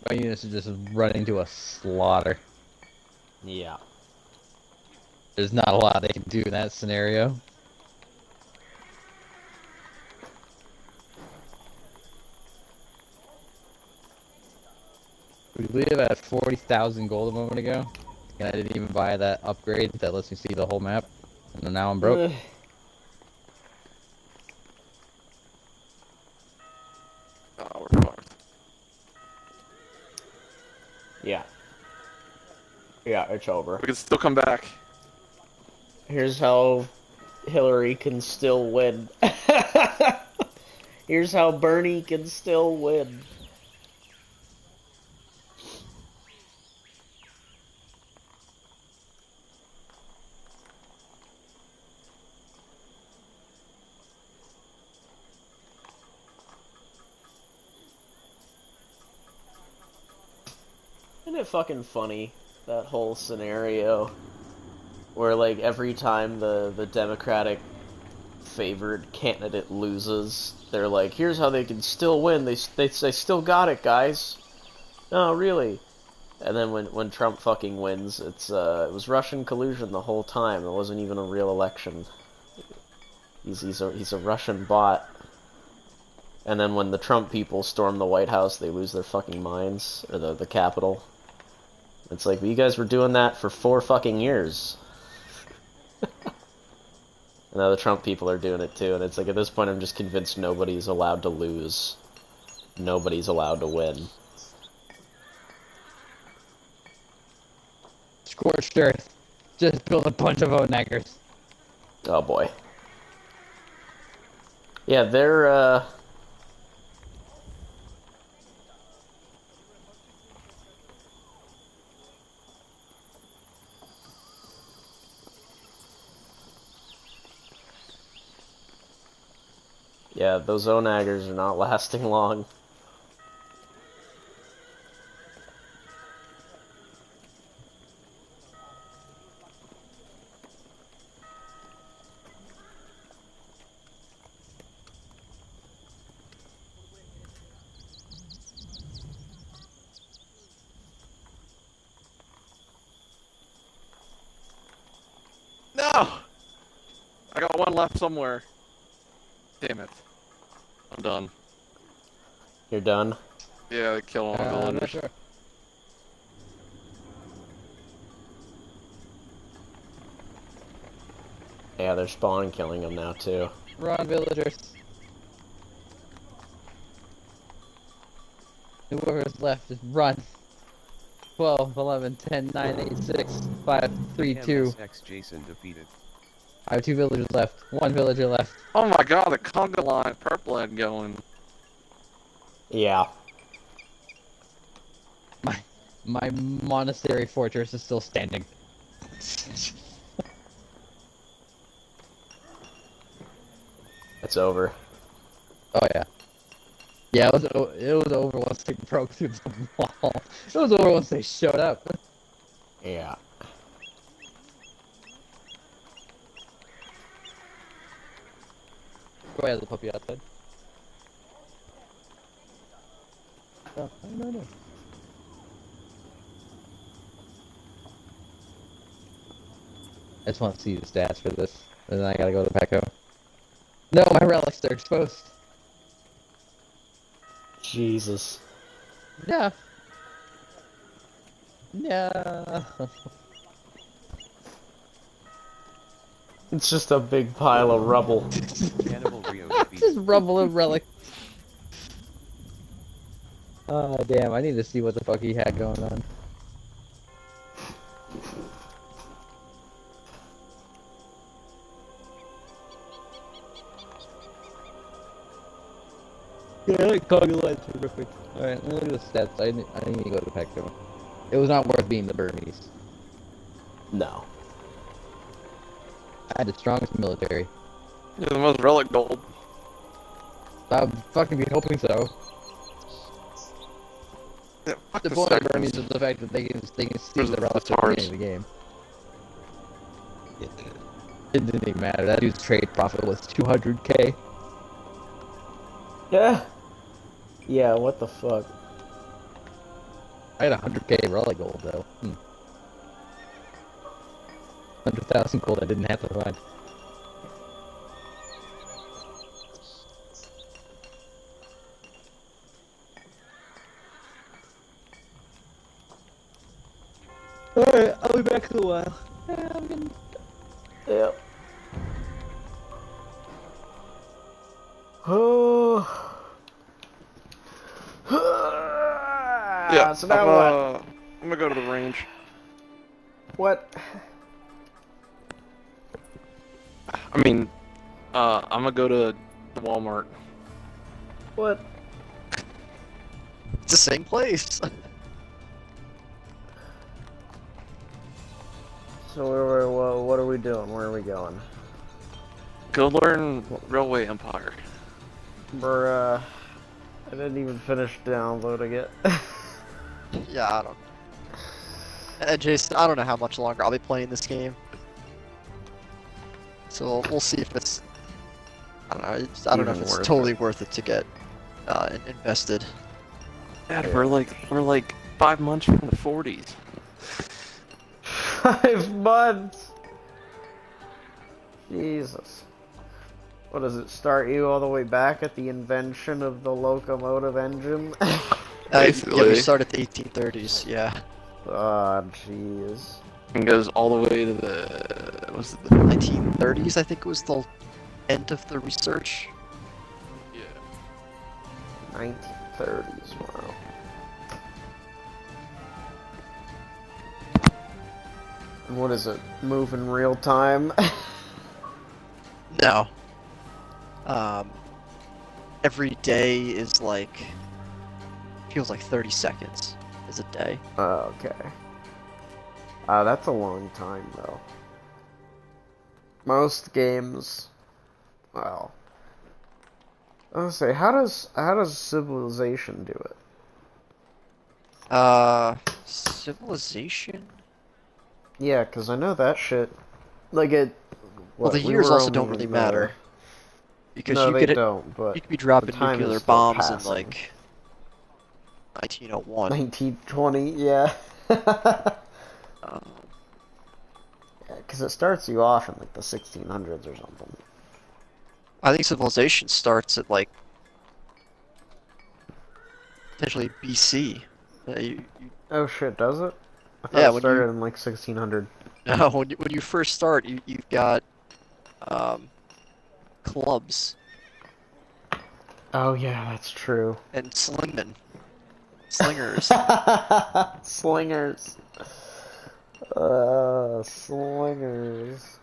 My units are just running to a slaughter. Yeah. There's not a lot they can do in that scenario. We believe I had 40,000 gold a moment ago, and I didn't even buy that upgrade that lets me see the whole map, and now I'm broke. Oh, we're fucked. Yeah. Yeah, it's over. We can still come back. Here's how Hillary can still win. Here's how Bernie can still win. Isn't it fucking funny, that whole scenario, where, like, every time the Democratic favored candidate loses, they're like, here's how they can still win, they still got it, guys. No, really. And then when Trump fucking wins, it was Russian collusion the whole time, it wasn't even a real election. He's a Russian bot. And then when the Trump people storm the White House, they lose their fucking minds, or the Capitol. It's like, well, you guys were doing that for 4 fucking years. And now the Trump people are doing it too, and it's like, at this point I'm just convinced nobody's allowed to lose. Nobody's allowed to win. Scorched earth. Just build a bunch of onaggers. Oh boy. Yeah, they're, yeah, those onaggers are not lasting long. No! I got one left somewhere. Damn it. I'm done. You're done? Yeah, they kill all my villagers. Sure. Yeah, they're spawn killing them now too. Run, villagers. Whoever's left, just run. 12, 11, 10, 9, 8, 6, 5, 3, 2. MSX Jason defeated. I have 2 villagers left. 1 villager left. Oh my god, the conga line, purple head going. Yeah. My monastery fortress is still standing. It's over. Oh yeah. Yeah, it was over once they broke through the wall. It was over once they showed up. Yeah. Go ahead, the puppy outside. Oh, no. I just want to see the stats for this, and then I gotta go to Pecco. No, my relics are exposed. Jesus. Yeah. Yeah. It's just a big pile of rubble. Cannibal Rio Just rubble and relic. Oh damn! I need to see what the fuck he had going on. Yeah, Conga line's terrific. Alright, look at the stats. I need to go to Pecco. It was not worth being the Burmese. No. I had the strongest military. You're the most relic gold. I'm fucking be hoping so. Yeah, fuck The the point of seconds. Burmese is the fact that they can see There's the relics the at the stars. beginning of the game. It didn't even matter. That dude's trade profit was 200k. Yeah. Yeah, what the fuck? I had 100k relic gold though. 100,000 gold I didn't have to find. Alright, I'll be back in a while. Yeah, I'm gonna... Yep. Oh. Yeah, So now what? I'm gonna go to the range. What? I mean, I'm gonna go to Walmart. What? It's the same place. So what are we doing? Where are we going? Go learn Railway Empire. Bruh. I didn't even finish downloading it. Yeah, I don't. Jason, I don't know how much longer I'll be playing this game. So we'll see if it's. I don't know. I don't know if Even it's worth totally worth it to get invested. Dad, we're like 5 months from the 40s. 5 months! Jesus. What does it start you all the way back at the invention of the locomotive engine? Yeah, Basically. we start at the 1830s. Yeah. Ah, jeez. It goes all the way to the... What's it? 1930s, I think it was the end of the research. Yeah. 1930s, wow. And what is it? Move in real time? No. Every day is like, feels like 30 seconds is a day. Oh, okay. That's a long time, though. Most games, well, I was gonna say, how does Civilization do it? Civilization? Yeah, 'cause I know that shit. Like it. Well, the years also don't really matter. Because no, you they could don't. But you could be dropping time nuclear is still bombs in passing. like 1901. 1920, yeah. Because it starts you off in like the 1600s or something. I think Civilization starts at like potentially BC. Oh shit, does it? I thought Yeah, it when started you- in like 1600. No, when you first start, you've got clubs Oh yeah, that's true. and slingmen, slingers. Slingers. Slingers.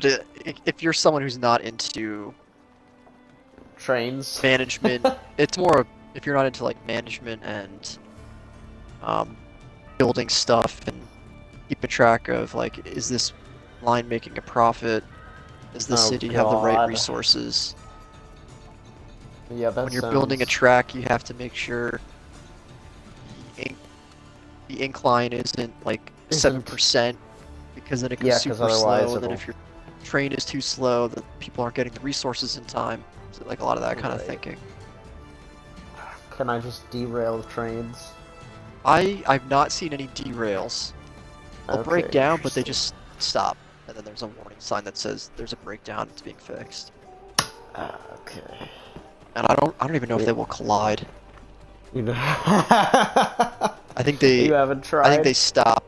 But if you're someone who's not into Trains. management, it's more if you're not into like management and building stuff and keeping track of like, is this line making a profit? Does the city have the right God. resources? Yeah, that When you're building a track, you have to make sure the incline isn't like 7%, because then it goes super slow, and then if your train is too slow, then people aren't getting the resources in time. So like a lot of that kind of thinking. Can I just derail the trains? I've not seen any derails. They'll break down, but they just stop, and then there's a warning sign that says there's a breakdown, it's being fixed. Okay. And I don't even know if they will collide. You know. I think they. You haven't tried. I think they stop.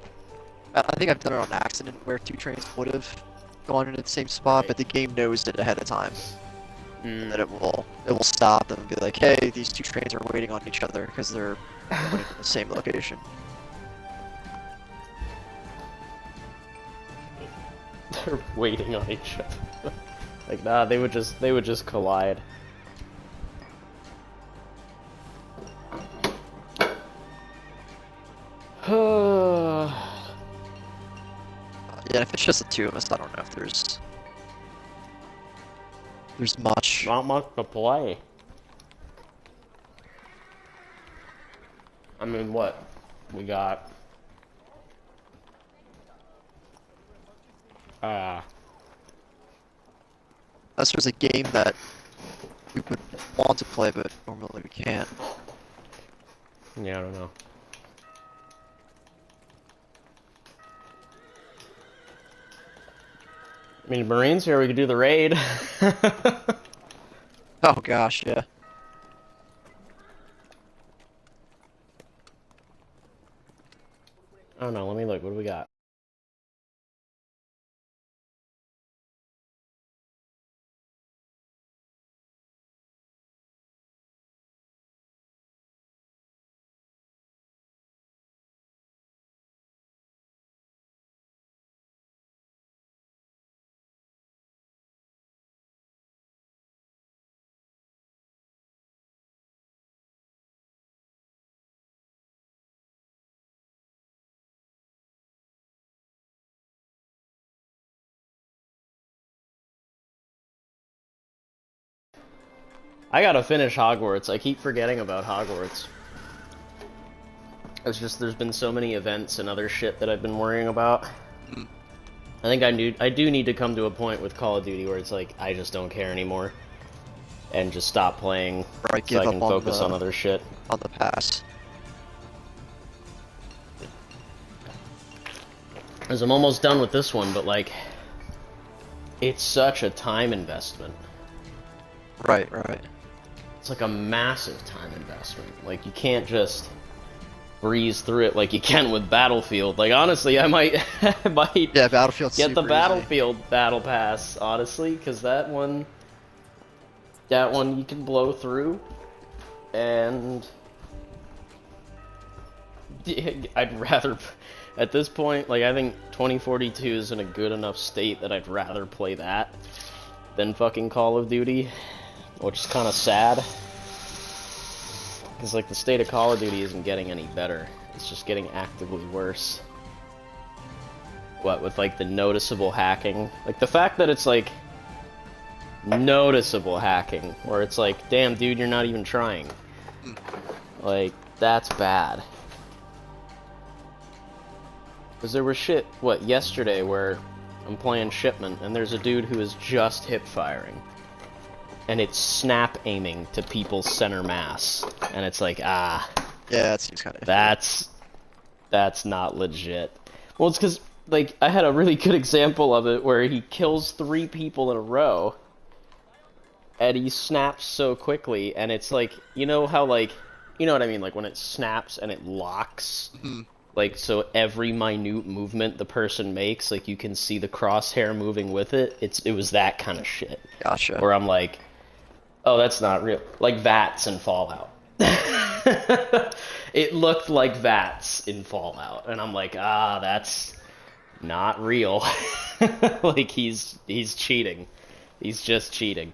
I think I've done it on accident where two trains would have gone into the same spot, but the game knows it ahead of time. And that it will stop them and be like, hey, these two trains are waiting on each other because they're going into the same location. They're waiting on each other. Like, nah, they would just collide. Yeah, if it's just the two of us, I don't know if there's much. Not much to play. I mean, what? We got... Unless there's a game that we would want to play, but normally we can't. Yeah, I don't know. I mean, Marine's here, we could do the raid. Oh gosh, yeah. I don't know, let me look, what do we got? I gotta finish Hogwarts. I keep forgetting about Hogwarts. It's just there's been so many events and other shit that I've been worrying about. I think I do need to come to a point with Call of Duty where it's like I just don't care anymore, and just stop playing Right, so I can focus on other shit. On the pass. Because I'm almost done with this one, but like, it's such a time investment. Right, right. It's like a massive time investment. Like, you can't just breeze through it like you can with Battlefield. Like, honestly, I might yeah, Battlefield's get the super Battlefield Battle Pass, honestly, because that one you can blow through, and I'd rather, at this point, like, I think 2042 is in a good enough state that I'd rather play that than fucking Call of Duty. Which is kind of sad, because like the state of Call of Duty isn't getting any better. It's just getting actively worse. What with like the noticeable hacking, like the fact that it's like noticeable hacking, where it's like, damn dude, you're not even trying. Like that's bad. Because there was shit, what, yesterday where I'm playing Shipment and there's a dude who is just hip firing. And it's snap aiming to people's center mass, and it's like, ah, yeah, that seems kind of. That's not legit. Well, it's because like I had a really good example of it where he kills 3 people in a row, and he snaps so quickly, and it's like, you know how like, you know what I mean, like when it snaps and it locks, like so every minute movement the person makes, like you can see the crosshair moving with it. It was that kind of shit. Gotcha. Where I'm like, oh, that's not real. Like VATS in Fallout. It looked like VATS in Fallout. And I'm like, ah, that's not real. Like he's cheating. He's just cheating.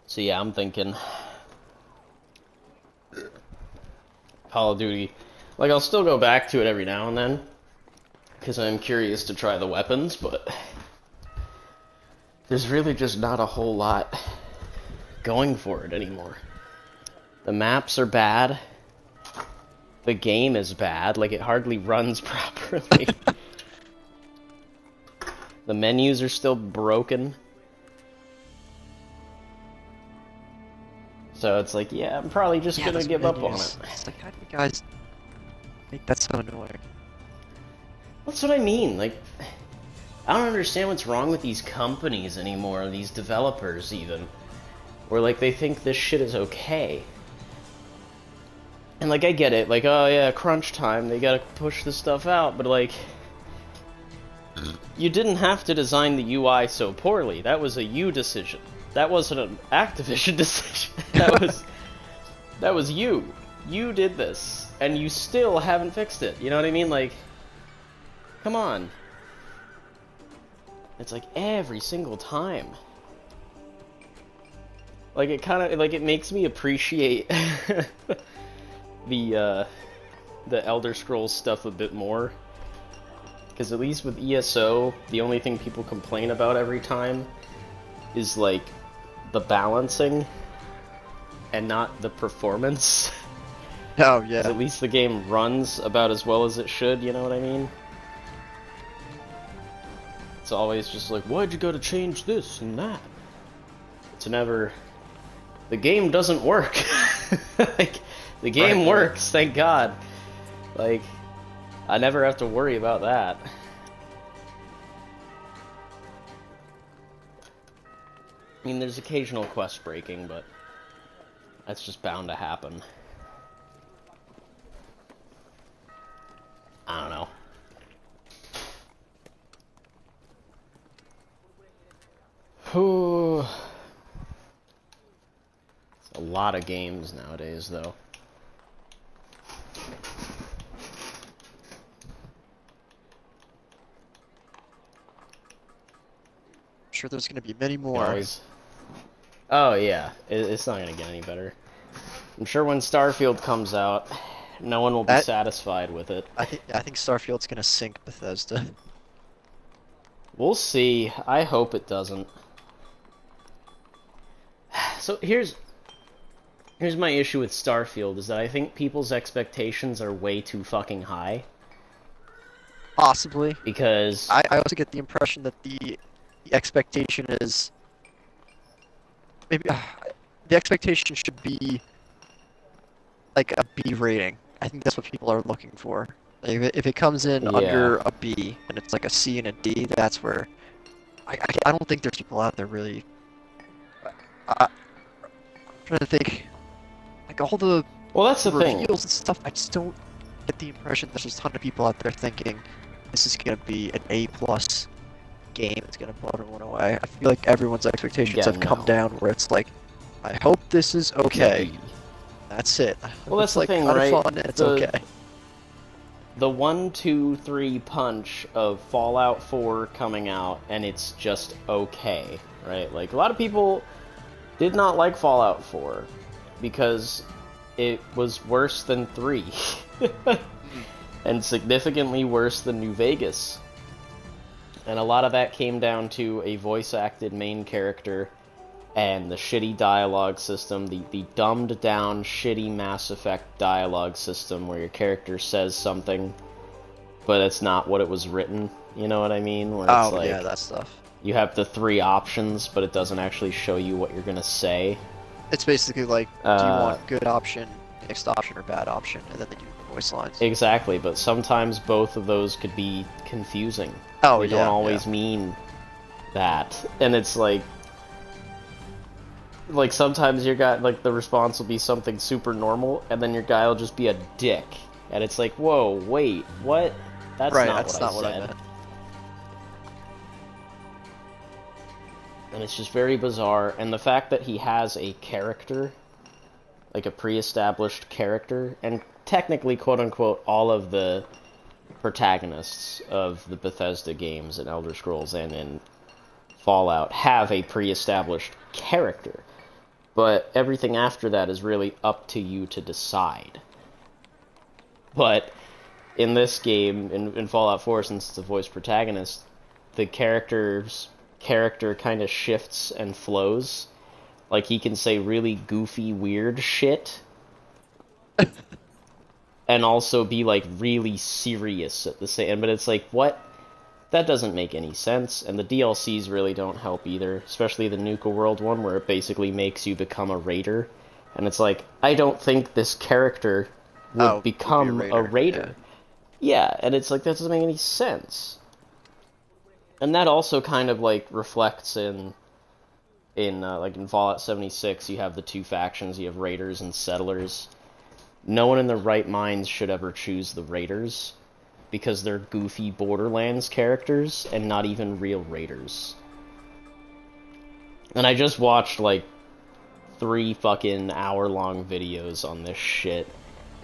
So yeah, I'm thinking Call of Duty. Like, I'll still go back to it every now and then, because I'm curious to try the weapons, but there's really just not a whole lot going for it anymore. The maps are bad. The game is bad. Like, it hardly runs properly. The menus are still broken. So it's like, yeah, I'm probably just gonna give up on it. It's like, how do you guys make that so annoying? That's what I mean, like, I don't understand what's wrong with these companies anymore, these developers even, where, like, they think this shit is okay. And, like, I get it, like, oh yeah, crunch time, they gotta push this stuff out, but, like, you didn't have to design the UI so poorly. That was a you decision. That wasn't an Activision decision. That was you. You did this, and you still haven't fixed it. You know what I mean? Like, come on. It's like every single time. Like, it kind of, like, it makes me appreciate the Elder Scrolls stuff a bit more. Because at least with ESO, the only thing people complain about every time is, like, the balancing and not the performance. Oh, yeah. 'Cause at least the game runs about as well as it should, you know what I mean? It's always just like, why'd you gotta change this and that? It's never... The game doesn't work. Like, the game works, thank God. Like, I never have to worry about that. I mean, there's occasional quest breaking, but that's just bound to happen. I don't know. Whew. It's a lot of games nowadays, though. I'm sure there's going to be many more. Always. Oh yeah, it's not gonna get any better. I'm sure when Starfield comes out, no one will be satisfied with it. I think Starfield's gonna sink Bethesda. We'll see. I hope it doesn't. So here's my issue with Starfield, is that I think people's expectations are way too fucking high. Possibly. Because I also get the impression that the expectation is maybe the expectation should be like a B rating. I think that's what people are looking for. Like, if it comes in under a B and it's like a C and a D, that's where I don't think there's people out there really. I'm trying to think, like all the that's the thing. reveals and stuff. I just don't get the impression there's just a ton of people out there thinking this is gonna be an A+ game. It's gonna blow everyone away. I feel like everyone's expectations have come down where it's like, I hope this is okay. That's it. Well, that's it's the like thing, kind right? of fun, it's okay. The 1, 2, 3 punch of Fallout 4 coming out, and it's just okay, right? Like, a lot of people did not like Fallout 4 because it was worse than 3 and significantly worse than New Vegas. And a lot of that came down to a voice-acted main character and the shitty dialogue system, the dumbed-down, shitty Mass Effect dialogue system where your character says something, but it's not what it was written, you know what I mean? Where it's like, yeah, that stuff. You have the 3 options, but it doesn't actually show you what you're gonna say. It's basically like, do you want good option, mixed option, or bad option, and then they do the voice lines. Exactly, but sometimes both of those could be confusing. Oh, they don't always mean that. And it's like sometimes your guy, like, the response will be something super normal, and then your guy will just be a dick. And it's like, whoa, wait, what? That's not what I said. And it's just very bizarre, and the fact that he has a character like a pre-established character, and technically, quote-unquote, all of the protagonists of the Bethesda games in Elder Scrolls and in Fallout have a pre-established character, but everything after that is really up to you to decide. But in this game, in Fallout 4, since it's a voice protagonist, the character's character kind of shifts and flows. Like, he can say really goofy, weird shit, and also be, like, really serious at the same... But it's like, what? That doesn't make any sense, and the DLCs really don't help either, especially the Nuka World one, where it basically makes you become a raider. And it's like, I don't think this character would become a raider. Yeah, and it's like, that doesn't make any sense. And that also kind of, like, reflects in Fallout 76, you have the two factions, you have raiders and settlers. No one in their right minds should ever choose the raiders, because they're goofy Borderlands characters, and not even real raiders. And I just watched, like, 3 fucking hour-long videos on this shit,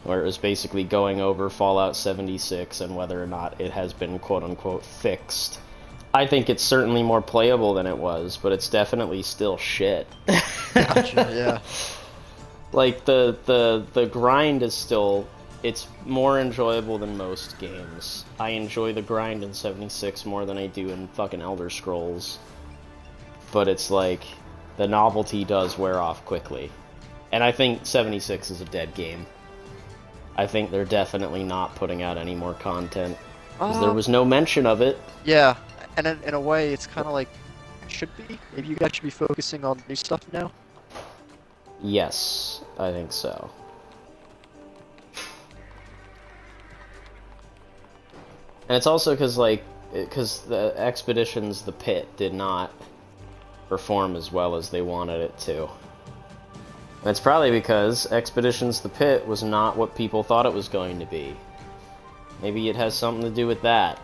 where it was basically going over Fallout 76 and whether or not it has been quote-unquote fixed. I think it's certainly more playable than it was, but it's definitely still shit. Gotcha, yeah. Like, the grind is still... It's more enjoyable than most games. I enjoy the grind in 76 more than I do in fucking Elder Scrolls. But it's like, the novelty does wear off quickly. And I think 76 is a dead game. I think they're definitely not putting out any more content. Because there was no mention of it. Yeah, and in a way, it's kind of like, it should be. Maybe you guys should be focusing on new stuff now? Yes, I think so. And it's also because the Expeditions The Pit did not perform as well as they wanted it to. And it's probably because Expeditions The Pit was not what people thought it was going to be. Maybe it has something to do with that.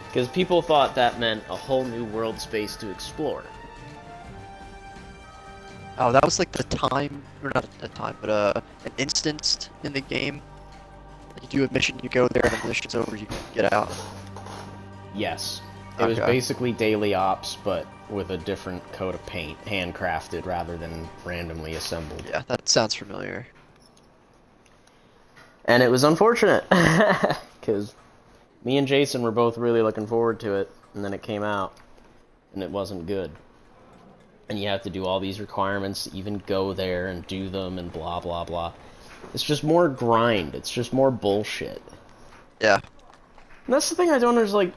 Because people thought that meant a whole new world space to explore. Oh, that was like the time, or not the time, but an instance in the game. You do a mission, you go there, and the mission's over, you can get out. Yes. It was basically daily ops, but with a different coat of paint, handcrafted rather than randomly assembled. Yeah, that sounds familiar. And it was unfortunate, because me and Jason were both really looking forward to it, and then it came out, and it wasn't good. And you have to do all these requirements to even go there and do them, and blah blah blah. It's just more grind, it's just more bullshit. Yeah. And that's the thing I don't understand, like...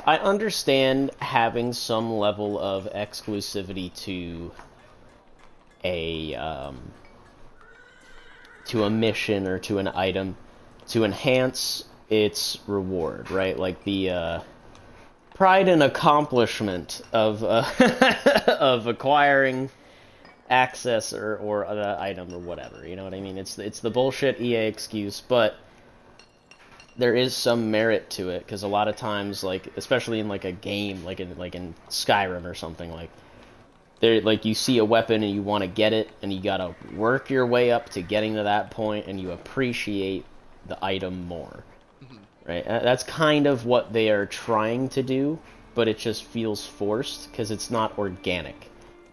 I understand having some level of exclusivity to a mission or to an item to enhance its reward, right? Like the pride and accomplishment of of acquiring access or the item or whatever, you know what I mean? It's the bullshit EA excuse, but there is some merit to it, because a lot of times, like, especially in like a game, like in Skyrim or something, like you see a weapon and you want to get it, and you gotta work your way up to getting to that point, and you appreciate the item more, right? That's kind of what they are trying to do, but it just feels forced because it's not organic.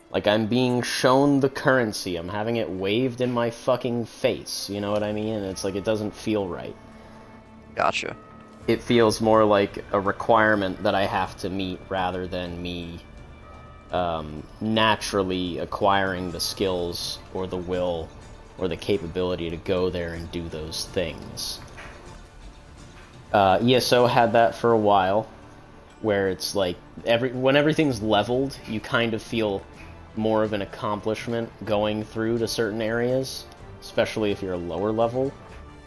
Like, I'm being shown the currency, I'm having it waved in my fucking face, you know what I mean? And it's like, it doesn't feel right. Gotcha. It feels more like a requirement that I have to meet rather than me naturally acquiring the skills or the will or the capability to go there and do those things. ESO had that for a while, where it's like, when everything's leveled, you kind of feel more of an accomplishment going through to certain areas, especially if you're a lower level.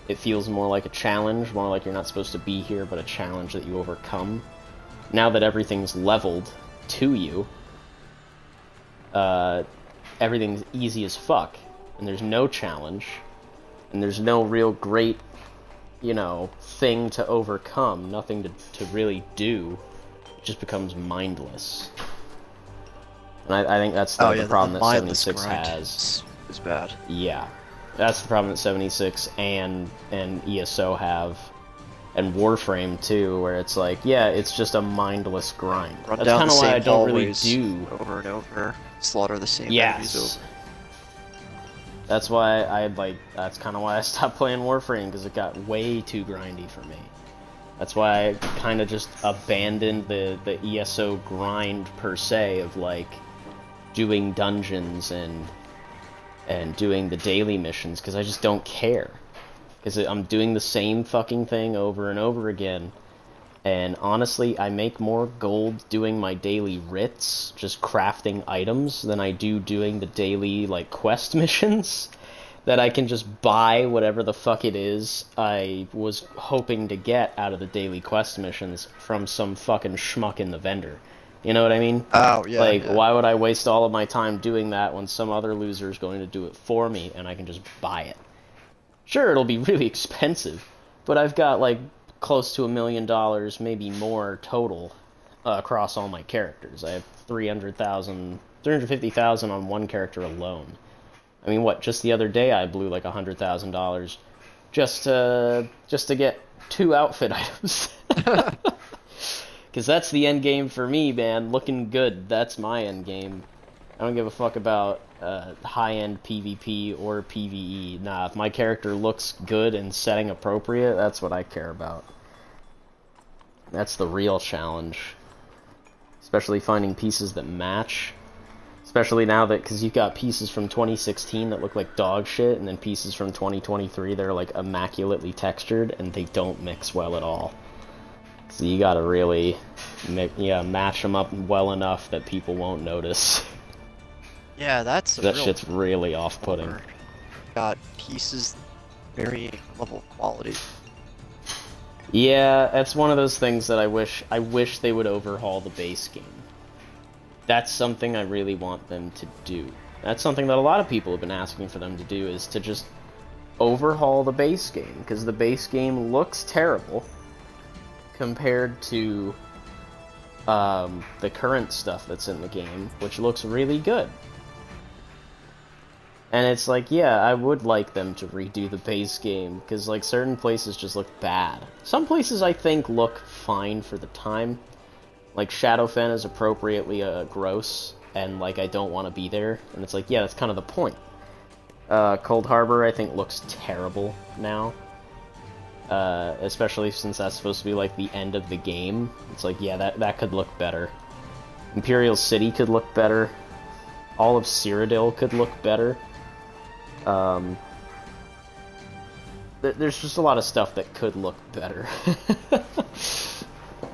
It feels more like a challenge, more like you're not supposed to be here, but a challenge that you overcome. Now that everything's leveled to you, everything's easy as fuck, and there's no challenge, and there's no real great, you know, thing to overcome, nothing to really do. It just becomes mindless. And I think that's the problem that 76 has. Is bad. Yeah. That's the problem that 76 and ESO have. And Warframe too, where it's like, yeah, it's just a mindless grind. Run That's down kind the of why same I don't really hallways do over and over, slaughter the same enemies Yes. over. That's why that's kind of why I stopped playing Warframe, because it got way too grindy for me. That's why I kind of just abandoned the ESO grind per se of like doing dungeons and doing the daily missions, because I just don't care. Because I'm doing the same fucking thing over and over again. And honestly, I make more gold doing my daily writs, just crafting items, than I do doing the daily, like, quest missions. That I can just buy whatever the fuck it is I was hoping to get out of the daily quest missions from some fucking schmuck in the vendor. You know what I mean? Oh, yeah. Like, why would I waste all of my time doing that when some other loser is going to do it for me and I can just buy it? Sure, it'll be really expensive, but I've got, like, close to $1 million, maybe more, total, across all my characters. I have 350,000 on one character alone. I mean, what, just the other day I blew, like, $100,000 just to get 2 outfit items. Because that's the end game for me, man. Looking good, that's my end game. I don't give a fuck about high-end PvP or PvE. Nah, if my character looks good and setting appropriate, that's what I care about. That's the real challenge. Especially finding pieces that match. Especially now that, because you've got pieces from 2016 that look like dog shit, and then pieces from 2023 that are like immaculately textured, and they don't mix well at all. So you gotta really, match them up well enough that people won't notice. Yeah, that shit's really off-putting. Got pieces varying level of quality. Yeah, that's one of those things that I wish they would overhaul the base game. That's something I really want them to do. That's something that a lot of people have been asking for them to do, is to just overhaul the base game, because the base game looks terrible compared to the current stuff that's in the game, which looks really good. And it's like, yeah, I would like them to redo the base game, because, like, certain places just look bad. Some places, I think, look fine for the time. Like, Shadowfen is appropriately gross, and, like, I don't want to be there. And it's like, yeah, that's kind of the point. Cold Harbor, I think, looks terrible now. Especially since that's supposed to be, like, the end of the game. It's like, yeah, that could look better. Imperial City could look better. All of Cyrodiil could look better. There's just a lot of stuff that could look better.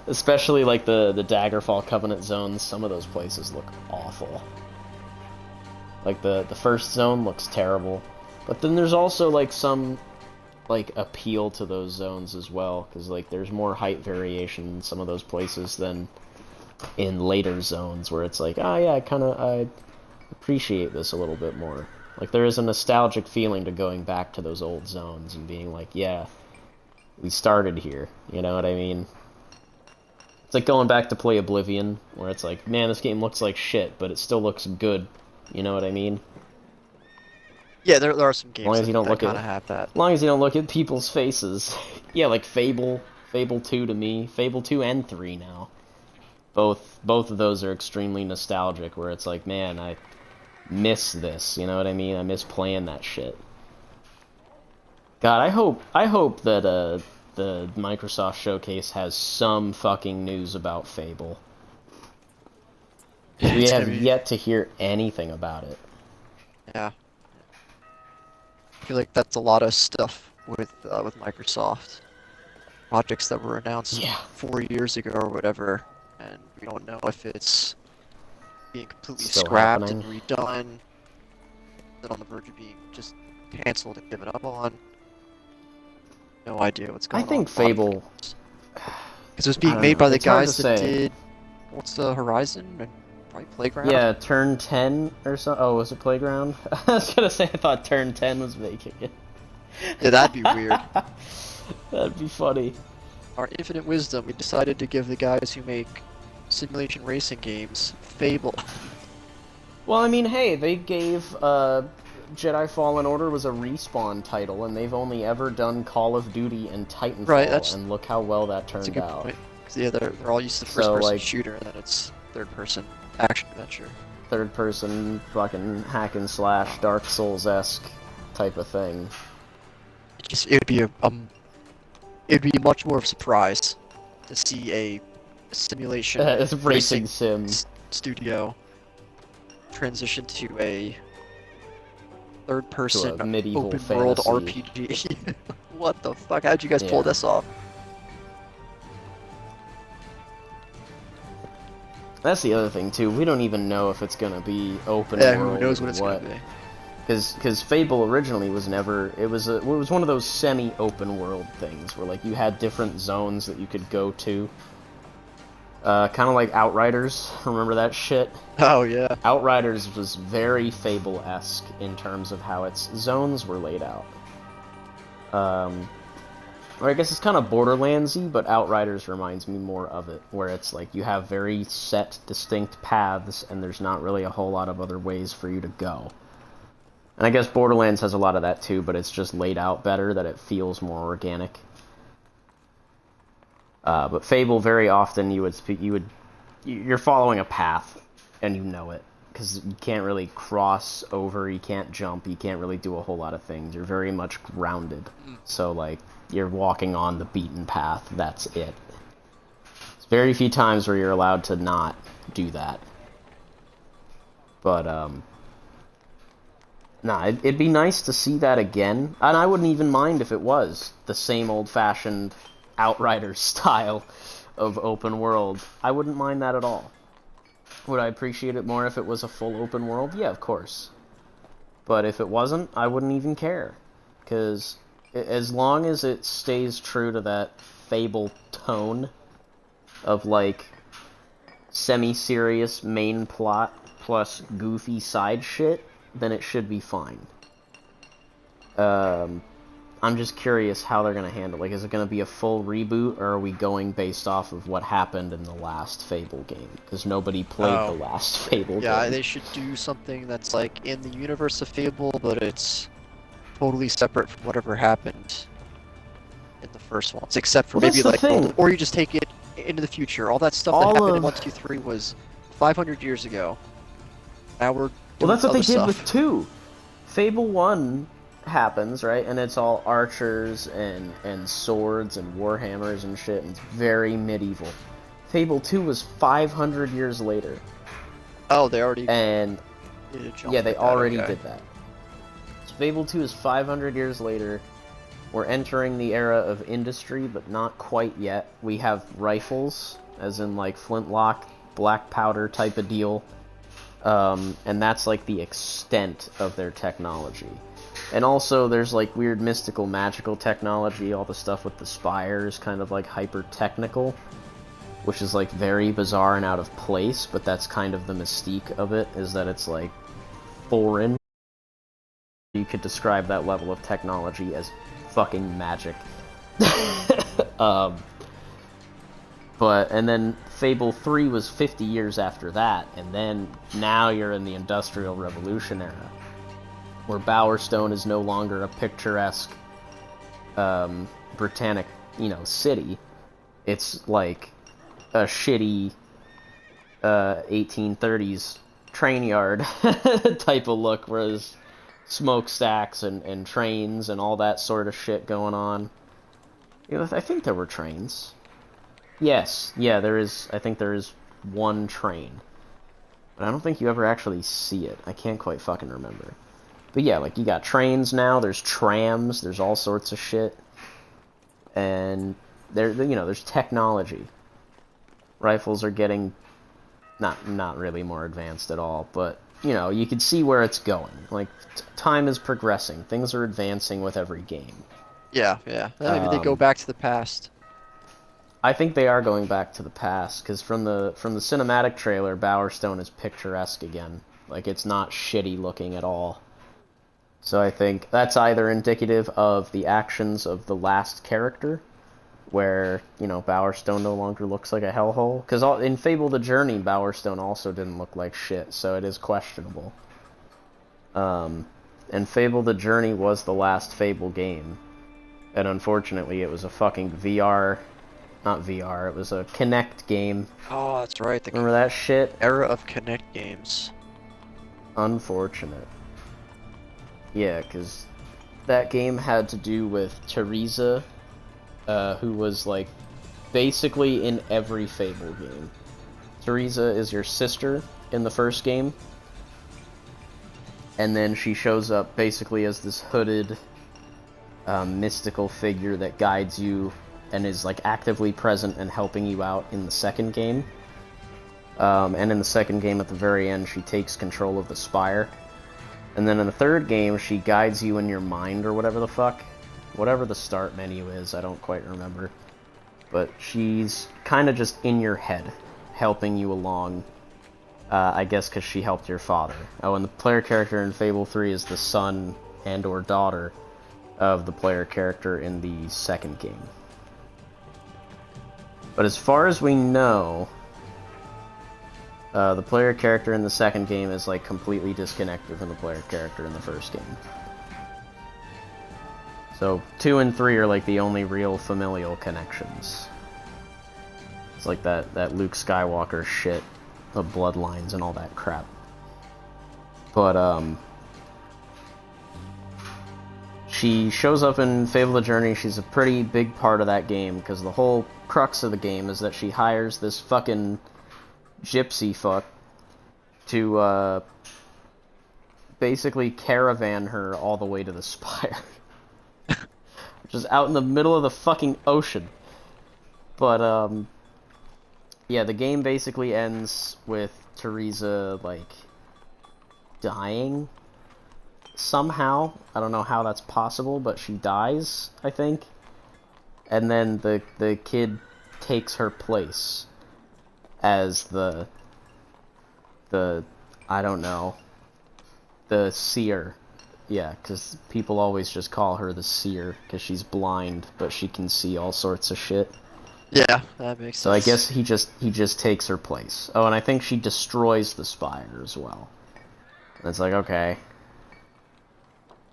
Especially like the Daggerfall Covenant zones, some of those places look awful. Like the first zone looks terrible. But then there's also like some like appeal to those zones as well, because like there's more height variation in some of those places than in later zones where it's like, oh yeah, I appreciate this a little bit more. Like, there is a nostalgic feeling to going back to those old zones and being like, yeah, we started here, you know what I mean? It's like going back to play Oblivion, where it's like, man, this game looks like shit, but it still looks good, you know what I mean? Yeah, there are some games that kind of have that. As long as you don't look at people's faces. Yeah, like Fable 2 to me, Fable 2 and 3 now. Both of those are extremely nostalgic, where it's like, man, I miss this, you know what I mean? I miss playing that shit. God, I hope that the Microsoft Showcase has some fucking news about Fable. We have yet to hear anything about it. Yeah. I feel like that's a lot of stuff with Microsoft. Projects that were announced 4 years ago or whatever, and we don't know if it's being completely scrapped and redone, and on the verge of being just canceled and given up on. No idea what's going on. I think Fable, because it was being made by the guys that did what's Horizon and probably Playground. Yeah, Turn 10 or so. Oh, was it Playground? I was gonna say I thought Turn 10 was making it. Yeah, that'd be weird. That'd be funny. Our infinite wisdom, we decided to give the guys who make simulation racing games Fable. Well, I mean, hey, they gave Jedi Fallen Order was a Respawn title, and they've only ever done Call of Duty and Titanfall, Right, and look how well that that's a turned good out. point. 'Cause, yeah, they're all used to So, first-person like- shooter, and then it's third-person action-adventure. Third-person, fucking hack-and-slash, Dark Souls-esque type of thing. It'd be much more of a surprise to see a simulation It's a racing sim. studio transition to a third-person To a medieval open-world fantasy. RPG. What the fuck? How'd you guys pull Yeah. this off? That's the other thing, too. We don't even know if it's gonna be open Yeah, world who knows what or it's gonna be. Because Fable originally was never... It was one of those semi-open world things, where, like, you had different zones that you could go to. Kind of like Outriders. Remember that shit? Oh, yeah. Outriders was very Fable-esque in terms of how its zones were laid out. Or I guess it's kind of Borderlands-y, but Outriders reminds me more of it, where it's like you have very set, distinct paths, and there's not really a whole lot of other ways for you to go. And I guess Borderlands has a lot of that too, but it's just laid out better, that it feels more organic. But Fable, very often you're following a path, and you know it, because you can't really cross over, you can't jump, you can't really do a whole lot of things. You're very much grounded. So, like, you're walking on the beaten path, that's it. There's very few times where you're allowed to not do that. But, nah, it'd be nice to see that again, and I wouldn't even mind if it was the same old-fashioned Outriders style of open world. I wouldn't mind that at all. Would I appreciate it more if it was a full open world? Yeah, of course. But if it wasn't, I wouldn't even care. Because as long as it stays true to that Fable tone of, like, semi-serious main plot plus goofy side shit, then it should be fine. I'm just curious how they're gonna handle it. Like, is it gonna be a full reboot, or are we going based off of what happened in the last Fable game? Because nobody played the last Fable game. Yeah, they should do something that's, like, in the universe of Fable, but it's totally separate from whatever happened in the first ones. Except for maybe, like, or you just take it into the future. All that stuff that happened in 1, 2, 3 was 500 years ago. Now we're doing well, that's what they did stuff. with 2. Fable 1 happens, right? And it's all archers and swords and warhammers and shit, and it's very medieval. Fable 2 was 500 years later. Oh, they already... And... did a jump yeah, they like that, already okay. did that. So Fable 2 is 500 years later. We're entering the era of industry, but not quite yet. We have rifles, as in, like, flintlock, black powder type of deal. And that's, like, the extent of their technology. And also, there's, like, weird mystical magical technology, all the stuff with the spires, kind of, like, hyper-technical, which is, like, very bizarre and out of place, but that's kind of the mystique of it, is that it's, like, foreign. You could describe that level of technology as fucking magic. And then Fable 3 was 50 years after that, and then now you're in the Industrial Revolution era, where Bowerstone is no longer a picturesque Britannic, city. It's like a shitty 1830s train yard type of look, where there's smokestacks and trains and all that sort of shit going on. I think there were trains. Yes, yeah, there is. I think there is one train, but I don't think you ever actually see it. I can't quite fucking remember. But yeah, like, you got trains now, there's trams, there's all sorts of shit. And there's technology. Rifles are getting not really more advanced at all, but you can see where it's going. Like, time is progressing, things are advancing with every game. Yeah. Maybe they go back to the past. I think they are going back to the past, because from the cinematic trailer, Bowerstone is picturesque again. Like, it's not shitty looking at all. So I think that's either indicative of the actions of the last character, where, you know, Bowerstone no longer looks like a hellhole. Because in Fable the Journey, Bowerstone also didn't look like shit, so it is questionable. And Fable the Journey was the last Fable game. And unfortunately, it was a fucking VR... Not VR, it was a Kinect game. Oh, that's right. Remember that shit? Era of Kinect games. Unfortunate. Yeah, because that game had to do with Teresa, who was, like, basically in every Fable game. Teresa is your sister in the first game. And then she shows up basically as this hooded, mystical figure that guides you and is, like, actively present and helping you out in the second game. And in the second game, at the very end, she takes control of the spire. And then in the third game, she guides you in your mind, or whatever the fuck. Whatever the start menu is, I don't quite remember. But she's kind of just in your head, helping you along. I guess because she helped your father. Oh, and the player character in Fable 3 is the son and or daughter of the player character in the second game. But as far as we know, the player character in the second game is, like, completely disconnected from the player character in the first game. So 2 and 3 are, like, the only real familial connections. It's like that Luke Skywalker shit, the bloodlines and all that crap. But, she shows up in Fable the Journey. She's a pretty big part of that game, because the whole crux of the game is that she hires this fucking gypsy fuck to, basically caravan her all the way to the spire. Which is out in the middle of the fucking ocean. But, yeah, the game basically ends with Teresa, like, dying somehow. I don't know how that's possible, but she dies, I think. And then the kid takes her place as the I don't know, the seer. Yeah, because people always just call her the seer, because she's blind, but she can see all sorts of shit. Yeah, that makes sense. So I guess he just takes her place. Oh, and I think she destroys the spire as well. And it's like, okay.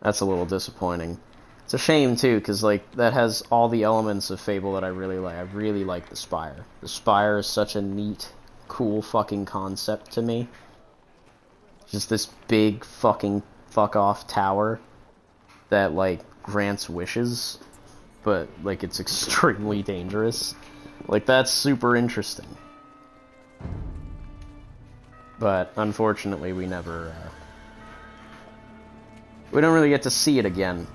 That's a little disappointing. It's a shame, too, because, like, that has all the elements of Fable that I really like. I really like the spire. The spire is such a neat, cool fucking concept to me. Just this big fucking fuck-off tower that, like, grants wishes, but, like, it's extremely dangerous. Like, that's super interesting. But, unfortunately, we never, we don't really get to see it again.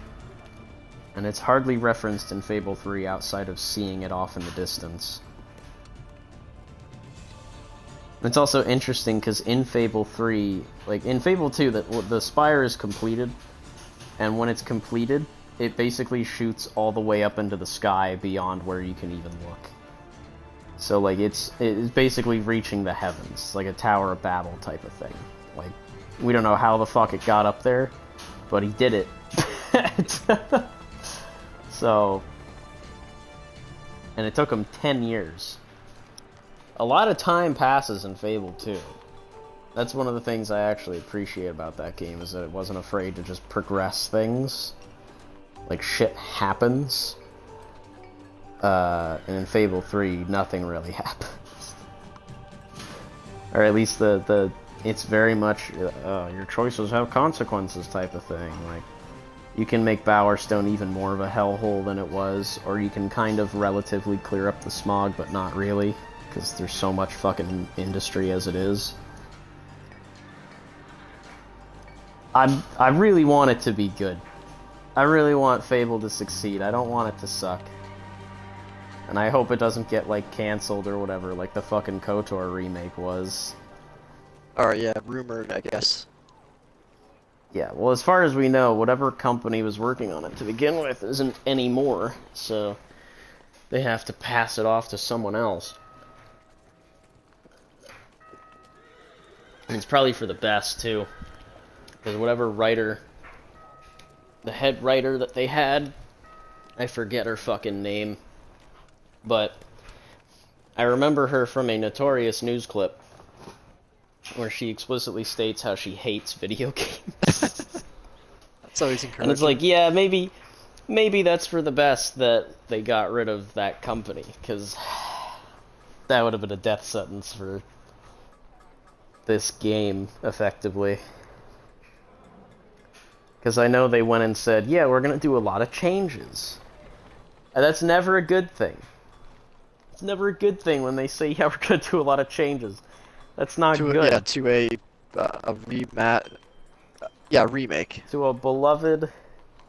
And it's hardly referenced in Fable 3 outside of seeing it off in the distance. It's also interesting because in Fable 3, like in Fable 2, the spire is completed, and when it's completed, it basically shoots all the way up into the sky beyond where you can even look. So like it's basically reaching the heavens. It's like a Tower of Babel type of thing. Like, we don't know how the fuck it got up there, but he did it. So, and it took him 10 years. A lot of time passes in Fable 2. That's one of the things I actually appreciate about that game, is that it wasn't afraid to just progress things. Like, shit happens. And in Fable 3, nothing really happens. Or at least it's very much, your choices have consequences type of thing. Like, you can make Bowerstone even more of a hellhole than it was, or you can kind of relatively clear up the smog, but not really, because there's so much fucking industry as it is. I really want it to be good. I really want Fable to succeed. I don't want it to suck. And I hope it doesn't get, like, cancelled or whatever, like the fucking KOTOR remake was. Or yeah, rumored, I guess. Yeah, well, as far as we know, whatever company was working on it to begin with isn't anymore, so they have to pass it off to someone else. And it's probably for the best, too. Because whatever writer, the head writer that they had, I forget her fucking name. But I remember her from a notorious news clip where she explicitly states how she hates video games. That's always encouraging. And it's like, yeah, maybe that's for the best that they got rid of that company, because that would have been a death sentence for this game, effectively. Because I know they went and said, yeah, we're going to do a lot of changes. And that's never a good thing. It's never a good thing when they say, yeah, we're going to do a lot of changes. That's not good. Yeah, to a remake. To a beloved...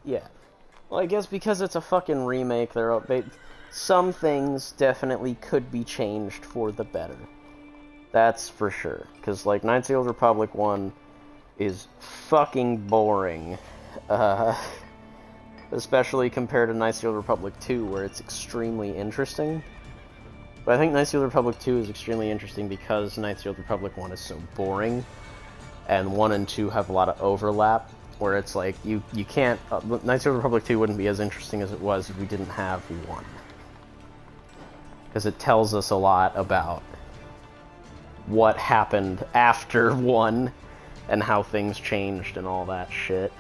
Yeah. Well, I guess because it's a fucking remake, some things definitely could be changed for the better. That's for sure. Because, like, Knights of the Old Republic 1 is fucking boring. Especially compared to Knights of the Old Republic 2, where it's extremely interesting. But I think Knights of the Old Republic 2 is extremely interesting because Knights of the Old Republic 1 is so boring. And 1 and 2 have a lot of overlap, where it's like, you can't... Knights of the Republic 2 wouldn't be as interesting as it was if we didn't have 1. Because it tells us a lot about what happened after 1, and how things changed and all that shit.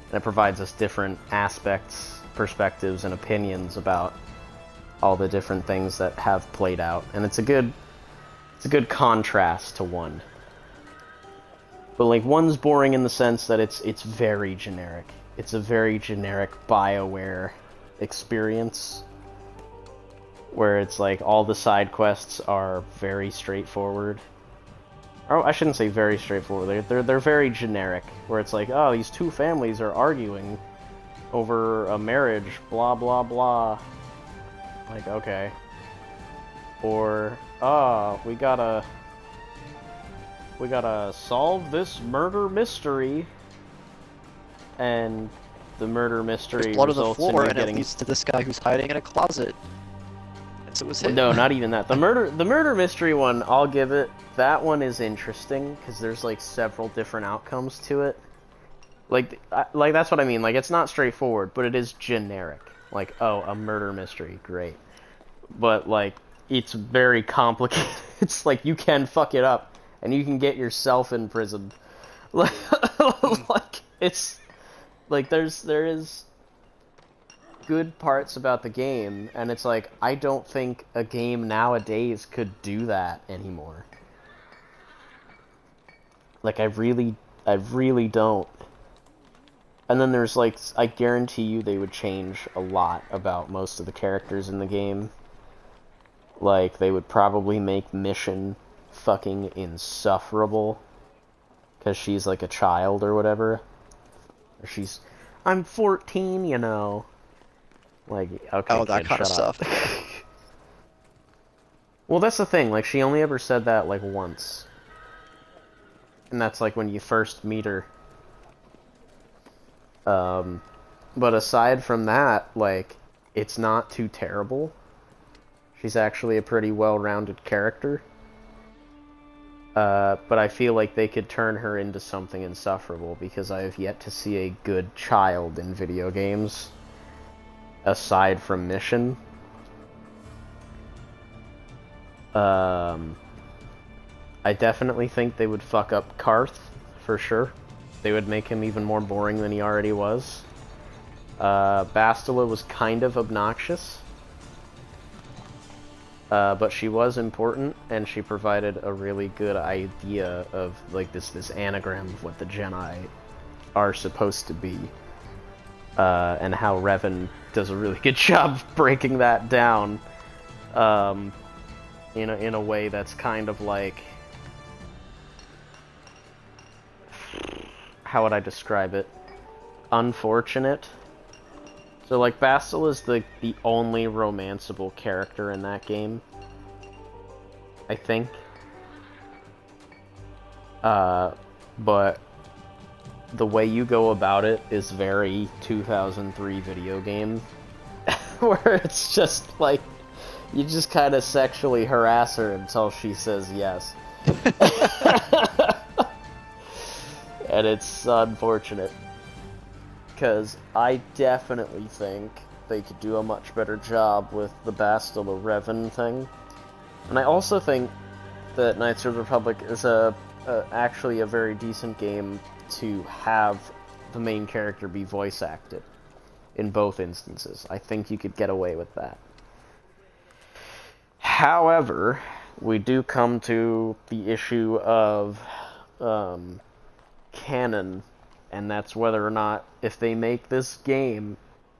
And it provides us different aspects, perspectives, and opinions about all the different things that have played out. And it's a good contrast to 1. But like 1's boring in the sense that it's very generic. It's a very generic BioWare experience, where it's like all the side quests are very straightforward. Oh, I shouldn't say very straightforward. They're very generic, where it's like, oh, these two families are arguing over a marriage, blah blah blah. Like, okay. Or, we gotta solve this murder mystery, and the murder mystery There's blood on the results in floor, you and getting... it leads to this guy who's hiding in a closet. And so it was him. No, not even that. The murder mystery one, I'll give it. That one is interesting because there's like several different outcomes to it. Like that's what I mean. Like, it's not straightforward, but it is generic. Like, oh, a murder mystery, great. But like, it's very complicated. It's like you can fuck it up, and you can get yourself imprisoned. Like, it's like there is good parts about the game, and it's like, I don't think a game nowadays could do that anymore. Like, I really don't. And then there's like, I guarantee you they would change a lot about most of the characters in the game. Like, they would probably make Mission fucking insufferable, because she's like a child or whatever. Or I'm 14, you know. Like, okay, oh, that kid, kind of shut up. stuff. Well, that's the thing. Like, she only ever said that like once, and that's like when you first meet her. But aside from that, like, it's not too terrible. She's actually a pretty well-rounded character. But I feel like they could turn her into something insufferable, because I have yet to see a good child in video games, aside from Mission. I definitely think they would fuck up Karth, for sure. They would make him even more boring than he already was. Bastila was kind of obnoxious. But she was important, and she provided a really good idea of, like, this anagram of what the Jedi are supposed to be. And how Revan does a really good job breaking that down, in a way that's kind of like... How would I describe it? Unfortunate. So, like, Bastila is the only romanceable character in that game, I think. But the way you go about it is very 2003 video game, where it's just, like, you just kind of sexually harass her until she says yes. And it's unfortunate, because I definitely think they could do a much better job with the Bastille of Revan thing. And I also think that Knights of the Republic is actually a very decent game to have the main character be voice acted in both instances. I think you could get away with that. However, we do come to the issue of canon, and that's whether or not, if they make this game,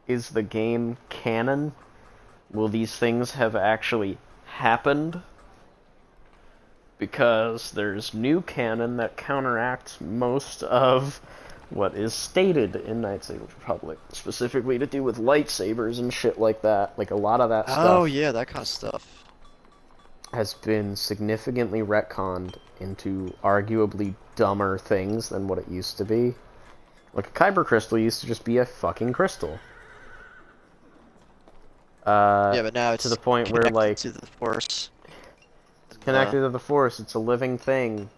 is the game canon? Will these things have actually happened? Because there's new canon that counteracts most of what is stated in Knights of the Republic, specifically to do with lightsabers and shit like that. Like, a lot of that stuff. Oh yeah, that kind of stuff Has been significantly retconned into arguably dumber things than what it used to be. Like, a Kyber crystal used to just be a fucking crystal. yeah, but now it's to the point where, connected like, to the Force. connected to the Force, it's a living thing.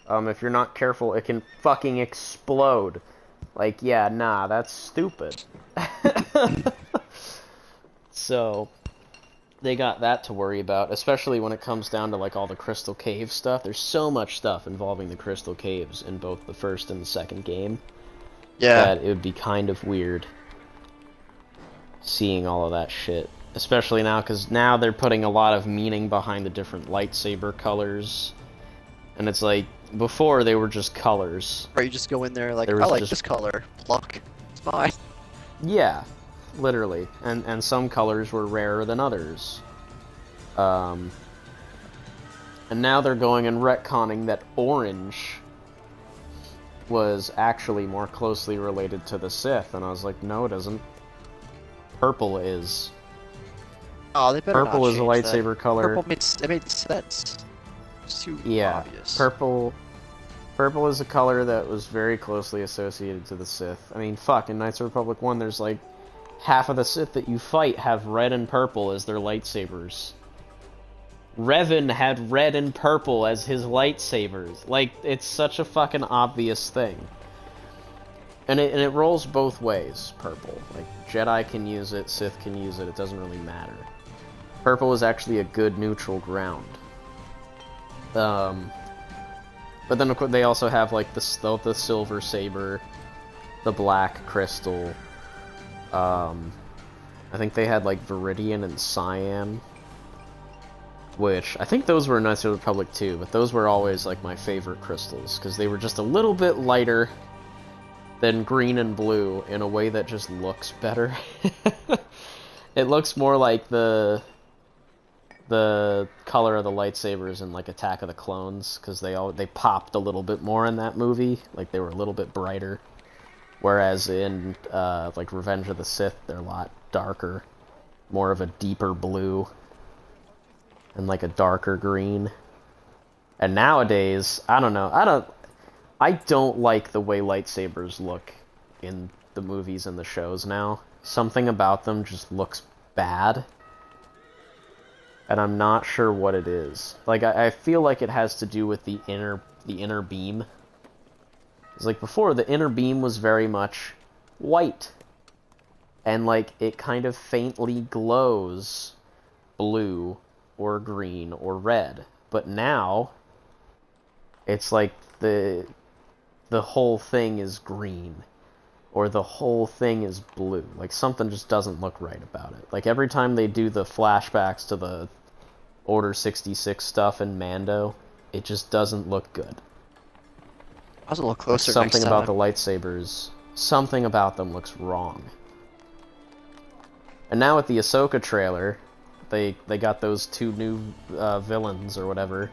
If you're not careful, it can fucking explode. Like, yeah, nah, that's stupid. So, they got that to worry about, especially when it comes down to, like, all the Crystal Cave stuff. There's so much stuff involving the Crystal Caves in both the first and the second game. Yeah. That it would be kind of weird seeing all of that shit. Especially now, because now they're putting a lot of meaning behind the different lightsaber colors. And it's like, before they were just colors. Or you just go in there like, I There was like just- this color. Pluck. It's fine. Yeah, literally. And some colors were rarer than others. And now they're going and retconning that orange was actually more closely related to the Sith. And I was like, no, it isn't. Purple is. Oh, they better Purple not is a change lightsaber that. color. Purple made sense. It's too Yeah, obvious. purple is a color that was very closely associated to the Sith. I mean, fuck, in Knights of the Republic 1, there's like half of the Sith that you fight have red and purple as their lightsabers. Revan had red and purple as his lightsabers. Like, it's such a fucking obvious thing. And it rolls both ways, purple. Like, Jedi can use it, Sith can use it, it doesn't really matter. Purple is actually a good neutral ground. But then of course they also have like the silver saber, the black crystal. I think they had like Viridian and Cyan, which I think those were in Knights of the Republic too. But those were always like my favorite crystals because they were just a little bit lighter than green and blue in a way that just looks better. It looks more like the color of the lightsabers in like Attack of the Clones, because they popped a little bit more in that movie, like they were a little bit brighter, whereas in like Revenge of the Sith they're a lot darker, more of a deeper blue and like a darker green. And nowadays, I don't know, I don't like the way lightsabers look in the movies and the shows now. Something about them just looks bad. And I'm not sure what it is. Like, I feel like it has to do with the inner beam. It's like before, the inner beam was very much white. And like, it kind of faintly glows blue or green or red. But now, it's like the whole thing is green. Or the whole thing is blue. Like, something just doesn't look right about it. Like, every time they do the flashbacks to the Order 66 stuff in Mando, it just doesn't look good. I was a little closer Like, something next about time. the lightsabers, something about them looks wrong. And now with the Ahsoka trailer, they got those two new villains or whatever,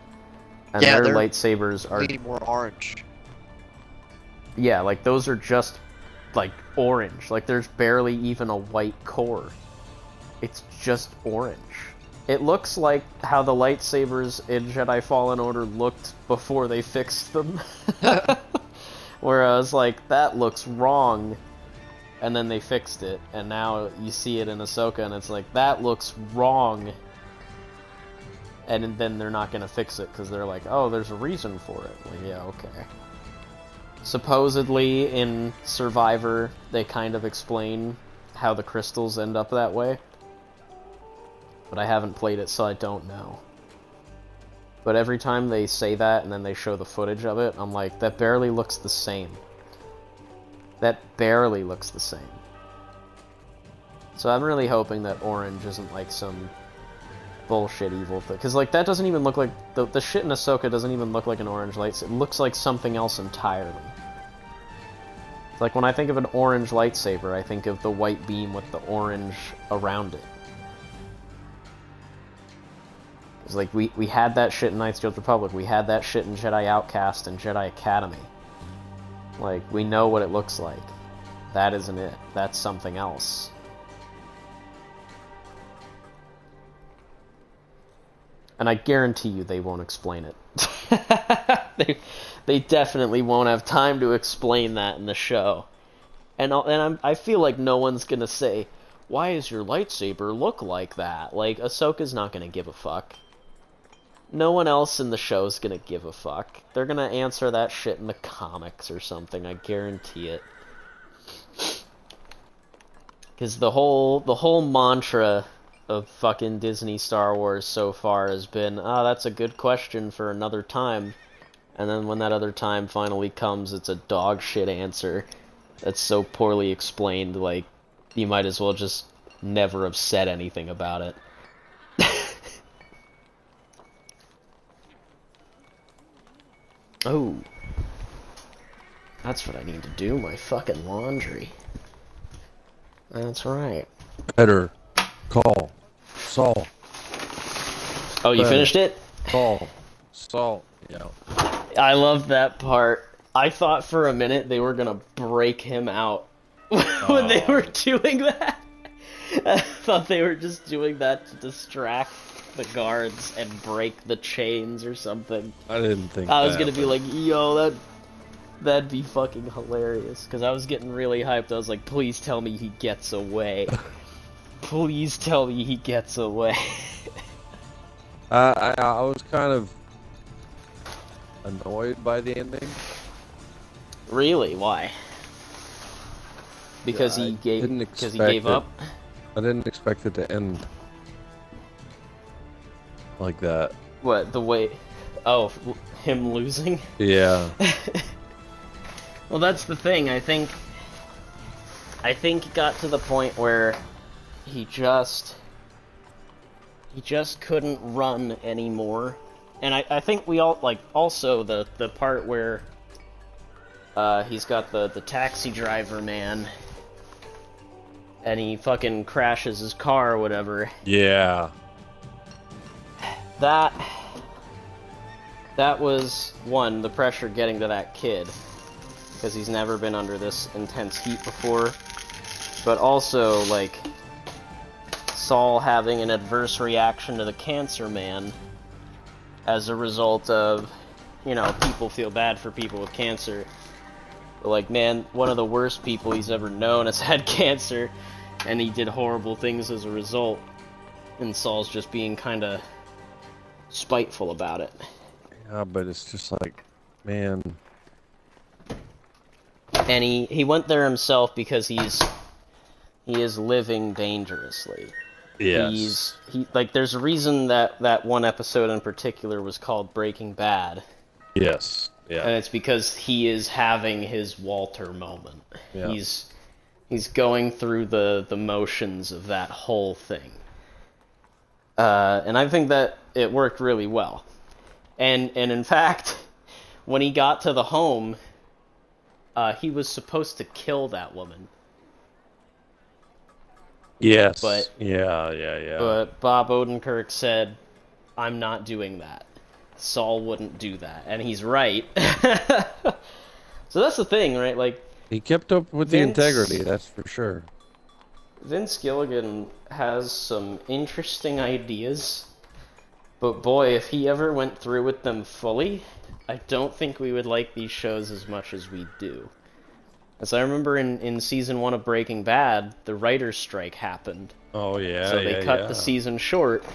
and Yeah, their they're lightsabers are leaning more orange. yeah, like those are just like orange. Like there's barely even a white core. It's just orange. It looks like how the lightsabers in Jedi Fallen Order looked before they fixed them. Where I was like, that looks wrong. And then they fixed it. And now you see it in Ahsoka and it's like, that looks wrong. And then they're not going to fix it because they're like, oh, there's a reason for it. Like, yeah, okay. Supposedly in Survivor, they kind of explain how the crystals end up that way. But I haven't played it, so I don't know. But every time they say that and then they show the footage of it, I'm like, that barely looks the same. That barely looks the same. So I'm really hoping that orange isn't like some bullshit evil thing. Because like that doesn't even look like... The shit in Ahsoka doesn't even look like an orange lightsaber. It looks like something else entirely. It's like when I think of an orange lightsaber, I think of the white beam with the orange around it. It's like we had that shit in Knights of the Republic. We had that shit in Jedi Outcast and Jedi Academy. Like, we know what it looks like. That isn't it. That's something else. And I guarantee you they won't explain it. They definitely won't have time to explain that in the show. And I feel like no one's gonna say, why does your lightsaber look like that? Like, Ahsoka's not gonna give a fuck. No one else in the show's gonna give a fuck. They're gonna answer that shit in the comics or something, I guarantee it. Because the whole mantra of fucking Disney Star Wars so far has been, oh, that's a good question for another time. And then when that other time finally comes, it's a dog shit answer that's so poorly explained, like, you might as well just never have said anything about it. Oh. That's what I need to do, my fucking laundry. That's right. Better call Saul. Oh, you finished it? Call Saul. Yeah. I love that part. I thought for a minute they were gonna break him out when they were doing that. I thought they were just doing that to distract the guards and break the chains or something. I didn't think I was gonna be like, yo, that'd be fucking hilarious. Because I was getting really hyped. I was like, please tell me he gets away. Please tell me he gets away. I was kind of annoyed by the ending. Really? Why? Because he gave up? I didn't expect it to end like that. What, the way... Oh, him losing? Yeah. Well, that's the thing. I think it got to the point where he just couldn't run anymore. And I think we all, like, also the part where he's got the taxi driver man and he fucking crashes his car or whatever. Yeah. That was, one, the pressure getting to that kid, because he's never been under this intense heat before, but also, like, Saul having an adverse reaction to the cancer man as a result of, you know, people feel bad for people with cancer. But, like, man, one of the worst people he's ever known has had cancer, and he did horrible things as a result, and Saul's just being kind of spiteful about it. Yeah, but it's just like, man. And he went there himself because he is living dangerously. Yes. Like, there's a reason that one episode in particular was called Breaking Bad. Yes. Yeah. And it's because he is having his Walter moment. Yeah. He's going through the motions of that whole thing. And I think that it worked really well. And in fact, when he got to the home, he was supposed to kill that woman. Yes. But yeah. But Bob Odenkirk said, "I'm not doing that. Saul wouldn't do that," and he's right. So that's the thing, right? Like, he kept up with the integrity, that's for sure. Vince Gilligan has some interesting ideas, but boy, if he ever went through with them fully, I don't think we would like these shows as much as we do. As I remember in season 1 of Breaking Bad, the writer's strike happened. Oh yeah. So they cut the season short,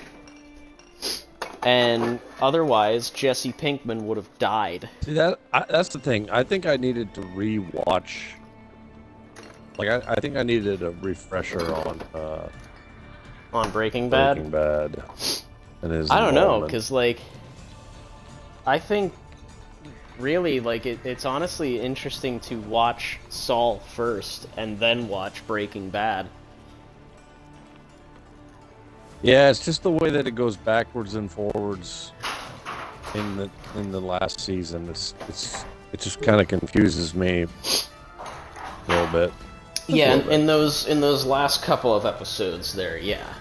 and otherwise Jesse Pinkman would have died. See, that's the thing. I think I needed to re-watch Like, I think I needed a refresher On Breaking Bad? Breaking Bad. And his I don't know, involvement. because, like, I think, really, like, it's honestly interesting to watch Saul first, and then watch Breaking Bad. Yeah, it's just the way that it goes backwards and forwards in the last season. It just kind of confuses me a little bit. Yeah, in those last couple of episodes there, yeah.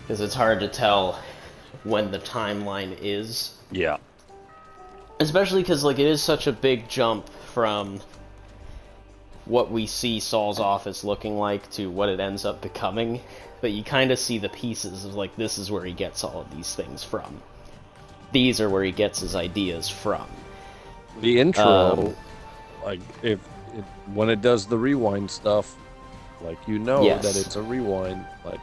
Because it's hard to tell when the timeline is. Yeah. Especially because, like, it is such a big jump from what we see Saul's office looking like to what it ends up becoming, that you kind of see the pieces of, like, this is where he gets all of these things from. These are where he gets his ideas from. The intro, like, when it does the rewind stuff, like, you know Yes. that it's a rewind. Like,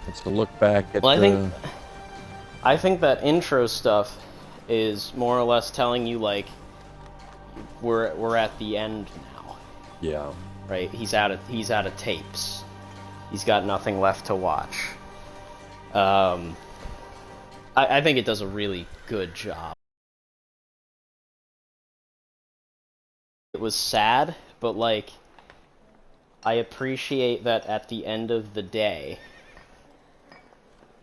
it's a look back at. Well, I think that intro stuff is more or less telling you, like, we're at the end now. Yeah. Right? He's out of tapes. He's got nothing left to watch. I think it does a really good job. It was sad, but, like, I appreciate that at the end of the day,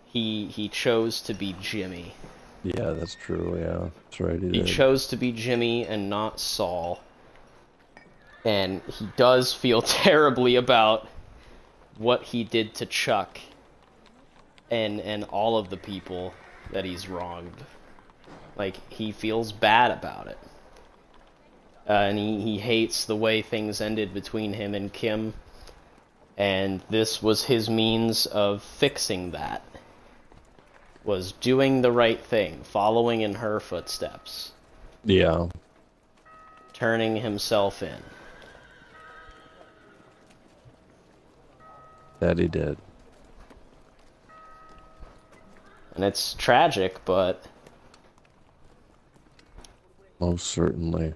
he chose to be Jimmy. Yeah, that's true. Yeah, that's right. He chose to be Jimmy and not Saul. And he does feel terribly about what he did to Chuck and all of the people that he's wronged. Like, he feels bad about it. And he hates the way things ended between him and Kim. And this was his means of fixing that. Was doing the right thing, following in her footsteps. Yeah. Turning himself in. That he did. And it's tragic, but... Most certainly.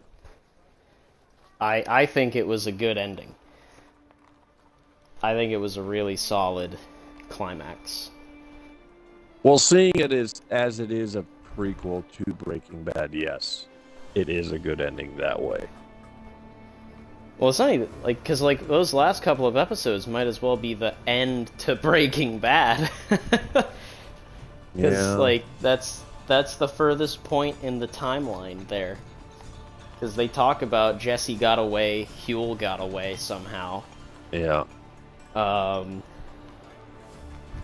I think it was a good ending. I think it was a really solid climax. Well, seeing it as it is a prequel to Breaking Bad, yes, it is a good ending that way. Well, it's not even, like, because, like, those last couple of episodes might as well be the end to Breaking Bad. Because, like, that's the furthest point in the timeline there. Because they talk about Jesse got away, Huel got away somehow. Yeah.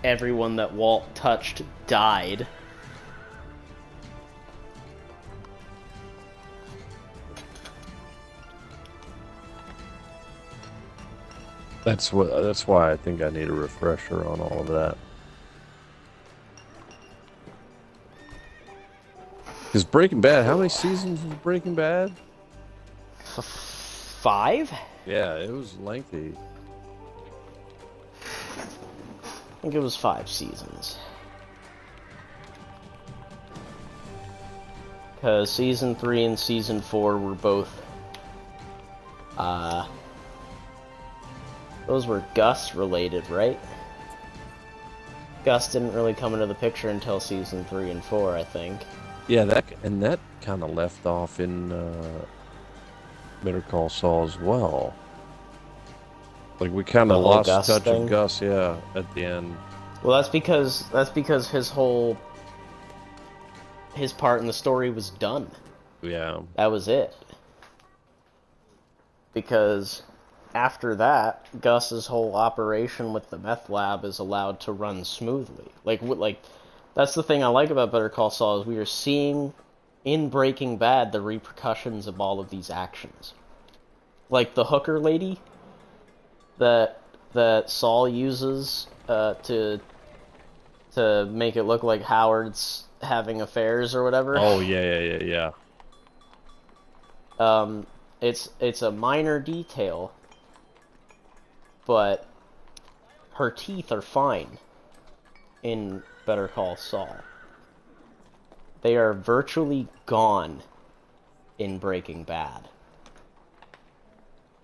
Everyone that Walt touched died. That's why I think I need a refresher on all of that. Because Breaking Bad, how many seasons was Breaking Bad? 5? Yeah, it was lengthy. I think it was 5 seasons. Because Season 3 and Season 4 were both... those were Gus related, right? Gus didn't really come into the picture until Season 3 and 4, I think. Yeah, that kind of left off in Better Call Saul as well. Like, we kind of lost touch of Gus, yeah, at the end. Well, that's because his part in the story was done. Yeah. That was it. Because after that, Gus's whole operation with the meth lab is allowed to run smoothly. Like that's the thing I like about Better Call Saul, is we are seeing in Breaking Bad the repercussions of all of these actions. Like the hooker lady that Saul uses to make it look like Howard's having affairs or whatever. Oh yeah. It's a minor detail, but her teeth are fine in Better Call Saul. They are virtually gone in Breaking Bad.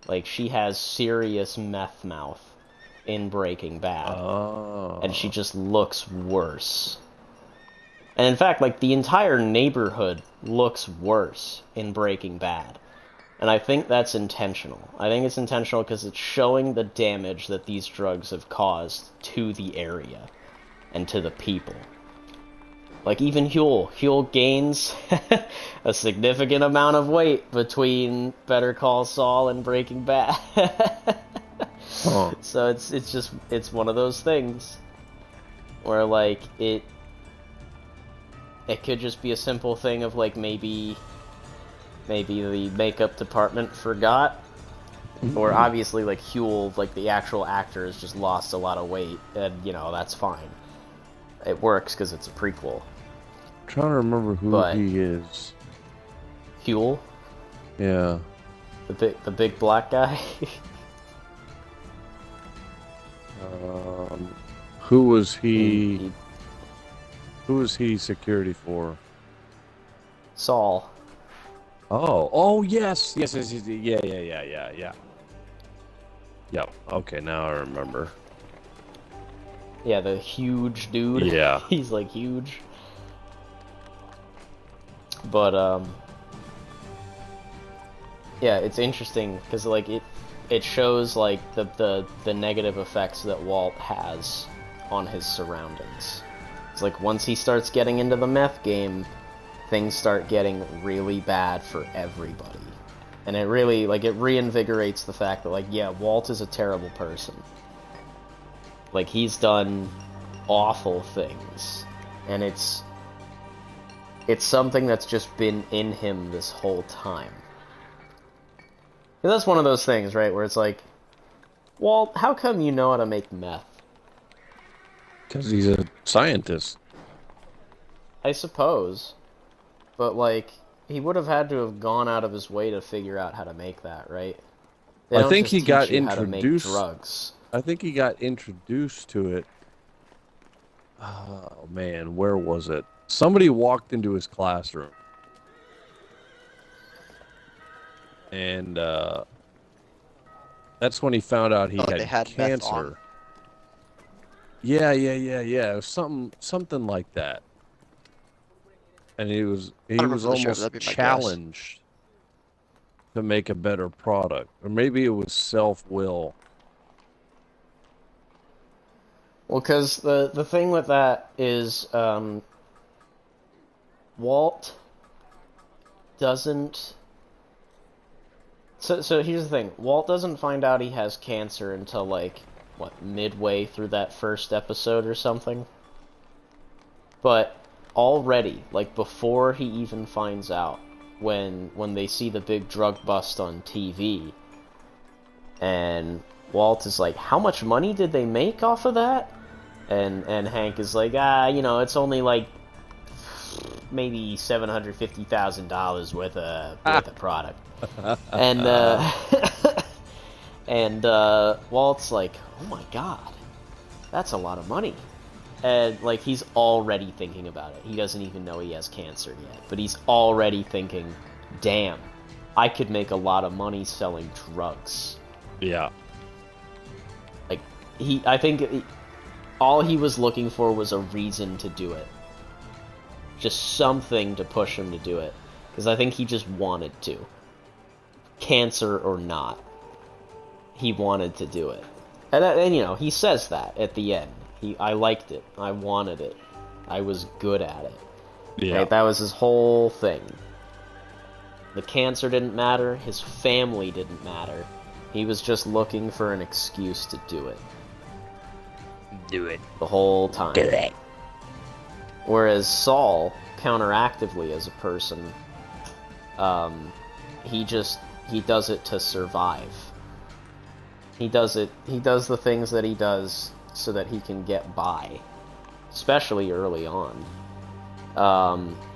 Like, she has serious meth mouth in Breaking Bad. Oh. And she just looks worse. And in fact, like, the entire neighborhood looks worse in Breaking Bad. And I think that's intentional. I think it's intentional because it's showing the damage that these drugs have caused to the area and to the people. Like, even Huel. Huel gains a significant amount of weight between Better Call Saul and Breaking Bad. Huh. So it's one of those things where, like, it could just be a simple thing of, like, maybe the makeup department forgot, or obviously, like, Huel, like, the actual actor has just lost a lot of weight, and, you know, that's fine. It works because it's a prequel. I'm trying to remember who he is. Huel? Yeah. The big black guy? Who was he? Who was he security for? Saul. Oh, yes. Yeah. Yep. Okay, now I remember. Yeah, the huge dude. Yeah. He's, like, huge. But, yeah, it's interesting, because, like, it shows, like, the negative effects that Walt has on his surroundings. It's like, once he starts getting into the meth game, things start getting really bad for everybody. And it really, like, it reinvigorates the fact that, like, yeah, Walt is a terrible person. Like, he's done awful things. And it's something that's just been in him this whole time. And that's one of those things, right, where it's like, Walt, how come you know how to make meth? Because he's a scientist. I suppose. But, like, he would have had to have gone out of his way to figure out how to make that, right? They I don't think just he teach got you how to make introduced. drugs. I think he got introduced to it. Oh man, where was it? Somebody walked into his classroom, and that's when he found out he had cancer. Yeah. It was something like that. And he was almost challenged to make a better product, or maybe it was self-will. Well, because the thing with that is, Walt doesn't... So here's the thing. Walt doesn't find out he has cancer until, like, what, midway through that first episode or something? But already, like, before he even finds out, when they see the big drug bust on TV, and Walt is like, how much money did they make off of that? And Hank is like, you know, it's only like maybe $750,000 worth of product. And Walt's like, oh my god, that's a lot of money. And, like, he's already thinking about it. He doesn't even know he has cancer yet, but he's already thinking, damn, I could make a lot of money selling drugs. Yeah. Like, I think all he was looking for was a reason to do it. Just something to push him to do it. Because I think he just wanted to. Cancer or not. He wanted to do it. And you know, he says that at the end. I liked it. I wanted it. I was good at it. Yeah. Right? That was his whole thing. The cancer didn't matter. His family didn't matter. He was just looking for an excuse to do it. Do it. The whole time. Do it. Whereas Saul, counteractively as a person, he does it to survive. He does the things that he does so that he can get by, especially early on.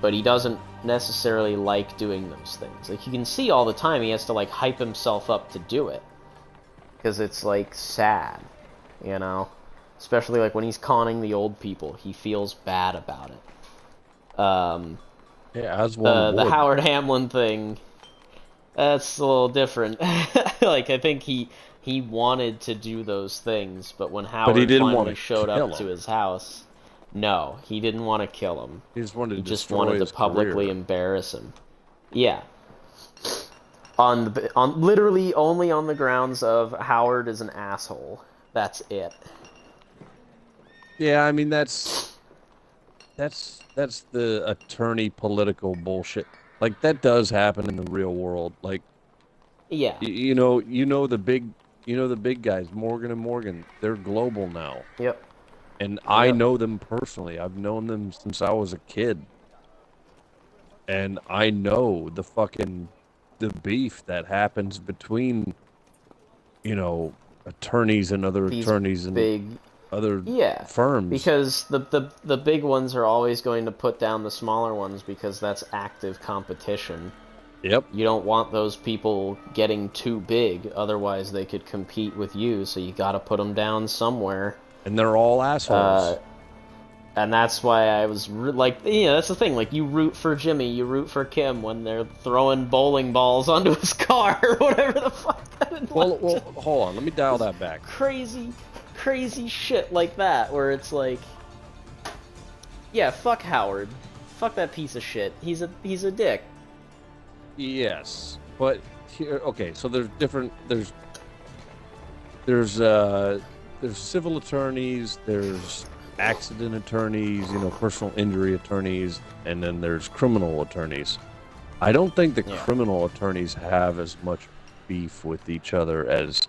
But he doesn't necessarily like doing those things. Like, you can see all the time he has to, like, hype himself up to do it. Because it's, like, sad, you know? Especially, like, when he's conning the old people, he feels bad about it. Yeah, as one the would. Howard Hamlin thing, That's a little different. Like, I think he wanted to do those things, but when Howard didn't finally wanna showed kill up to him. his house, no, he didn't want to kill him. He just wanted to Just destroy wanted to his publicly career. embarrass him. Yeah. On literally only on the grounds of Howard is an asshole. That's it. Yeah, I mean that's the attorney political bullshit. Like that does happen in the real world. Like Yeah. you know the big guys, Morgan and Morgan. They're global now. Yep. And I Yep. know them personally. I've known them since I was a kid. And I know the beef that happens between, attorneys and other These attorneys and big other Yeah, firms. because the big ones are always going to put down the smaller ones because that's active competition. Yep. You don't want those people getting too big, otherwise they could compete with you, so you gotta put them down somewhere. And they're all assholes. And that's why I was that's the thing, like, you root for Jimmy, you root for Kim when they're throwing bowling balls onto his car or whatever the fuck. Well, hold on, let me dial that back. Crazy shit like that, where it's like, yeah, fuck Howard. Fuck that piece of shit. He's a dick. Yes, but here, okay, so there's different. There's civil attorneys. There's accident attorneys. Personal injury attorneys, and then there's criminal attorneys. I don't think the criminal attorneys have as much beef with each other as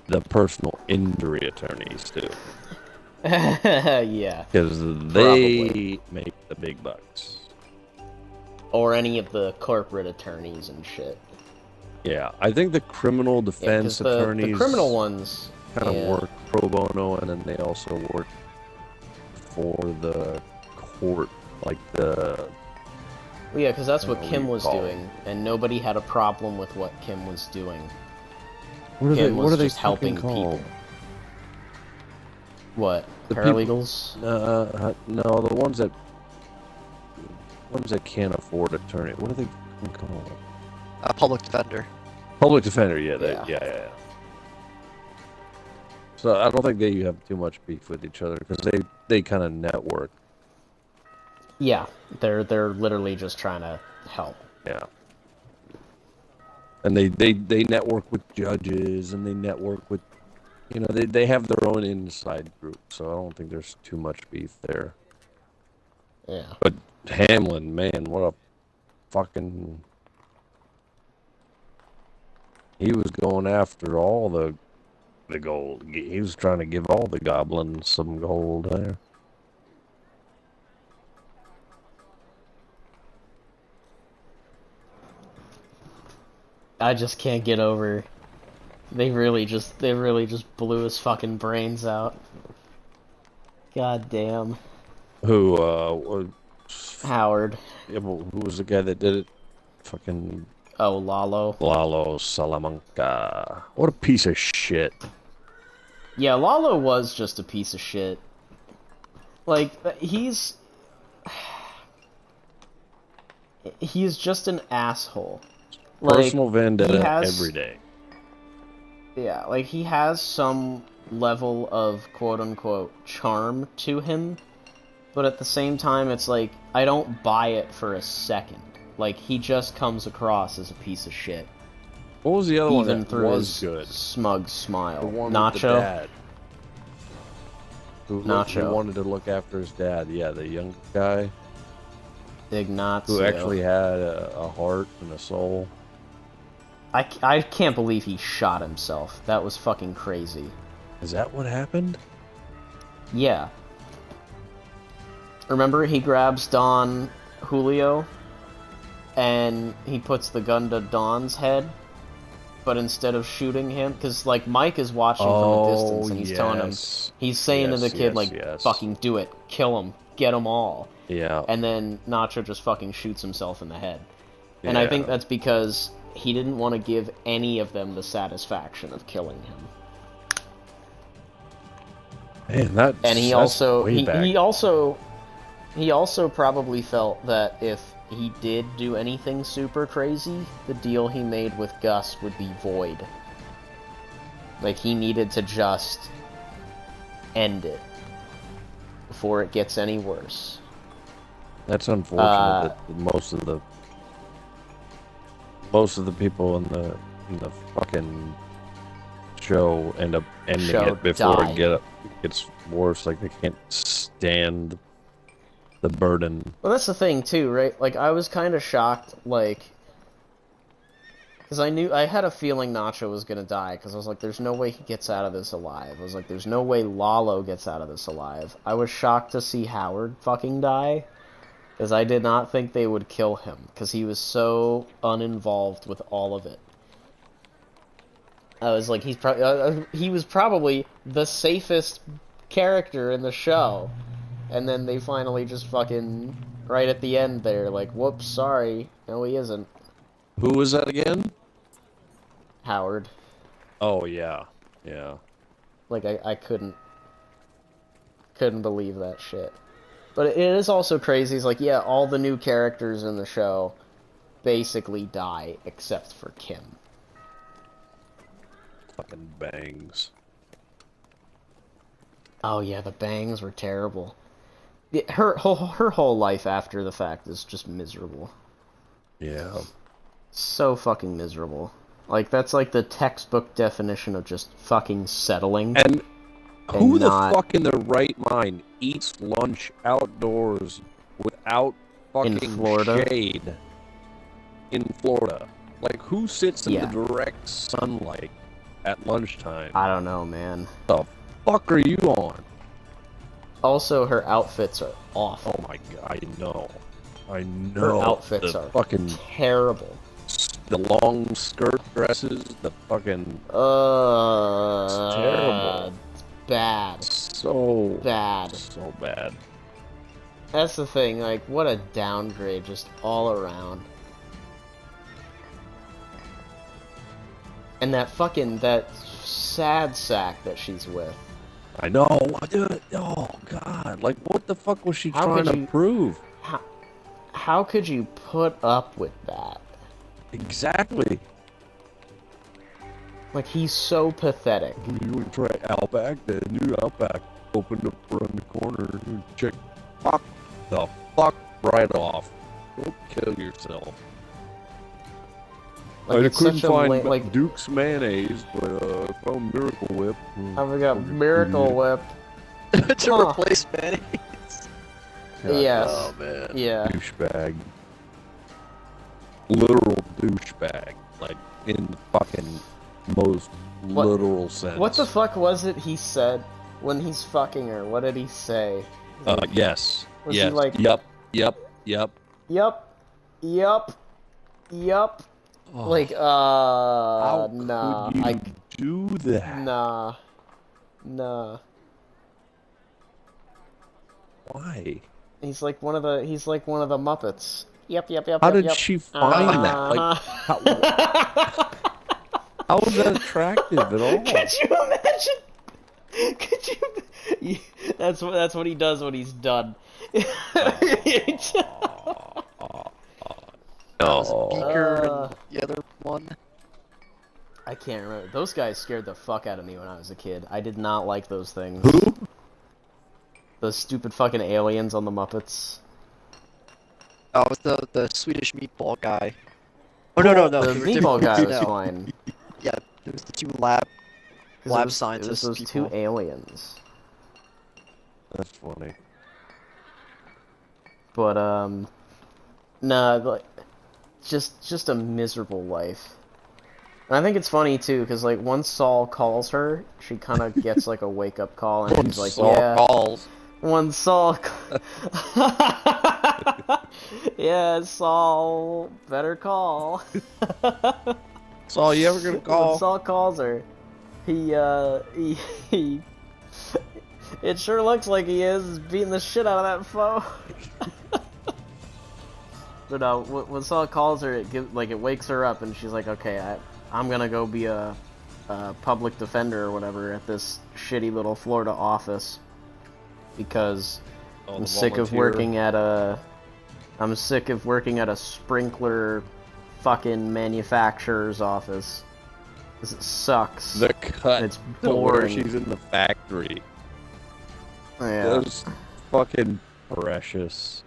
the personal injury attorneys do. Yeah. Because they make the big bucks. Or any of the corporate attorneys and shit. Yeah, I think the criminal defense attorneys... The criminal ones... kind of work pro bono, and then they also work for the court, like the... Well, yeah, because that's what Kim was call doing, and nobody had a problem with what Kim was doing. What are they just helping called? people. What? The Paralegals? No, the ones that can't afford attorney. What are they called? Public defender. Public defender, yeah. So I don't think they have too much beef with each other because they kind of network. Yeah, they're literally just trying to help. Yeah. And they network with judges, and they network with, they have their own inside group, so I don't think there's too much beef there. Yeah. But Hamlin, man, what a fucking... He was going after all the gold. He was trying to give all the goblins some gold there. I just can't get over... They really just blew his fucking brains out. God damn. Who, Howard. Yeah, well, who was the guy that did it? Fucking... Oh, Lalo. Lalo Salamanca. What a piece of shit. Yeah, Lalo was just a piece of shit. Like, he's just an asshole. Personal vendetta every day. Yeah, like, he has some level of quote-unquote charm to him, but at the same time, it's like, I don't buy it for a second. Like, he just comes across as a piece of shit. What was the other one Even that through was his good? smug smile. The one Nacho. with the dad. Who Nacho. wanted to look after his dad. Yeah, the young guy. Ignacio. Who actually had a heart and a soul. I can't believe he shot himself. That was fucking crazy. Is that what happened? Yeah. Remember, he grabs Don Julio, and he puts the gun to Don's head, but instead of shooting him, because, like, Mike is watching from a distance, and he's telling him, he's saying to the kid, fucking do it, kill him, get them all. Yeah. And then Nacho just fucking shoots himself in the head. And I think that's because he didn't want to give any of them the satisfaction of killing him. Man, he also probably felt that if he did do anything super crazy, the deal he made with Gus would be void. Like, he needed to just end it before it gets any worse. That's unfortunate that most of the people in the fucking show end up ending it before it gets worse. Like, they can't stand the burden. Well, that's the thing too, right? Like, I was kind of shocked, like, because I had a feeling Nacho was gonna die, because I was like, there's no way he gets out of this alive. I was like, there's no way Lalo gets out of this alive. I was shocked to see Howard fucking die, because I did not think they would kill him, because he was so uninvolved with all of it. I was like, he was probably the safest character in the show, and then they finally just fucking, right at the end there, like, whoops, sorry, no he isn't. Who was that again? Howard. Oh, yeah. Yeah. Like, I couldn't believe that shit. But it is also crazy, it's like, yeah, all the new characters in the show basically die, except for Kim. Fucking bangs. Oh yeah, the bangs were terrible. Her whole life after the fact is just miserable. Yeah. So fucking miserable. Like, that's like the textbook definition of just fucking settling. And who the fuck in their right mind eats lunch outdoors without fucking shade in Florida? Like, who sits in the direct sunlight at lunchtime? I don't know, man. The fuck are you on? Also, her outfits are awful. Oh my god, I know. Her outfits are fucking terrible. The long skirt dresses, the fucking... it's terrible. It's bad. So bad. So bad. That's the thing, like, what a downgrade just all around. And that sad sack that she's with. I know, dude. Oh god, like, what the fuck was she trying to prove? How could you put up with that? Exactly. Like, he's so pathetic. You would try Outback, the new Outback opened up around the corner. Check, fuck the fuck right off. Go kill yourself. Like, I couldn't find like Duke's mayonnaise, but I found Miracle Whip. I got Miracle Whip to replace mayonnaise. Yes. Oh man. Yeah. Douchebag. Literal douchebag. Like, in the fucking most literal sense. What the fuck was it he said when he's fucking her? What did he say? Yes. Was yes. he like, Yup. Oh, like, how nah. could you do that? Nah. Why? He's like one of the Muppets. Yep. How did she find that? Like, how was that attractive at all? Could you imagine? Could you? That's what he does when he's done. Beaker and the other one. I can't remember. Those guys scared the fuck out of me when I was a kid. I did not like those things. Who? Those stupid fucking aliens on the Muppets. Oh, it's the Swedish meatball guy. Oh no. The meatball guy was fine. Yeah, there was the two lab scientists. It was those two aliens. That's funny. But nah, like, just a miserable life. And I think it's funny too, because like once Saul calls her, she kind of gets like a wake up call, and she's like, "Yeah." When Saul, yeah, Saul, better call. Saul, you ever gonna call? When Saul calls her, he, it sure looks like he is beating the shit out of that phone. But no, when Saul calls her, it wakes her up, and she's like, "Okay, I'm gonna go be a public defender or whatever at this shitty little Florida office." Because I'm sick of working at a I'm sick of working at a sprinkler fucking manufacturer's office. 'Cause it sucks. The cut. It's to where boring. she's in the factory. Yeah. Those fucking precious.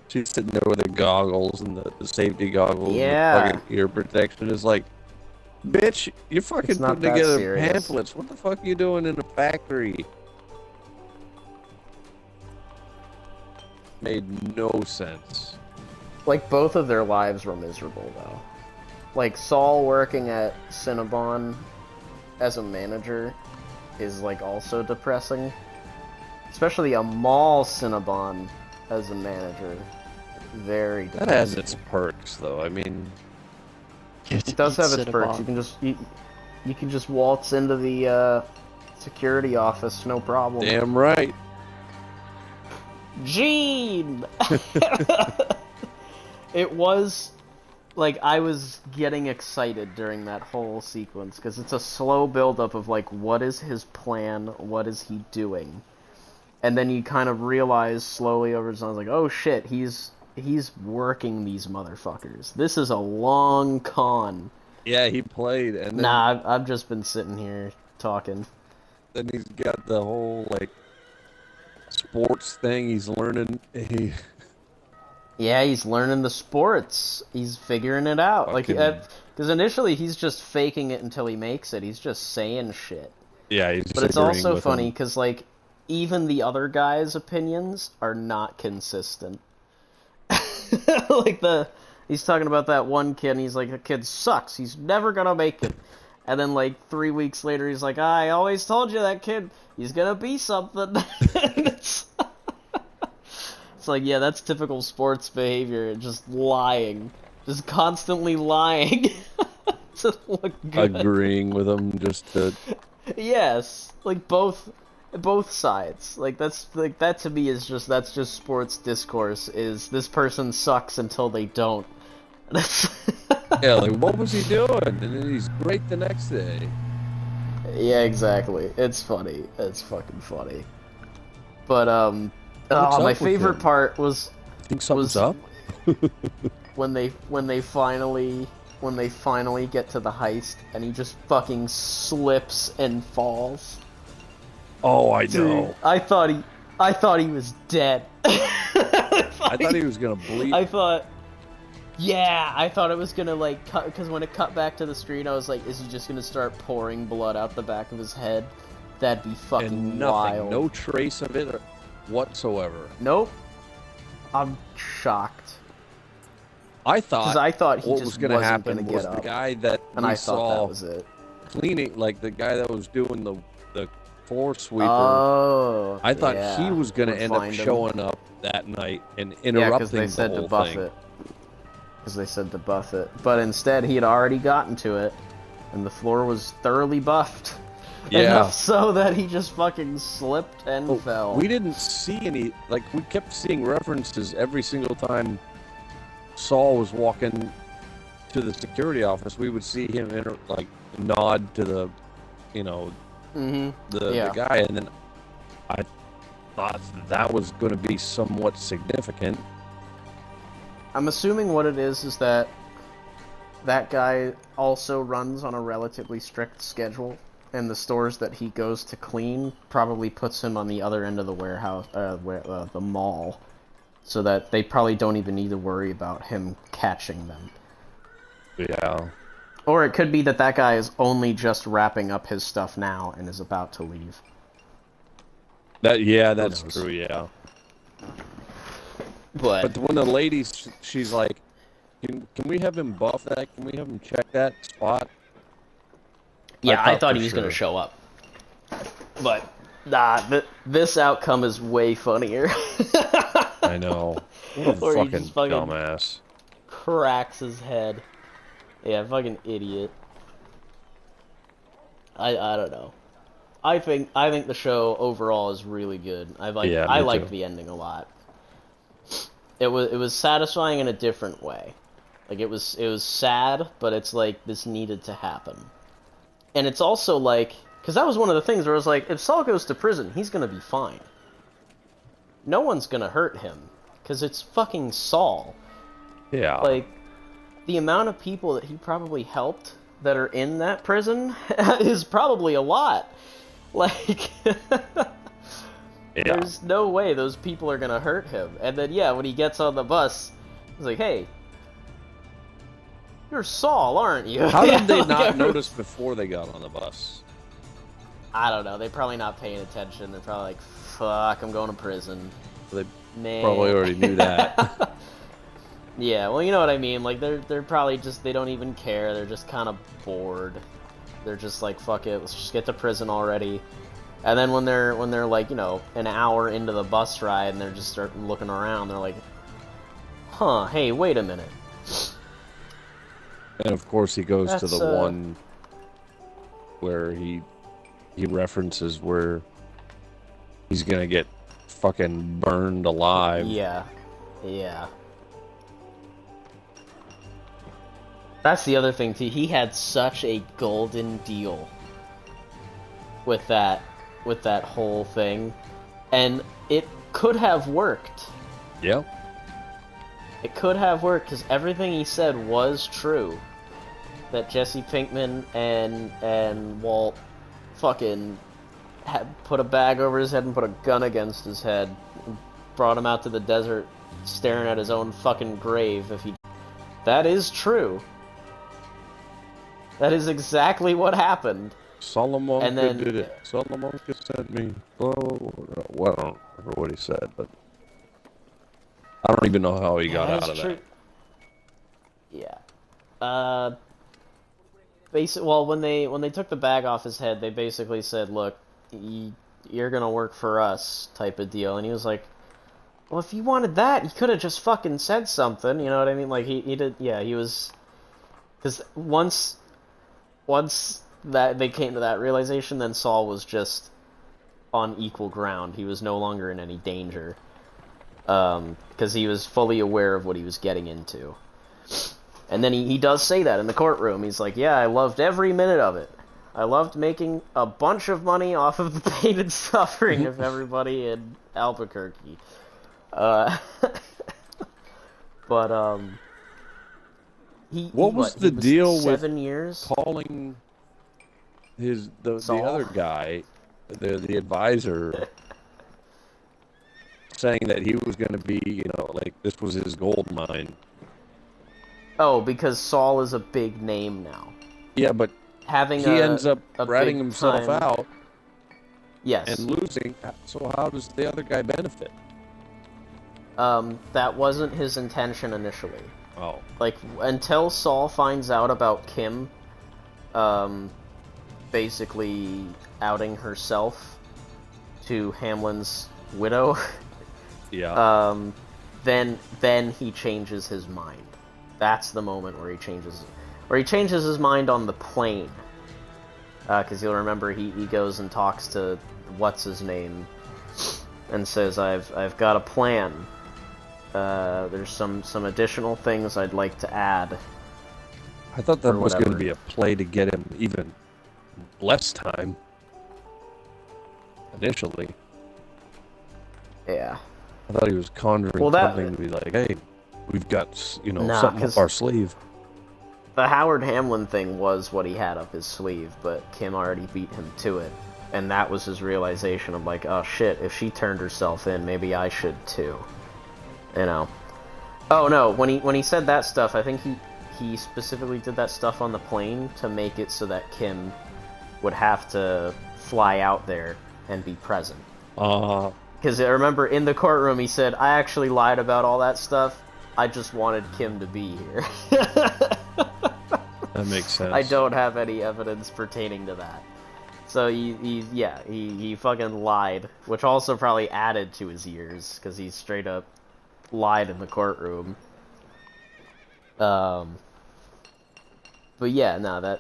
She's sitting there with the goggles and the safety goggles. Yeah. And the fucking ear protection is like, bitch, you're fucking It's not putting that together serious. pamphlets. What the fuck are you doing in a factory? Made no sense. Like, both of their lives were miserable, though. Like, Saul working at Cinnabon as a manager is, like, also depressing. Especially a mall Cinnabon as a manager. Very depressing. That has its perks, though. I mean, It does have its perks. You can just you can just waltz into the security office, no problem. damn right. Gene! It was, like, I was getting excited during that whole sequence, because it's a slow build-up of, like, what is his plan, what is he doing? And then you kind of realize slowly over time, like, oh shit, he's working these motherfuckers. This is a long con. Yeah, he played, and then, Nah, I've just been sitting here talking. then he's got the whole, like, sports thing. He's learning. Yeah, he's learning the sports. He's figuring it out. Like, Fucking- because initially he's just faking it until he makes it. He's just saying shit. Yeah, he's But just it's agreeing also with funny him. because, like, even the other guy's opinions are not consistent. Like, he's talking about that one kid, and he's like, the kid sucks. He's never gonna make it. And then, like, 3 weeks later, he's like, I always told you that kid, he's gonna be something. It's like, yeah, that's typical sports behavior. Just lying. Just constantly lying. To look good. Agreeing with him just to. Yes, like both sides. Like that's like that to me is just that's just sports discourse. Is this person sucks until they don't. That's Yeah, like, what was he doing? And then he's great the next day. yeah, exactly. It's funny. It's fucking funny. But What's my up with favorite him? part was Think something's up? when they finally get to the heist and he just fucking slips and falls. Oh, I Dude, know. I thought he was dead. I thought he was gonna bleed. I thought it was gonna like cut, because when it cut back to the screen, I was like, is he just gonna start pouring blood out the back of his head? That'd be fucking and nothing, wild. no trace of it whatsoever. Nope. I'm shocked. I thought Because I thought he what just was gonna wasn't happen gonna was get the up. guy that And we I thought saw that was it. cleaning, like the guy that was doing the floor sweeper. Oh. I thought yeah. he was gonna Would end up find him. showing up that night and Yeah, interrupting because they said the to whole buff thing. it. Because they said to buff it. But instead, he had already gotten to it, and the floor was thoroughly buffed. Yeah. Enough so that he just fucking slipped and fell. We didn't see any, like, we kept seeing references every single time Saul was walking to the security office. We would see him, nod to the, Mm-hmm. the guy, and then I thought that was going to be somewhat significant. I'm assuming what it is that guy also runs on a relatively strict schedule, and the stores that he goes to clean probably puts him on the other end of the warehouse, the mall, so that they probably don't even need to worry about him catching them. Yeah. Or it could be that guy is only just wrapping up his stuff now and is about to leave. That's true, yeah. But when the lady, she's like, can we have him buff that? Can we have him check that spot? yeah, I thought for he was sure. gonna show up. But nah, this outcome is way funnier. I know. What a Or he fucking just fucking dumbass. cracks his head. Yeah, fucking idiot. I don't know. I think the show overall is really good. I like me too. the ending a lot. It was satisfying in a different way. Like it was sad, but it's like this needed to happen. And it's also like, because that was one of the things where I was like, if Saul goes to prison, he's gonna be fine. No one's gonna hurt him, because it's fucking Saul. Yeah. Like, the amount of people that he probably helped that are in that prison is probably a lot. Like, there's no way those people are gonna hurt him. And then, yeah, when he gets on the bus, he's like, hey, you're Saul, aren't you? How did they like, not notice before they got on the bus? I don't know. They're probably not paying attention. They're probably like, fuck, I'm going to prison. They Man. probably already knew that. Yeah, well, you know what I mean. Like, they're probably just, they don't even care. They're just kind of bored. They're just like, fuck it, let's just get to prison already. And then when they're like, you know, an hour into the bus ride and they're just start looking around, they're like, huh, hey, wait a minute. And of course he goes to That's, the one where he references where he's gonna get fucking burned alive. Yeah. Yeah. That's the other thing too. He had such a golden deal with that whole thing, and it could have worked. Yep. It could have worked because everything he said was true. That Jesse Pinkman and Walt fucking had put a bag over his head and put a gun against his head, and brought him out to the desert, staring at his own fucking grave. That is true. That is exactly what happened. Solomon And then- did it. Solomon sent me. Well, I don't remember what he said, but I don't even know how he got out of that. Yeah. Well, when they took the bag off his head, they basically said, "Look, you're gonna work for us," type of deal. And he was like, "Well, if you wanted that, you could have just fucking said something." You know what I mean? Like he did. Yeah, he was. Because once that they came to that realization, then Saul was just on equal ground. He was no longer in any danger. Because he was fully aware of what he was getting into. And then he does say that in the courtroom. He's like, yeah, I loved every minute of it. I loved making a bunch of money off of the pain and suffering of everybody in Albuquerque. What was the deal with 7 years? calling the other guy, the advisor, saying that he was going to be, you know, like this was his gold mine? Oh, because Saul is a big name now. Yeah, but having he ends up ratting himself out. Yes. And losing. So how does the other guy benefit? That wasn't his intention initially. Oh. Like, until Saul finds out about Kim, basically outing herself to Hamlin's widow. Yeah. Then he changes his mind. That's the moment where he changes his mind on the plane. Because you'll remember he goes and talks to what's his name and says, I've got a plan. There's some additional things I'd like to add. I thought that was going to be a play to get him even less time. Initially. Yeah. I thought he was conjuring something to be like, hey, we've got, something up our sleeve. The Howard Hamlin thing was what he had up his sleeve, but Kim already beat him to it. And that was his realization of like, oh shit, if she turned herself in, maybe I should too. You know. Oh no, when he said that stuff, I think he specifically did that stuff on the plane to make it so that Kim would have to fly out there and be present. Because I remember in the courtroom he said, I actually lied about all that stuff. I just wanted Kim to be here. That makes sense. I don't have any evidence pertaining to that. So he fucking lied, which also probably added to his years, because he straight up lied in the courtroom. But yeah, no,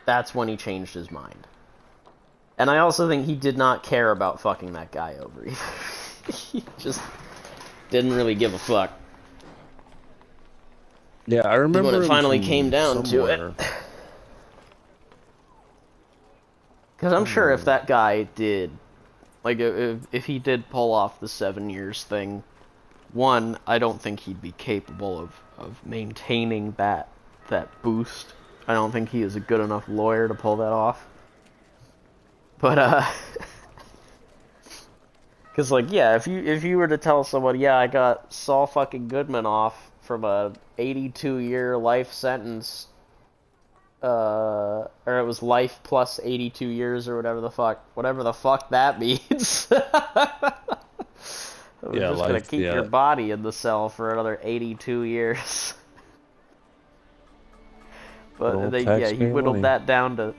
that's when he changed his mind. And I also think he did not care about fucking that guy over either. He just didn't really give a fuck. Yeah, I remember when it finally came down to it. Because I'm sure if that guy did Like, if he did pull off the 7 years thing, one, I don't think he'd be capable of maintaining that boost. I don't think he is a good enough lawyer to pull that off. But, because, like, yeah, if you were to tell someone, yeah, I got Saul fucking Goodman off from a 82-year life sentence, or it was life plus 82 years or whatever the fuck that means. We're Yeah, just gonna keep your body in the cell for another 82 years. But he whittled that down to,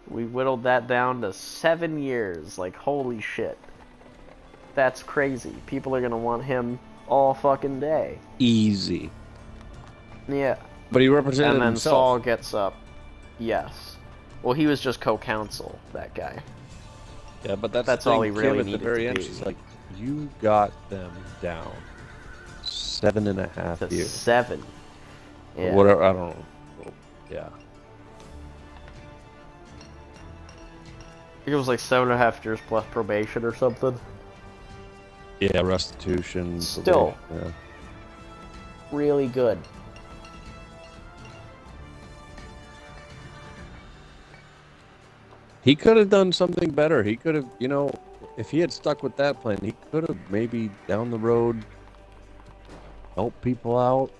we whittled that down to 7 years. Like, holy shit. That's crazy. People are gonna want him all fucking day. Easy. Yeah. But he represented And then himself. Saul gets up. Yes. Well, he was just co-counsel, that guy. Yeah, but that's That's the thing. all he really Kim needed at the very to end, be. she's like, you got them down 7.5 To years. 7. Or Yeah. whatever, I don't know. Yeah. I think it was like 7.5 years plus probation or something. Yeah, restitution. Still. probation, yeah. Really good. He could have done something better. He could have, you know, if he had stuck with that plan, he could have maybe down the road helped people out.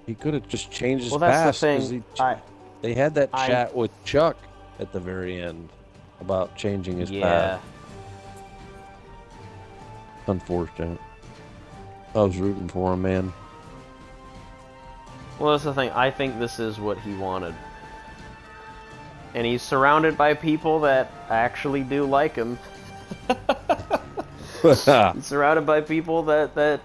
He could have just changed his Well, that's past. the 'cause thing. they had that chat with Chuck at the very end about changing his Yeah. path. Unfortunate. I was rooting for him, man. Well, that's the thing. I think this is what he wanted. And he's surrounded by people that actually do like him. He's surrounded by people that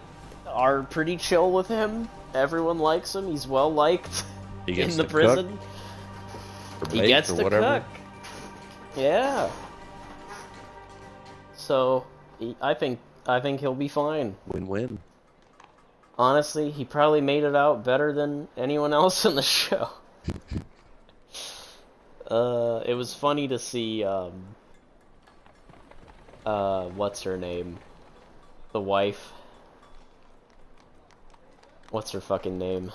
are pretty chill with him. Everyone likes him. He's well liked in the prison. He gets to cook. Yeah. So I think he'll be fine. Win-win. Honestly, he probably made it out better than anyone else in the show. It was funny to see, what's her name? The wife. What's her fucking name?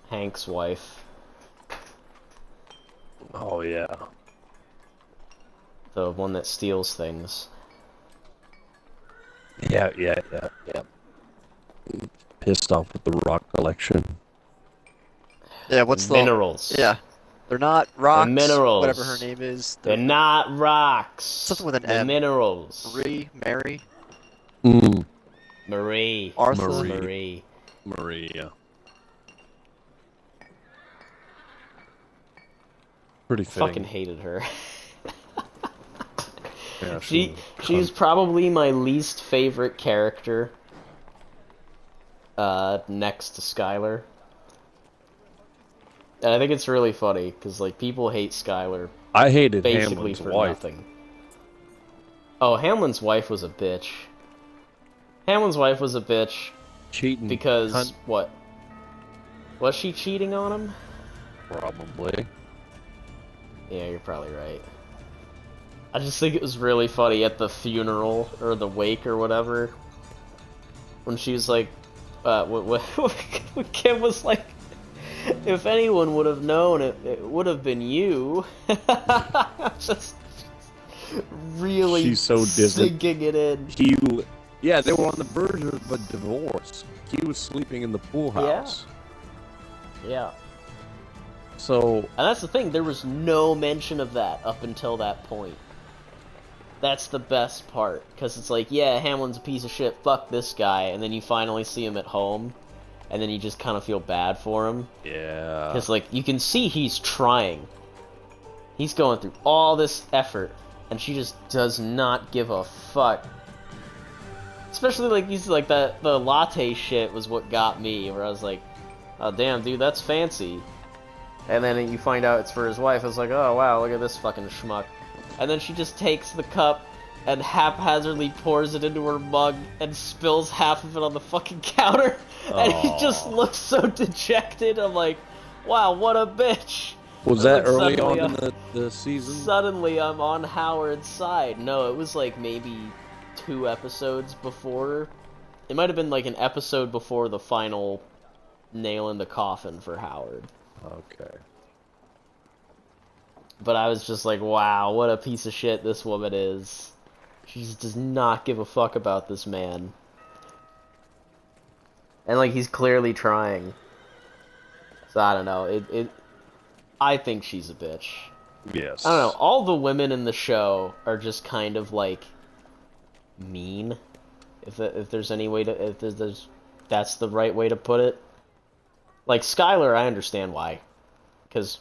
Hank's wife. Oh, yeah. The one that steals things. Yeah. Pissed off with the rock collection. Yeah, what's the... Minerals. Yeah. They're not rocks, minerals. whatever her name is. They're not rocks. Something with an They're M. minerals. Mary? Marie. Arthur? Maria. Pretty fitting. Fucking hated her. Yeah, she's probably my least favorite character. Next to Skylar. And I think it's really funny because like people hate Skylar. I hated basically Hamlin's for wife. nothing. Oh, Hamlin's wife was a bitch. Hamlin's wife was a bitch. Cheating. Because what? Was she cheating on him? Probably. Yeah, you're probably right. I just think it was really funny at the funeral or the wake or whatever when she was like, when Kim was like, if anyone would have known, it would have been you. Just really She's so distant. sinking it in. Yeah, they were on the verge of a divorce. He was sleeping in the pool house. Yeah. So... And that's the thing, there was no mention of that up until that point. That's the best part, because it's like, yeah, Hamlin's a piece of shit, fuck this guy, and then you finally see him at home, and then you just kind of feel bad for him. Yeah. Because, like, you can see he's trying. He's going through all this effort, and she just does not give a fuck. Especially, like, he's like, the latte shit was what got me, where I was like, oh, damn, dude, that's fancy. And then you find out it's for his wife, it's like, oh, wow, look at this fucking schmuck. And then she just takes the cup and haphazardly pours it into her mug and spills half of it on the fucking counter. And he just looks so dejected. I'm like, wow, what a bitch. Was that early suddenly on in the season? Suddenly I'm on Howard's side. No, it was like maybe 2 episodes before. It might have been like an episode before the final nail in the coffin for Howard. Okay. But I was just like, wow, what a piece of shit this woman is. She just does not give a fuck about this man. And like, he's clearly trying. So I don't know, I think she's a bitch. Yes. I don't know, all the women in the show are just kind of like mean. If there's any way to, if there's that's the right way to put it. Like Skylar, I understand why. Because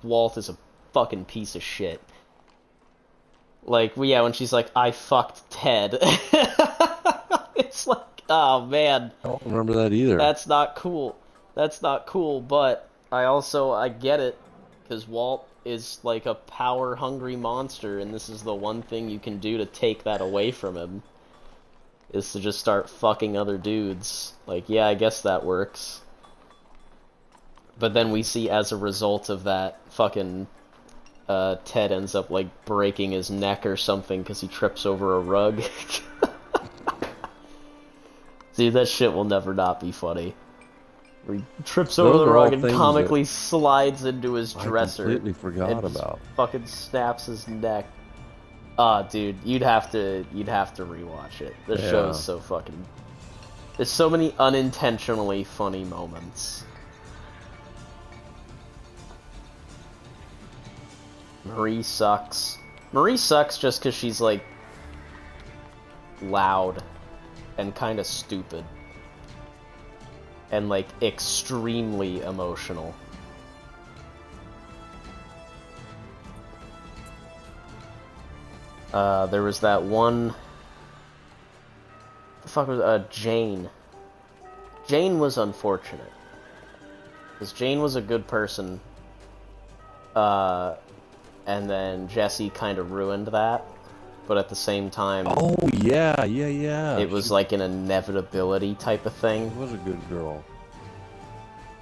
Walt is a fucking piece of shit. Like, well, yeah, when she's like, I fucked Ted. It's like, oh man. I don't remember that either. That's not cool. That's not cool, but I get it. Because Walt is like a power-hungry monster, and this is the one thing you can do to take that away from him. Is to just start fucking other dudes. Like, yeah, I guess that works. But then we see as a result of that, fucking Ted ends up like breaking his neck or something because he trips over a rug. Dude, that shit will never not be funny. Where he trips over the rug and comically slides into his dresser. I completely forgot and about. Fucking snaps his neck. Ah, dude, you'd have to rewatch it. The show's so fucking. There's so many unintentionally funny moments. Marie sucks. Marie sucks just because she's like loud and kind of stupid and like extremely emotional. There was that one. The fuck was Jane? Jane was unfortunate because Jane was a good person. And then Jesse kind of ruined that, but at the same time... Oh, yeah. It was like an inevitability type of thing. She was a good girl.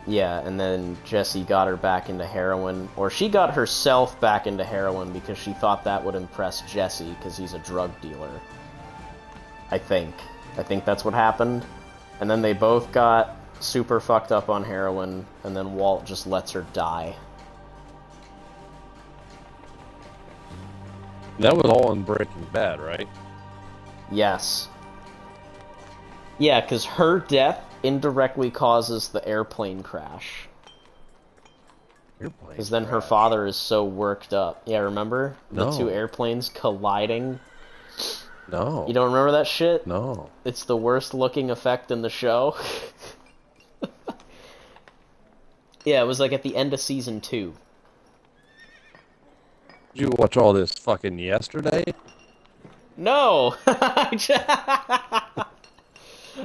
Yeah, and then Jesse got her back into heroin, or she got herself back into heroin because she thought that would impress Jesse because he's a drug dealer. I think that's what happened. And then they both got super fucked up on heroin, and then Walt just lets her die. That was all in Breaking Bad, right? Yes. Yeah, because her death indirectly causes the airplane crash. Because then her father is so worked up. Yeah, remember? No. The 2 airplanes colliding? No. You don't remember that shit? No. It's the worst looking effect in the show. Yeah, it was like at the end of season 2. Did you watch all this fucking yesterday? No!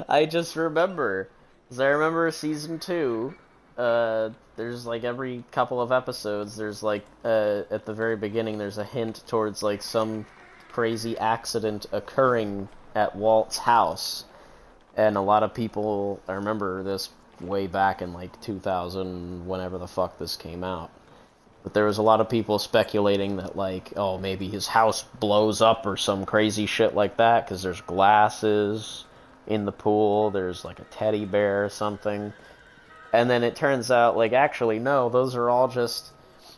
I just remember. Because I remember season 2, there's like every couple of episodes, there's like, at the very beginning, there's a hint towards like some crazy accident occurring at Walt's house. And a lot of people, I remember this way back in like 2000, whenever the fuck this came out. But there was a lot of people speculating that, like, oh, maybe his house blows up or some crazy shit like that, because there's glasses in the pool, there's, like, a teddy bear or something. And then it turns out, like, actually, no, those are all just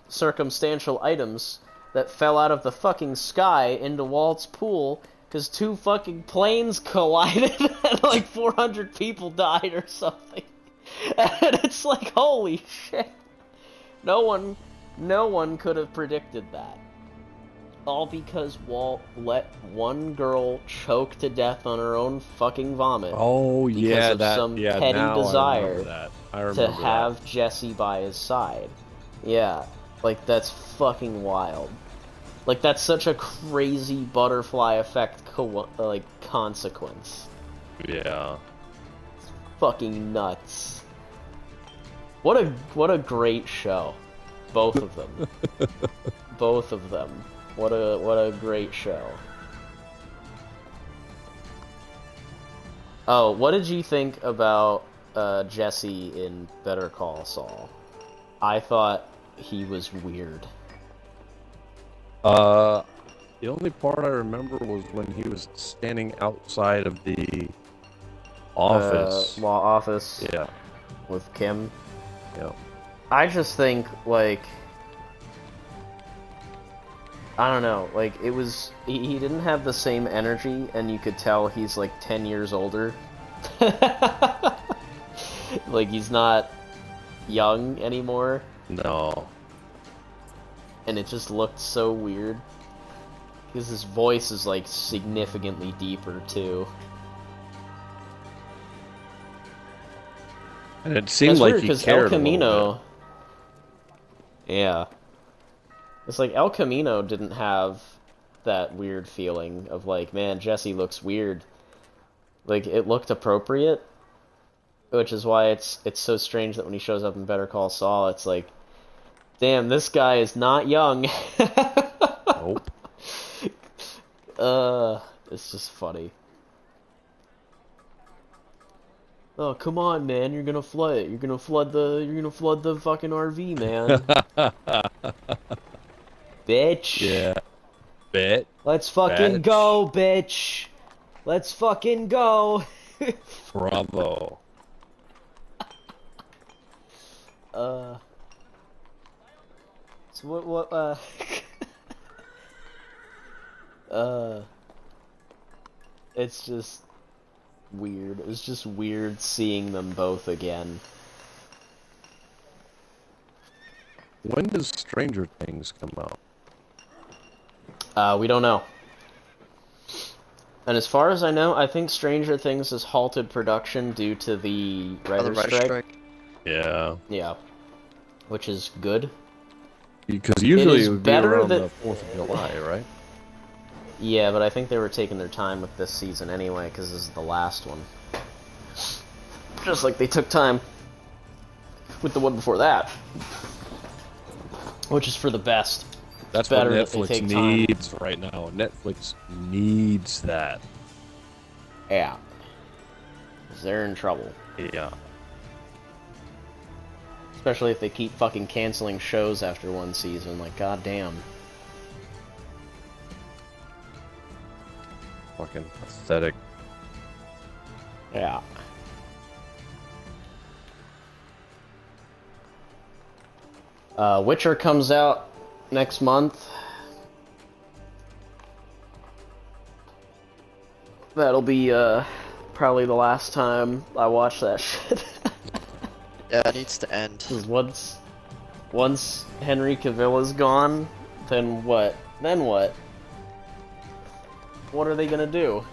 circumstantial items that fell out of the fucking sky into Walt's pool, because 2 fucking planes collided and, like, 400 people died or something. And it's like, holy shit. No one could have predicted that. All because Walt let one girl choke to death on her own fucking vomit. Oh, yeah, because of some petty desire to have Jesse by his side. Yeah, like, that's fucking wild. Like, that's such a crazy butterfly effect, consequence. Yeah. It's fucking nuts. What a great show. Both of them. Both of them. What a great show. Oh, what did you think about Jesse in Better Call Saul? I thought he was weird? The only part I remember was when he was standing outside of the office. Law office. Yeah. With Kim. Yeah. I just think, like, I don't know, like, it was, he didn't have the same energy, and you could tell he's, like, 10 years older. Like, he's not young anymore. No. And it just looked so weird. Because his voice is, like, significantly deeper, too. And it seemed like he cared El a Camino, little bit. yeah. It's like El Camino didn't have that weird feeling of like, man, Jesse looks weird. Like, it looked appropriate, which is why it's so strange that when he shows up in Better Call Saul, it's like, damn, this guy is not young. Nope. It's just funny. Oh, come on, man, you're gonna flood it. You're gonna flood the fucking RV, man. Bitch. Yeah. Bet. Let's fucking Bitch. go, bitch. Let's fucking go. Bravo. So what, it's just weird. It was just weird seeing them both again. When does Stranger Things come out? We don't know. And as far as I know, I think Stranger Things has halted production due to the writer's strike. Yeah. Yeah. Which is good. Because usually it would be better around that... the 4th of July, right? Yeah, but I think they were taking their time with this season anyway, because this is the last one. Just like they took time with the one before that. Which is for the best. That's what Netflix needs right now. Netflix needs that. Yeah. 'Cause they're in trouble. Yeah. Especially if they keep fucking canceling shows after one season. Like, goddamn. Fucking pathetic. Yeah. Witcher comes out next month. That'll be, probably the last time I watch that shit. Yeah, it needs to end. 'Cause once Henry Cavill is gone, then what? Then what? What are they gonna do?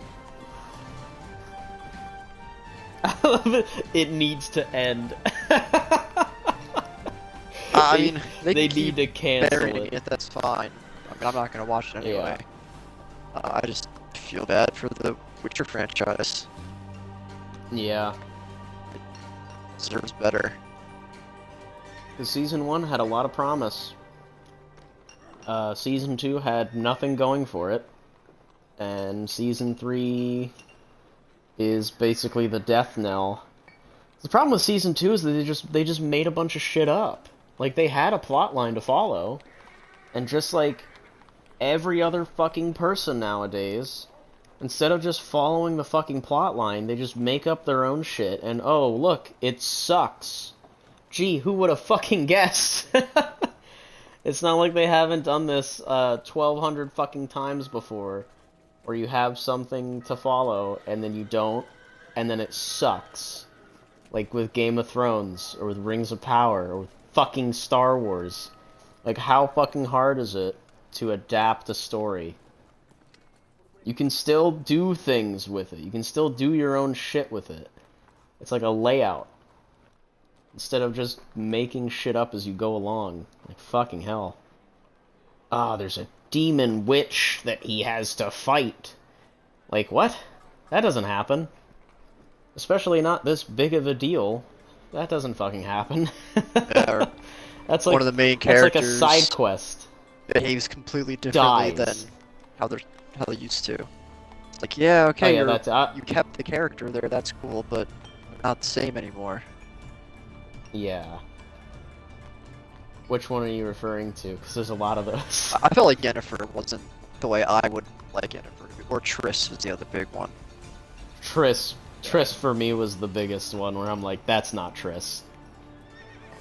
I love it. It needs to end. I mean, they need to cancel burying it. it. That's fine. I mean, I'm not gonna watch it anyway. Yeah. I just feel bad for the Witcher franchise. Yeah. It deserves better. Because Season 1 had a lot of promise. Season 2 had nothing going for it. And Season 3 is basically the death knell. The problem with Season 2 is that they just made a bunch of shit up. Like, they had a plot line to follow, and just like every other fucking person nowadays, instead of just following the fucking plot line, they just make up their own shit, and oh, look, it sucks. Gee, who would have fucking guessed? It's not like they haven't done this 1,200 fucking times before, where you have something to follow, and then you don't, and then it sucks. Like with Game of Thrones, or with Rings of Power, or with fucking Star Wars. Like, how fucking hard is it to adapt a story? You can still do things with it. You can still do your own shit with it. It's like a layout. Instead of just making shit up as you go along. Like, fucking hell. Ah, there's a demon witch that he has to fight. Like, what? That doesn't happen. Especially not this big of a deal. That doesn't fucking happen. Yeah, that's like one of the main characters that's like a side quest. Behaves completely differently than how they used to. It's like, yeah, okay, you kept the character there, that's cool, but not the same anymore. Yeah. Which one are you referring to? Because there's a lot of those. I felt like Yennefer wasn't the way I would like Yennefer to be. Or Triss was the other big one. Triss for me was the biggest one, where I'm like, that's not Triss.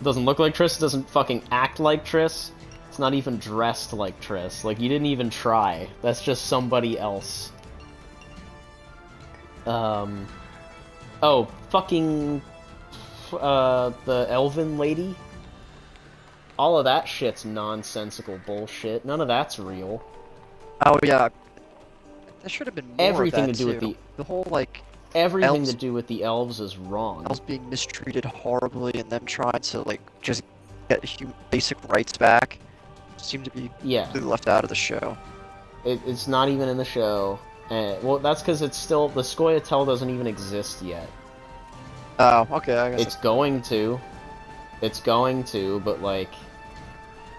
It doesn't look like Triss, it doesn't fucking act like Triss. It's not even dressed like Triss. Like, you didn't even try. That's just somebody else. Oh, fucking... the elven lady? All of that shit's nonsensical bullshit. None of that's real. Oh yeah, that should have been more Everything of that to do too. with the whole like everything elves, to do with the elves is wrong. elves being mistreated horribly and them trying to like just get basic rights back seem to be completely left out of the show. It's not even in the show. Well, that's because it's still the Scoia'tael doesn't even exist yet. Oh, okay. I guess it's going to. It's going to, but like,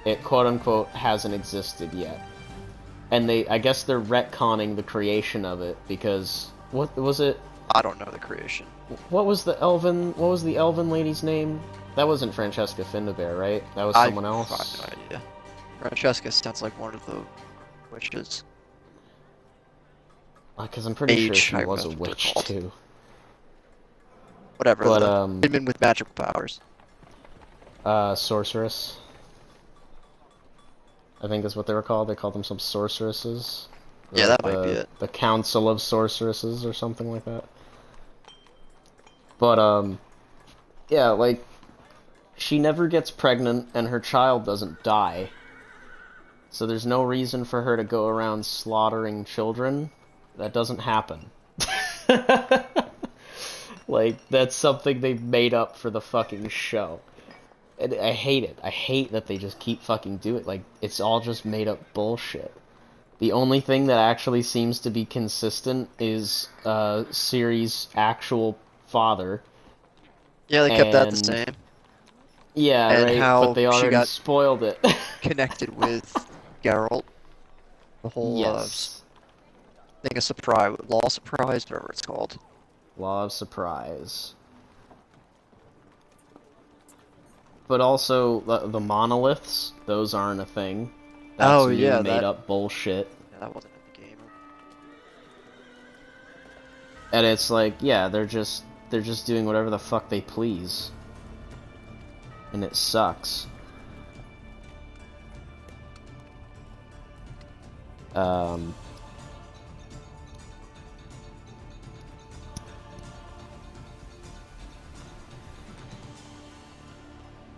it quote unquote hasn't existed yet. And I guess they're retconning the creation of it because what was it? I don't know the creation. What was the elven lady's name? That wasn't Francesca Findabair, right? That was someone else. I have no idea. Francesca sounds like one of the witches. Because I'm pretty sure she was a witch too. Whatever. But women with magical powers. Sorceress. I think that's what they were called. They called themselves sorceresses. Yeah, that might be it. The Council of Sorceresses or something like that. But, yeah, like, she never gets pregnant and her child doesn't die. So there's no reason for her to go around slaughtering children. That doesn't happen. Like, that's something they made up for the fucking show. And I hate it. I hate that they just keep fucking doing it. Like, it's all just made up bullshit. The only thing that actually seems to be consistent is Ciri's actual father. Yeah, they kept that the same. Yeah, and right, how but they already she got spoiled it. connected with Geralt. The whole thing of surprise, law surprise, whatever it's called. Law of surprise. But also, the monoliths, those aren't a thing. That's made up bullshit. Yeah, that wasn't in the game. And it's like, yeah, they're just doing whatever the fuck they please. And it sucks.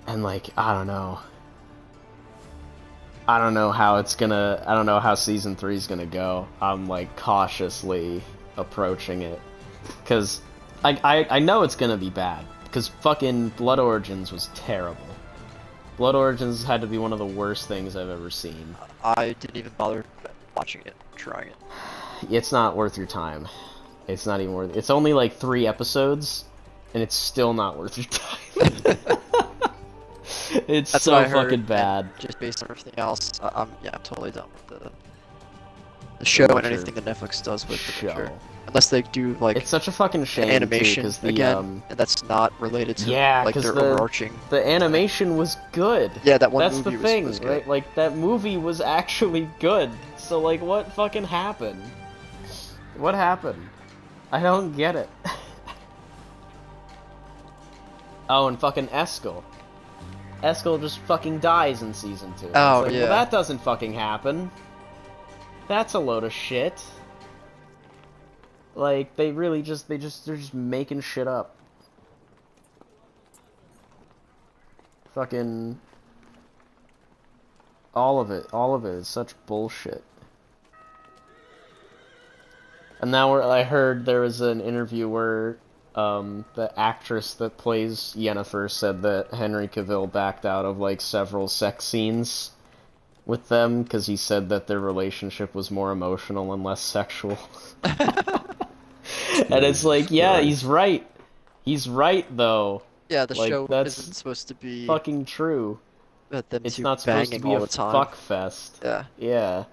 And like, I don't know how it's gonna, I don't know how Season 3 is gonna go. I'm like cautiously approaching it. Cause I know it's gonna be bad. Cause fucking Blood Origins was terrible. Blood Origins had to be one of the worst things I've ever seen. I didn't even bother watching it, trying it. It's not worth your time. It's not even worth it. It's only like 3 episodes, and it's still not worth your time. It's That's so fucking bad. Just based on everything else, I'm totally done with the show and anything that Netflix does with the show. Unless they do like it's such a fucking shame animation too, again, and that's not related to like their overarching. The animation was good. Yeah, that one that's movie the thing, was good. right? Like that movie was actually good. So like, what fucking happened? What happened? I don't get it. Oh, and fucking Eskel. Eskel just fucking dies in Season 2. Oh, like, yeah. Well, that doesn't fucking happen. That's a load of shit. Like, they're just making shit up. Fucking... all of it is such bullshit. And now I heard there was an interview where the actress that plays Yennefer said that Henry Cavill backed out of like several sex scenes with them because he said that their relationship was more emotional and less sexual. And it's like, yeah, he's right. He's right though. Yeah, the like, show that's isn't supposed to be fucking true. It's not supposed to be all a the time. fuck fest. Yeah. Yeah.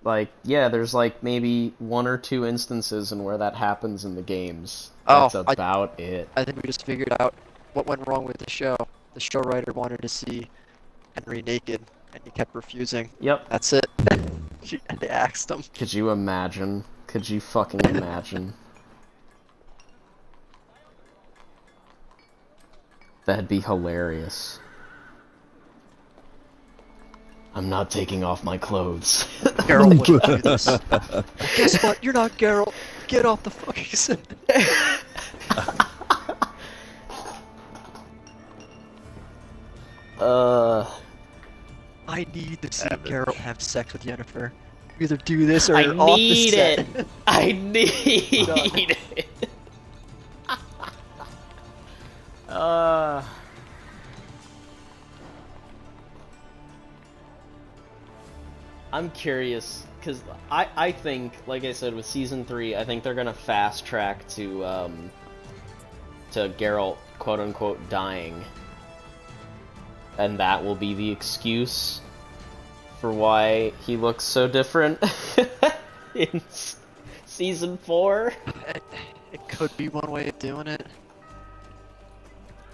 Like, yeah, there's like maybe 1 or 2 instances in where that happens in the games. That's about it. I think we just figured out what went wrong with the show. the show writer wanted to see Henry naked, and he kept refusing. Yep. That's it. And they axed him. Could you imagine? Could you fucking imagine? That'd be hilarious. I'm not taking off my clothes. Geralt wouldn't do this. Guess what? You're not Geralt. Get off the fucking set. I need to see Geralt have sex with Yennefer. You either do this or I you're off the need set. it. I need it. I'm curious, because I think, like I said, with Season 3, I think they're gonna fast track to Geralt, quote-unquote, dying. And that will be the excuse for why he looks so different in Season 4. It could be one way of doing it.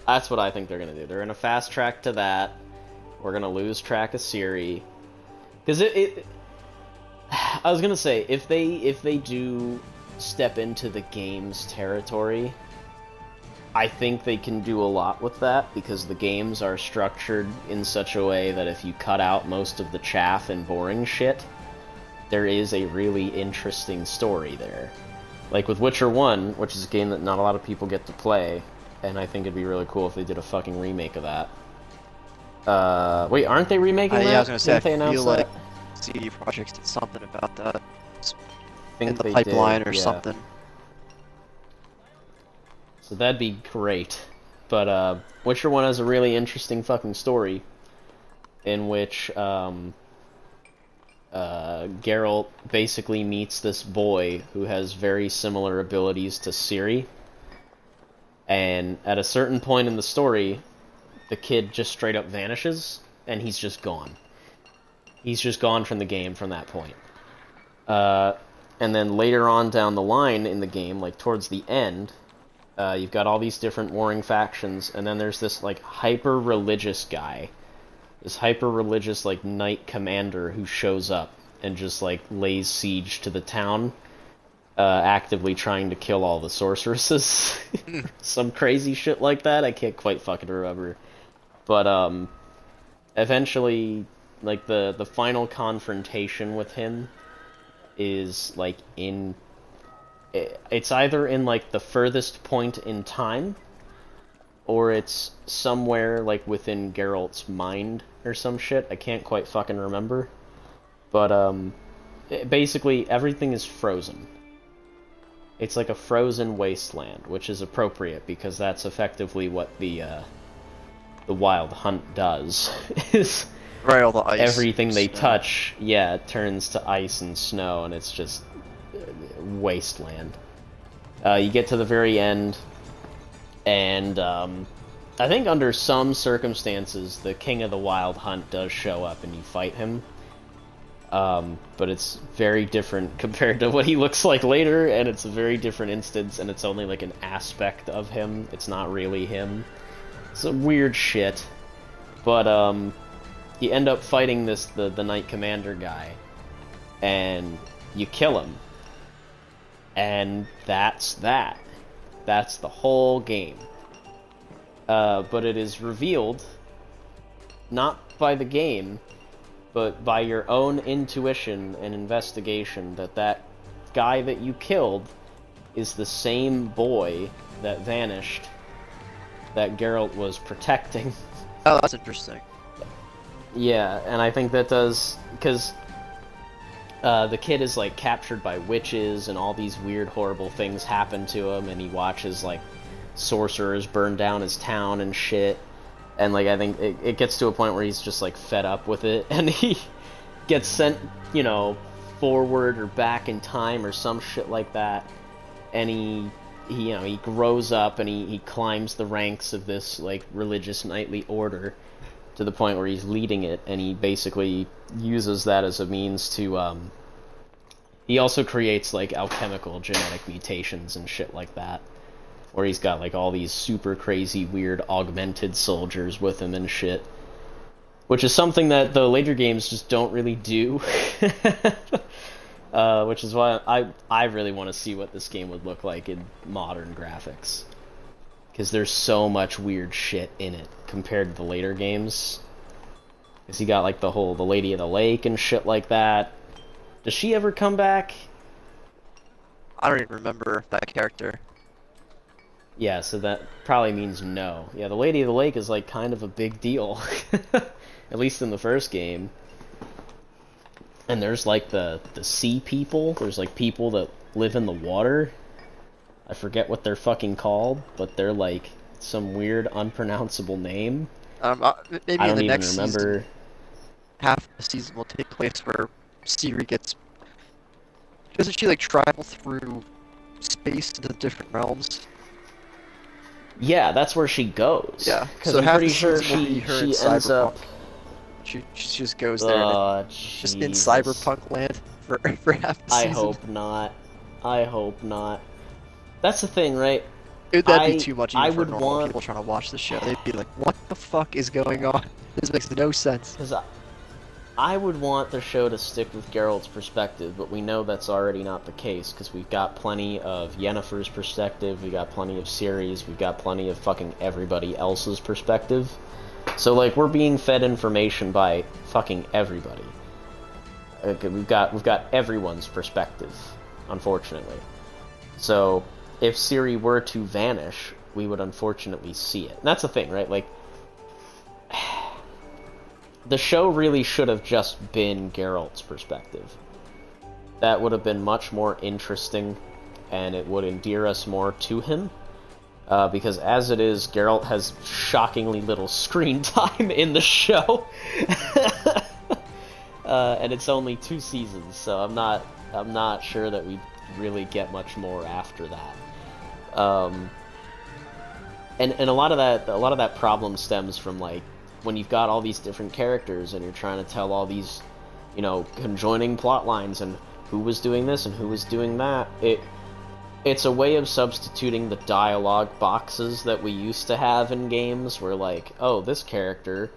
That's what I think they're gonna do. They're gonna fast track to that. We're gonna lose track of Ciri. Because I was gonna say, if they do step into the game's territory, I think they can do a lot with that, because the games are structured in such a way that if you cut out most of the chaff and boring shit, there is a really interesting story there. Like with Witcher 1, which is a game that not a lot of people get to play, and I think it'd be really cool if they did a fucking remake of that. Wait, aren't they remaking that? Yeah, I was gonna say, Didn't they I announce feel that? like CD Projekt did something about that. Think In the they pipeline did, or yeah. something. So that'd be great. But, Witcher 1 has a really interesting fucking story, in which, Geralt basically meets this boy who has very similar abilities to Ciri, and at a certain point in the story, the kid just straight up vanishes, and he's just gone. He's just gone from the game from that point. And then later on down the line in the game, like towards the end, you've got all these different warring factions, and then there's this, like, hyper-religious guy. This hyper-religious, like, knight commander who shows up and just, like, lays siege to the town, actively trying to kill all the sorceresses. Some crazy shit like that, I can't quite fucking remember. But, eventually, like, the final confrontation with him is, like, in... It's either in, like, the furthest point in time, or it's somewhere, like, within Geralt's mind or some shit. I can't quite fucking remember. But, basically, everything is frozen. It's like a frozen wasteland, which is appropriate, because that's effectively what the Wild Hunt does, is... Right, all the ice. Everything they snow. touch, yeah, turns to ice and snow, and it's just wasteland. You get to the very end, and I think under some circumstances, the King of the Wild Hunt does show up and you fight him. But it's very different compared to what he looks like later, and it's a very different instance, and it's only like an aspect of him. It's not really him. It's some weird shit. But, you end up fighting the Knight Commander guy, and you kill him. And that's that. That's the whole game. But it is revealed, not by the game, but by your own intuition and investigation, that guy that you killed is the same boy that vanished that Geralt was protecting. Oh, that's interesting. Yeah, and I think that does, because the kid is, like, captured by witches, and all these weird, horrible things happen to him, and he watches, like, sorcerers burn down his town and shit, and, like, I think it gets to a point where he's just, like, fed up with it, and he gets sent, you know, forward or back in time or some shit like that, and he you know, he grows up and he climbs the ranks of this, like, religious knightly order, to the point where he's leading it, and he basically uses that as a means to, he also creates, like, alchemical genetic mutations and shit like that. where he's got like all these super crazy weird augmented soldiers with him and shit. Which is something that the later games just don't really do. Which is why I really want to see what this game would look like in modern graphics. Because there's so much weird shit in it compared to the later games. Because you got like the Lady of the Lake and shit like that. Does she ever come back? I don't even remember that character. Yeah, so that probably means no. Yeah, the Lady of the Lake is like kind of a big deal. At least in the first game. And there's like the sea people. There's like people that live in the water. I forget what they're fucking called, but they're like some weird unpronounceable name. Maybe I in don't the even next remember. season, half the season will take place where Ciri gets... Doesn't she like travel through space into different realms? Yeah, that's where she goes. Yeah, because so I'm half pretty the sure season will be her in she ends up. Cyberpunk. She just goes there and just in Jesus. Cyberpunk land for half the I season. hope not. I hope not. That's the thing, right? That'd be too much even I for would normal want... people trying to watch the show. They'd be like, what the fuck is going on? This makes no sense. Because I would want the show to stick with Geralt's perspective, but we know that's already not the case, because we've got plenty of Yennefer's perspective, we got plenty of Ciri's, we've got plenty of fucking everybody else's perspective. So, like, we're being fed information by fucking everybody. Okay, we've got everyone's perspective, unfortunately. So, if Ciri were to vanish, we would unfortunately see it. And that's the thing, right? Like, the show really should have just been Geralt's perspective. That would have been much more interesting, and it would endear us more to him. Because as it is, Geralt has shockingly little screen time in the show. And it's only 2 seasons, so I'm not sure that we really get much more after that. And a lot of that problem stems from like when you've got all these different characters and you're trying to tell all these, you know, conjoining plot lines and who was doing this and who was doing that. It's a way of substituting the dialogue boxes that we used to have in games where like, oh, this character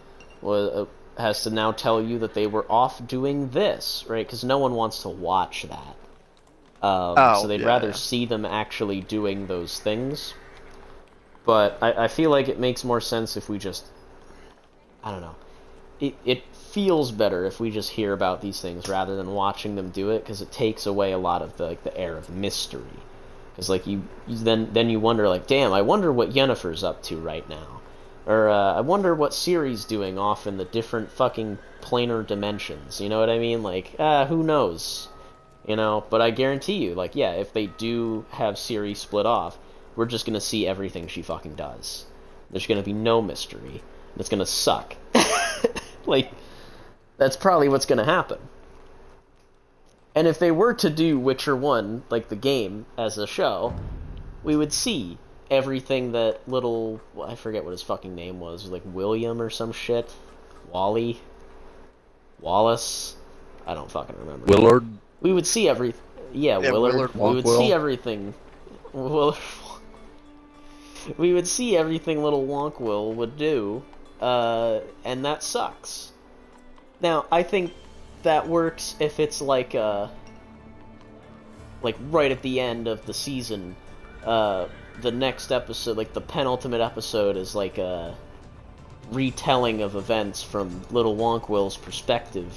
has to now tell you that they were off doing this, right? Because no one wants to watch that. So they'd rather see them actually doing those things. But I feel like it makes more sense if we just... I don't know. It feels better if we just hear about these things rather than watching them do it, because it takes away a lot of the air of mystery. Because like then you wonder like, damn, I wonder what Yennefer's up to right now, or I wonder what Ciri's doing off in the different fucking planar dimensions. You know what I mean? Like, who knows? You know. But I guarantee you, like, yeah, if they do have Ciri split off, we're just gonna see everything she fucking does. There's gonna be no mystery, and it's gonna suck. Like, that's probably what's gonna happen. And if they were to do Witcher 1, like the game, as a show, we would see everything that little... Well, I forget what his fucking name was. Like William or some shit? Wally? Wallace? I don't fucking remember. Willard? We would see everything. Yeah, Willard. We would see everything. Willard. We would see everything little Wonkwill would do, and that sucks. Now, I think that works if it's like right at the end of the season, the next episode, like the penultimate episode, is like a retelling of events from little Wonkwill's perspective,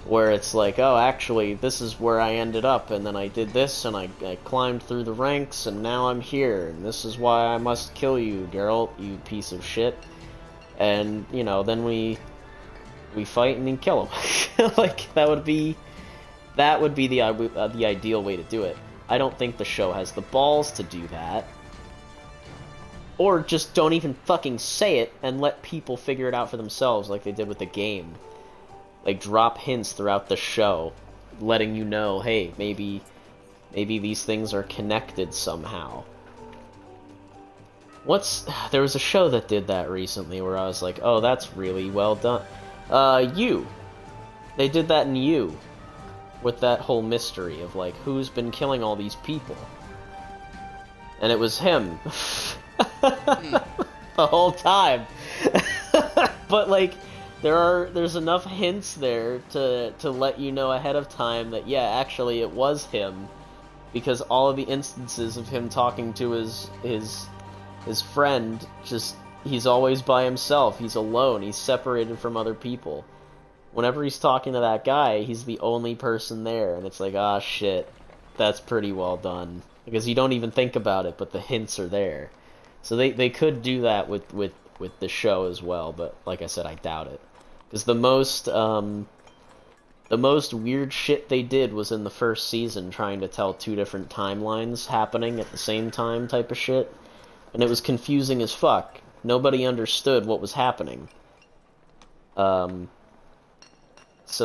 where it's like, oh, actually, this is where I ended up, and then I did this, and I climbed through the ranks, and now I'm here, and this is why I must kill you, Geralt, you piece of shit. And, you know, then we fight and then kill him. Like, that would be the ideal way to do it. I don't think the show has the balls to do that. Or just don't even fucking say it and let people figure it out for themselves like they did with the game. Like, drop hints throughout the show, letting you know, hey, maybe these things are connected somehow. There was a show that did that recently where I was like, oh, that's really well done. You. They did that in You. With that whole mystery of, like, who's been killing all these people. and it was him the whole time. But like, there's enough hints there to let you know ahead of time that yeah, actually it was him, because all of the instances of him talking to his friend, just he's always by himself. He's alone. He's separated from other people. Whenever he's talking to that guy, he's the only person there, and it's like, ah, shit, that's pretty well done. Because you don't even think about it, but the hints are there. So they could do that with the show as well, but like I said, I doubt it. Because the most weird shit they did was in the first season, trying to tell two different timelines happening at the same time type of shit. And it was confusing as fuck. Nobody understood what was happening. So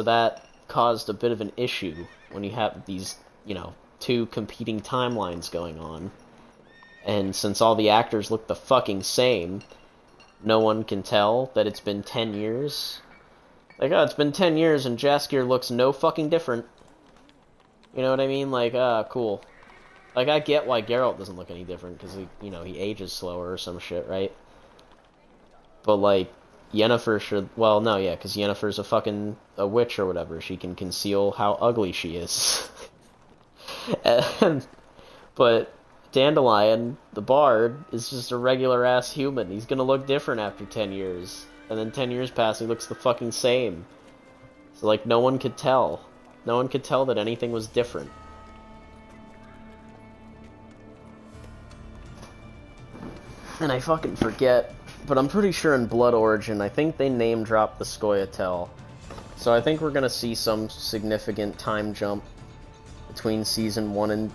that caused a bit of an issue when you have these, you know, two competing timelines going on. And since all the actors look the fucking same, no one can tell that it's been 10 years. Like, oh, it's been 10 years and Jaskier looks no fucking different. You know what I mean? Like, cool. Like, I get why Geralt doesn't look any different, because he, you know, he ages slower or some shit, right? But, like, Yennefer should... Well, no, yeah, because Yennefer's a witch or whatever. She can conceal how ugly she is. But Dandelion, the bard, is just a regular-ass human. He's gonna look different after 10 years. And then 10 years pass, he looks the fucking same. So, like, no one could tell. No one could tell that anything was different. And I fucking forget, but I'm pretty sure in Blood Origin, I think they name-dropped the Scoia'tael. So I think we're gonna see some significant time jump between Season 1 and...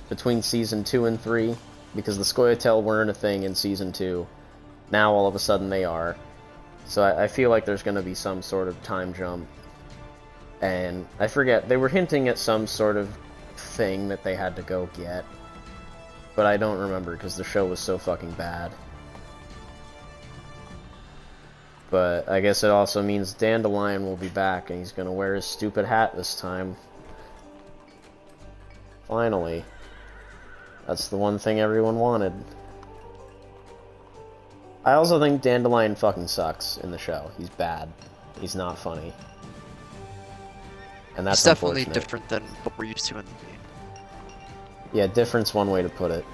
between Season 2 and 3, because the Scoia'tael weren't a thing in Season 2. Now, all of a sudden, they are. So I feel like there's gonna be some sort of time jump. And I forget, they were hinting at some sort of thing that they had to go get. But I don't remember, because the show was so fucking bad. But I guess it also means Dandelion will be back, and he's gonna wear his stupid hat this time. Finally. That's the one thing everyone wanted. I also think Dandelion fucking sucks in the show. He's bad. He's not funny. And that's It's definitely unfortunate. different than what we're used to in the game. Yeah, different's one way to put it.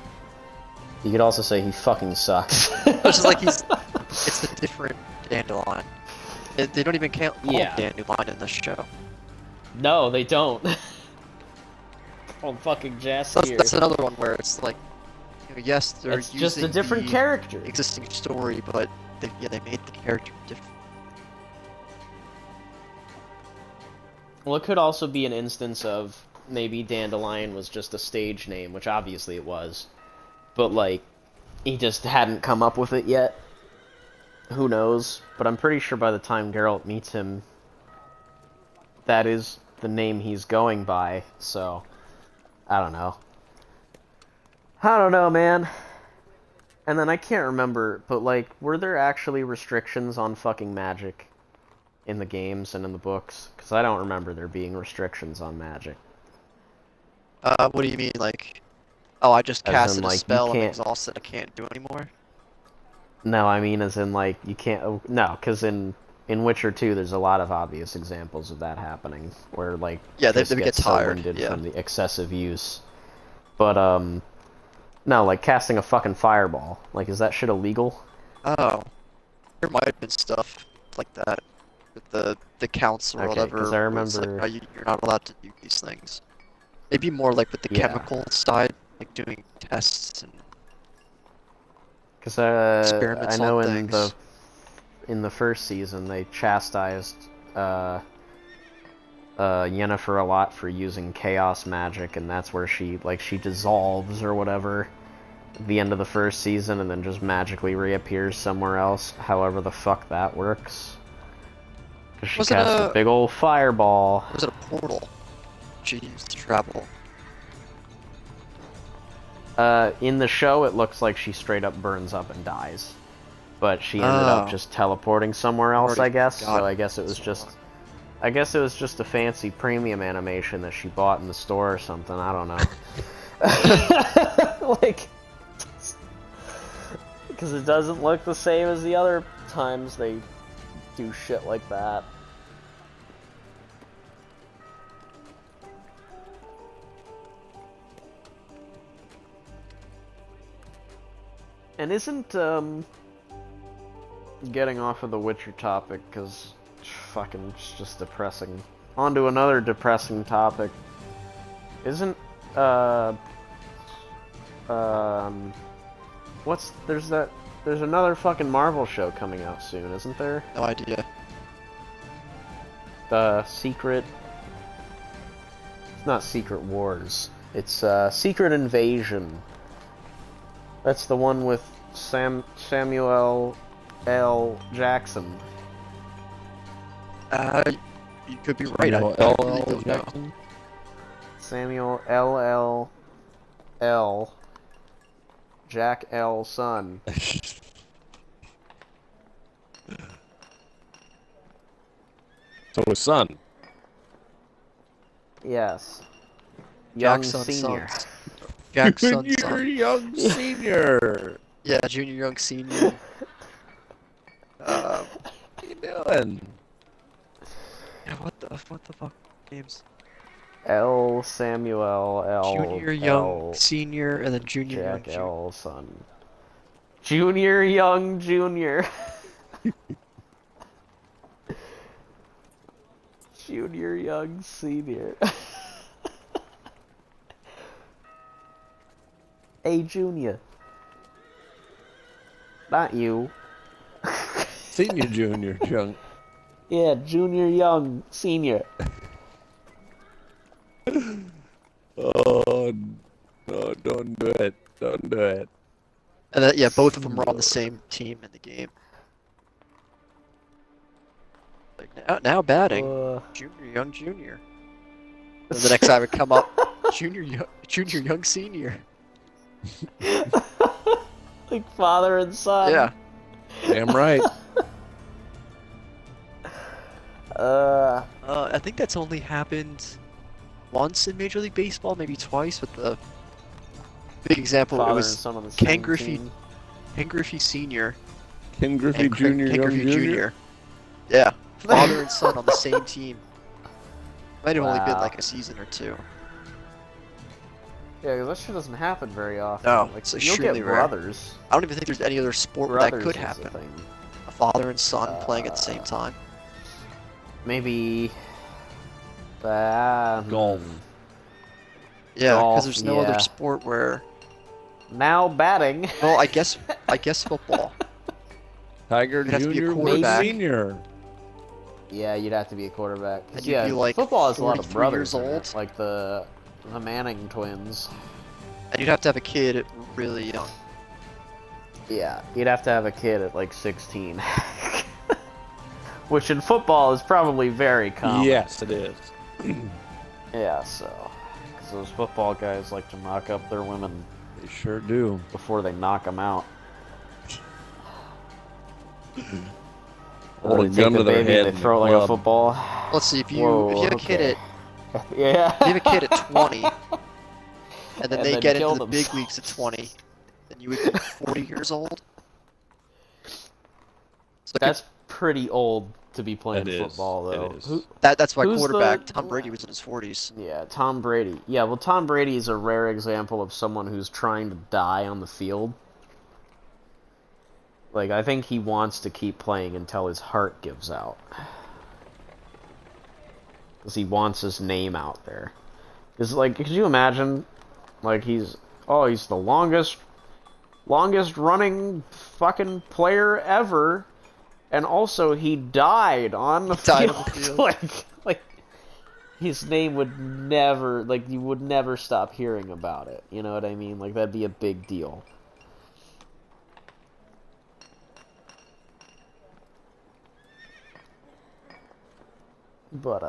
You could also say he fucking sucks. It's just like it's a different Dandelion. They don't even call him Dandelion in the show. No, they don't. Oh, fucking Jaskier. That's another one where it's like, you know, yes, they're It's using just a different the character. existing story, but they made the character different. Well, it could also be an instance of maybe Dandelion was just a stage name, which obviously it was. But, like, he just hadn't come up with it yet. Who knows? But I'm pretty sure by the time Geralt meets him, that is the name he's going by, so... I don't know. I don't know, man. And then I can't remember, but, like, were there actually restrictions on fucking magic in the games and in the books? Because I don't remember there being restrictions on magic. What do you mean, like... Oh, I just As casted in, a like, you spell and can't- exhausted, I can't do anymore? No, I mean as in, like, you can't... No, because in Witcher 2, there's a lot of obvious examples of that happening, where, like, Yeah, they Triss get gets so tired, winded yeah. from the excessive use. But, no, like, casting a fucking fireball. Like, is that shit illegal? Oh. There might have been stuff like that with the council or Okay, whatever. 'cause I where it's like, remember- oh, you're not allowed to do these things. Maybe more like with the Yeah. chemical side, like doing tests and... Because I Experiments know on in the first season they chastised Yennefer a lot for using chaos magic, and that's where she dissolves or whatever at the end of the first season, and then just magically reappears somewhere else. However the fuck that works. Because she Was it cast a big old fireball. Was it a portal she used to travel? In the show, it looks like she straight up burns up and dies. But she ended up Oh. just teleporting somewhere else, Already I guess. got So I it. guess it was just... I guess it was just a fancy premium animation that she bought in the store or something. I don't know. Like, because it doesn't look the same as the other times they do shit like that. And isn't, getting off of the Witcher topic, because fucking it's just depressing. On to another depressing topic. Isn't, there's another fucking Marvel show coming out soon, isn't there? No idea. The Secret... It's not Secret Wars. It's, Secret Invasion. That's the one with Samuel L. Jackson. You could be right. I really don't know. Samuel L. L. Jack L. Son. So his son. Yes. Young Jackson's Senior. sons. Jackson's Junior son. Young Senior. Yeah, Junior Young Senior. What you doing? Yeah, what the fuck names? L. Samuel L. Junior Young L. Senior and then Junior Young Jack L. Son. Junior Young Junior. Junior Young Senior. Hey, Junior. Not you. Senior, Junior, Young. Yeah, Junior Young Senior. Oh, no, don't do it. Don't do it. And then, yeah, both of them were on the same team in the game. Like now batting, Junior Young Junior. And the next time would come up, Junior Young Senior. Like father and son. Yeah. Damn right. I think that's only happened once in Major League Baseball, maybe twice. With the big example, Father it and was son on the Ken same Griffey, team. Ken Griffey Senior, Ken Griffey and Jr. Ken Young Griffey Jr. Jr. Yeah, father and son on the same team. Might have only been Wow. like a season or two. Yeah, because that shit doesn't happen very often. No, like, it's you'll extremely get rare. brothers. I don't even think there's any other sport where that Brothers could is the happen. thing. A father and son playing at the same time. Maybe... Golf. Yeah, Golf, because there's no yeah. other sport where. Now batting. Well, I guess football. Tiger You'd have to be a Jr. Woods quarterback. Senior. Yeah, you'd have to be a quarterback. And you'd Yeah, be, like, football has a lot of 43 brothers years in it, old. like the Manning twins. And you'd have to have a kid really young. Yeah, you'd have to have a kid at like 16. Which in football is probably very common. Yes, it is. Yeah, so. Because those football guys like to knock up their women They sure do. before they knock them out. Hold a They gun take to their baby head and and they throw it like a club. football. Let's see, if you Whoa, have a kid okay. Yeah. if you have a kid at 20, and then And they then get kill into the big leagues at 20, then you would be 40 years old. So That's pretty old to be playing It is. football, though. It is. that's why who's quarterback the- Tom Brady was in his 40s. Yeah, Tom Brady. Yeah, well, Tom Brady is a rare example of someone who's trying to die on the field. Like, I think he wants to keep playing until his heart gives out. Because he wants his name out there. Because, like, could you imagine, like, he's the longest running fucking player ever, and also he died on the field. like, his name would never, like, you would never stop hearing about it. You know what I mean? Like, that'd be a big deal. But,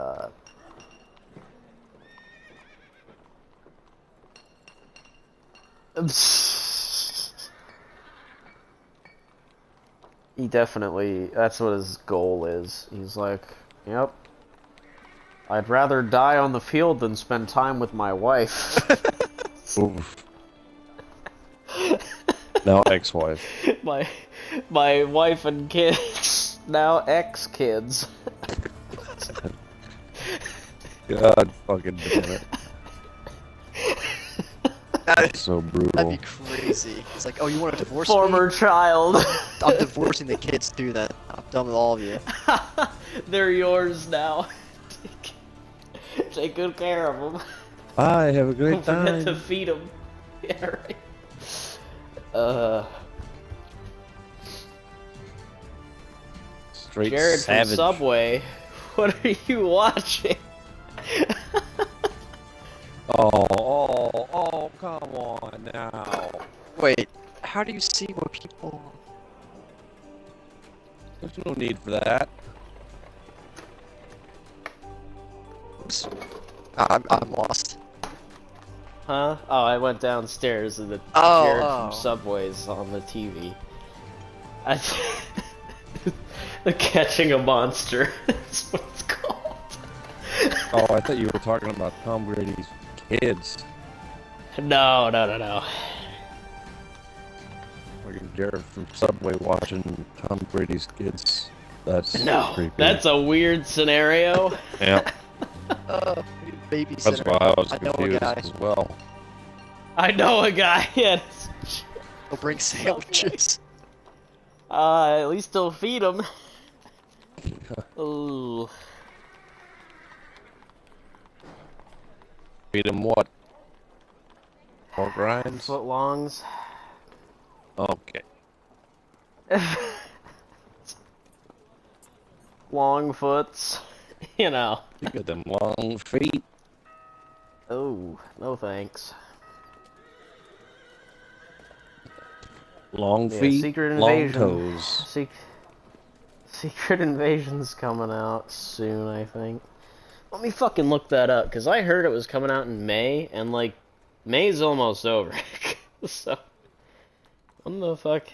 he definitely, that's what his goal is. He's like, yep, I'd rather die on the field than spend time with my wife. Oof. Now ex-wife. My wife and kids, now ex-kids. God fucking damn it. That's so brutal. That'd be crazy. It's like, oh, you want to divorce Former me? child. I'm divorcing the kids too then. I'm done with all of you. They're yours now. Take good care of them. Bye, have a great Don't forget time. to feed them. Yeah, right. Straight Jared savage. from Subway, what are you watching? Oh, come on now. Wait, how do you see what people... There's no need for that. Oops. I'm lost. Huh? Oh, I went downstairs and the Oh, Jared oh. from Subway's on the TV. The Catching a Monster. That's what it's called. Oh, I thought you were talking about Tom Brady's kids. No. Fucking Jared from Subway watching Tom Brady's kids. That's No, creepy. that's a weird scenario. Yeah. Babysitter. That's why I was I know a confused guy. as well. I know a guy. Yeah. He'll bring sandwiches. At least he'll feed him. Ooh. Feed him what? More grinds? Footlongs. Okay. Long foots. You know. You got them long feet. Oh, no thanks. Long Yeah, feet, Secret long Invasion. toes. Secret Invasion's coming out soon, I think. Let me fucking look that up, because I heard it was coming out in May, and, like, May's almost over. So, what the fuck?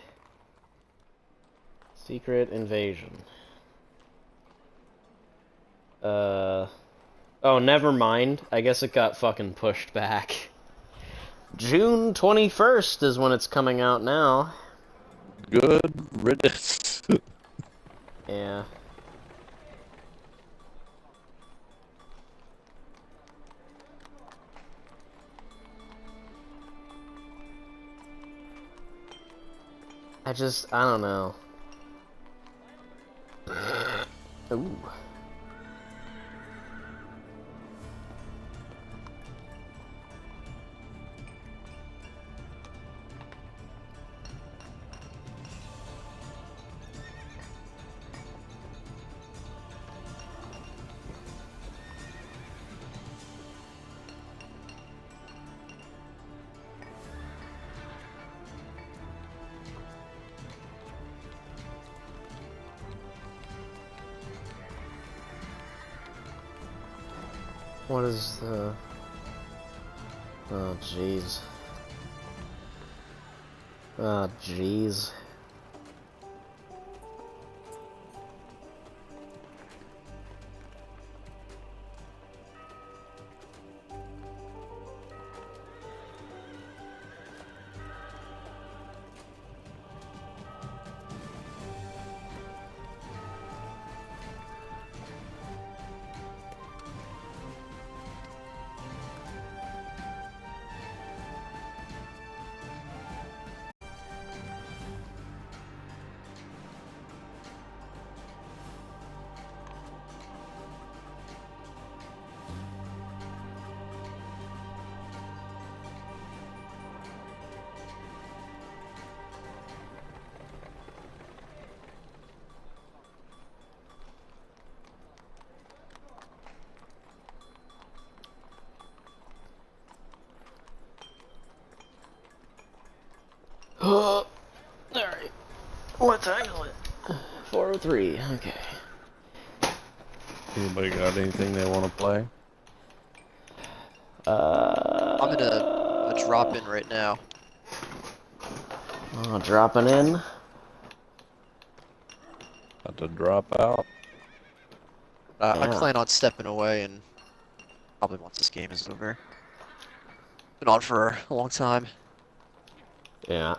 Secret Invasion. Oh, never mind. I guess it got fucking pushed back. June 21st is when it's coming out now. Good riddance. Yeah. I don't know. Ooh. What is the... Oh, jeez. Oh, jeez. Alright. What time is it? 4:03, okay. Anybody got anything they want to play? I'm in a drop in right now. Oh, dropping in. About to drop out. I Yeah. plan on stepping away and probably once this game is over. Been on for a long time. Yeah.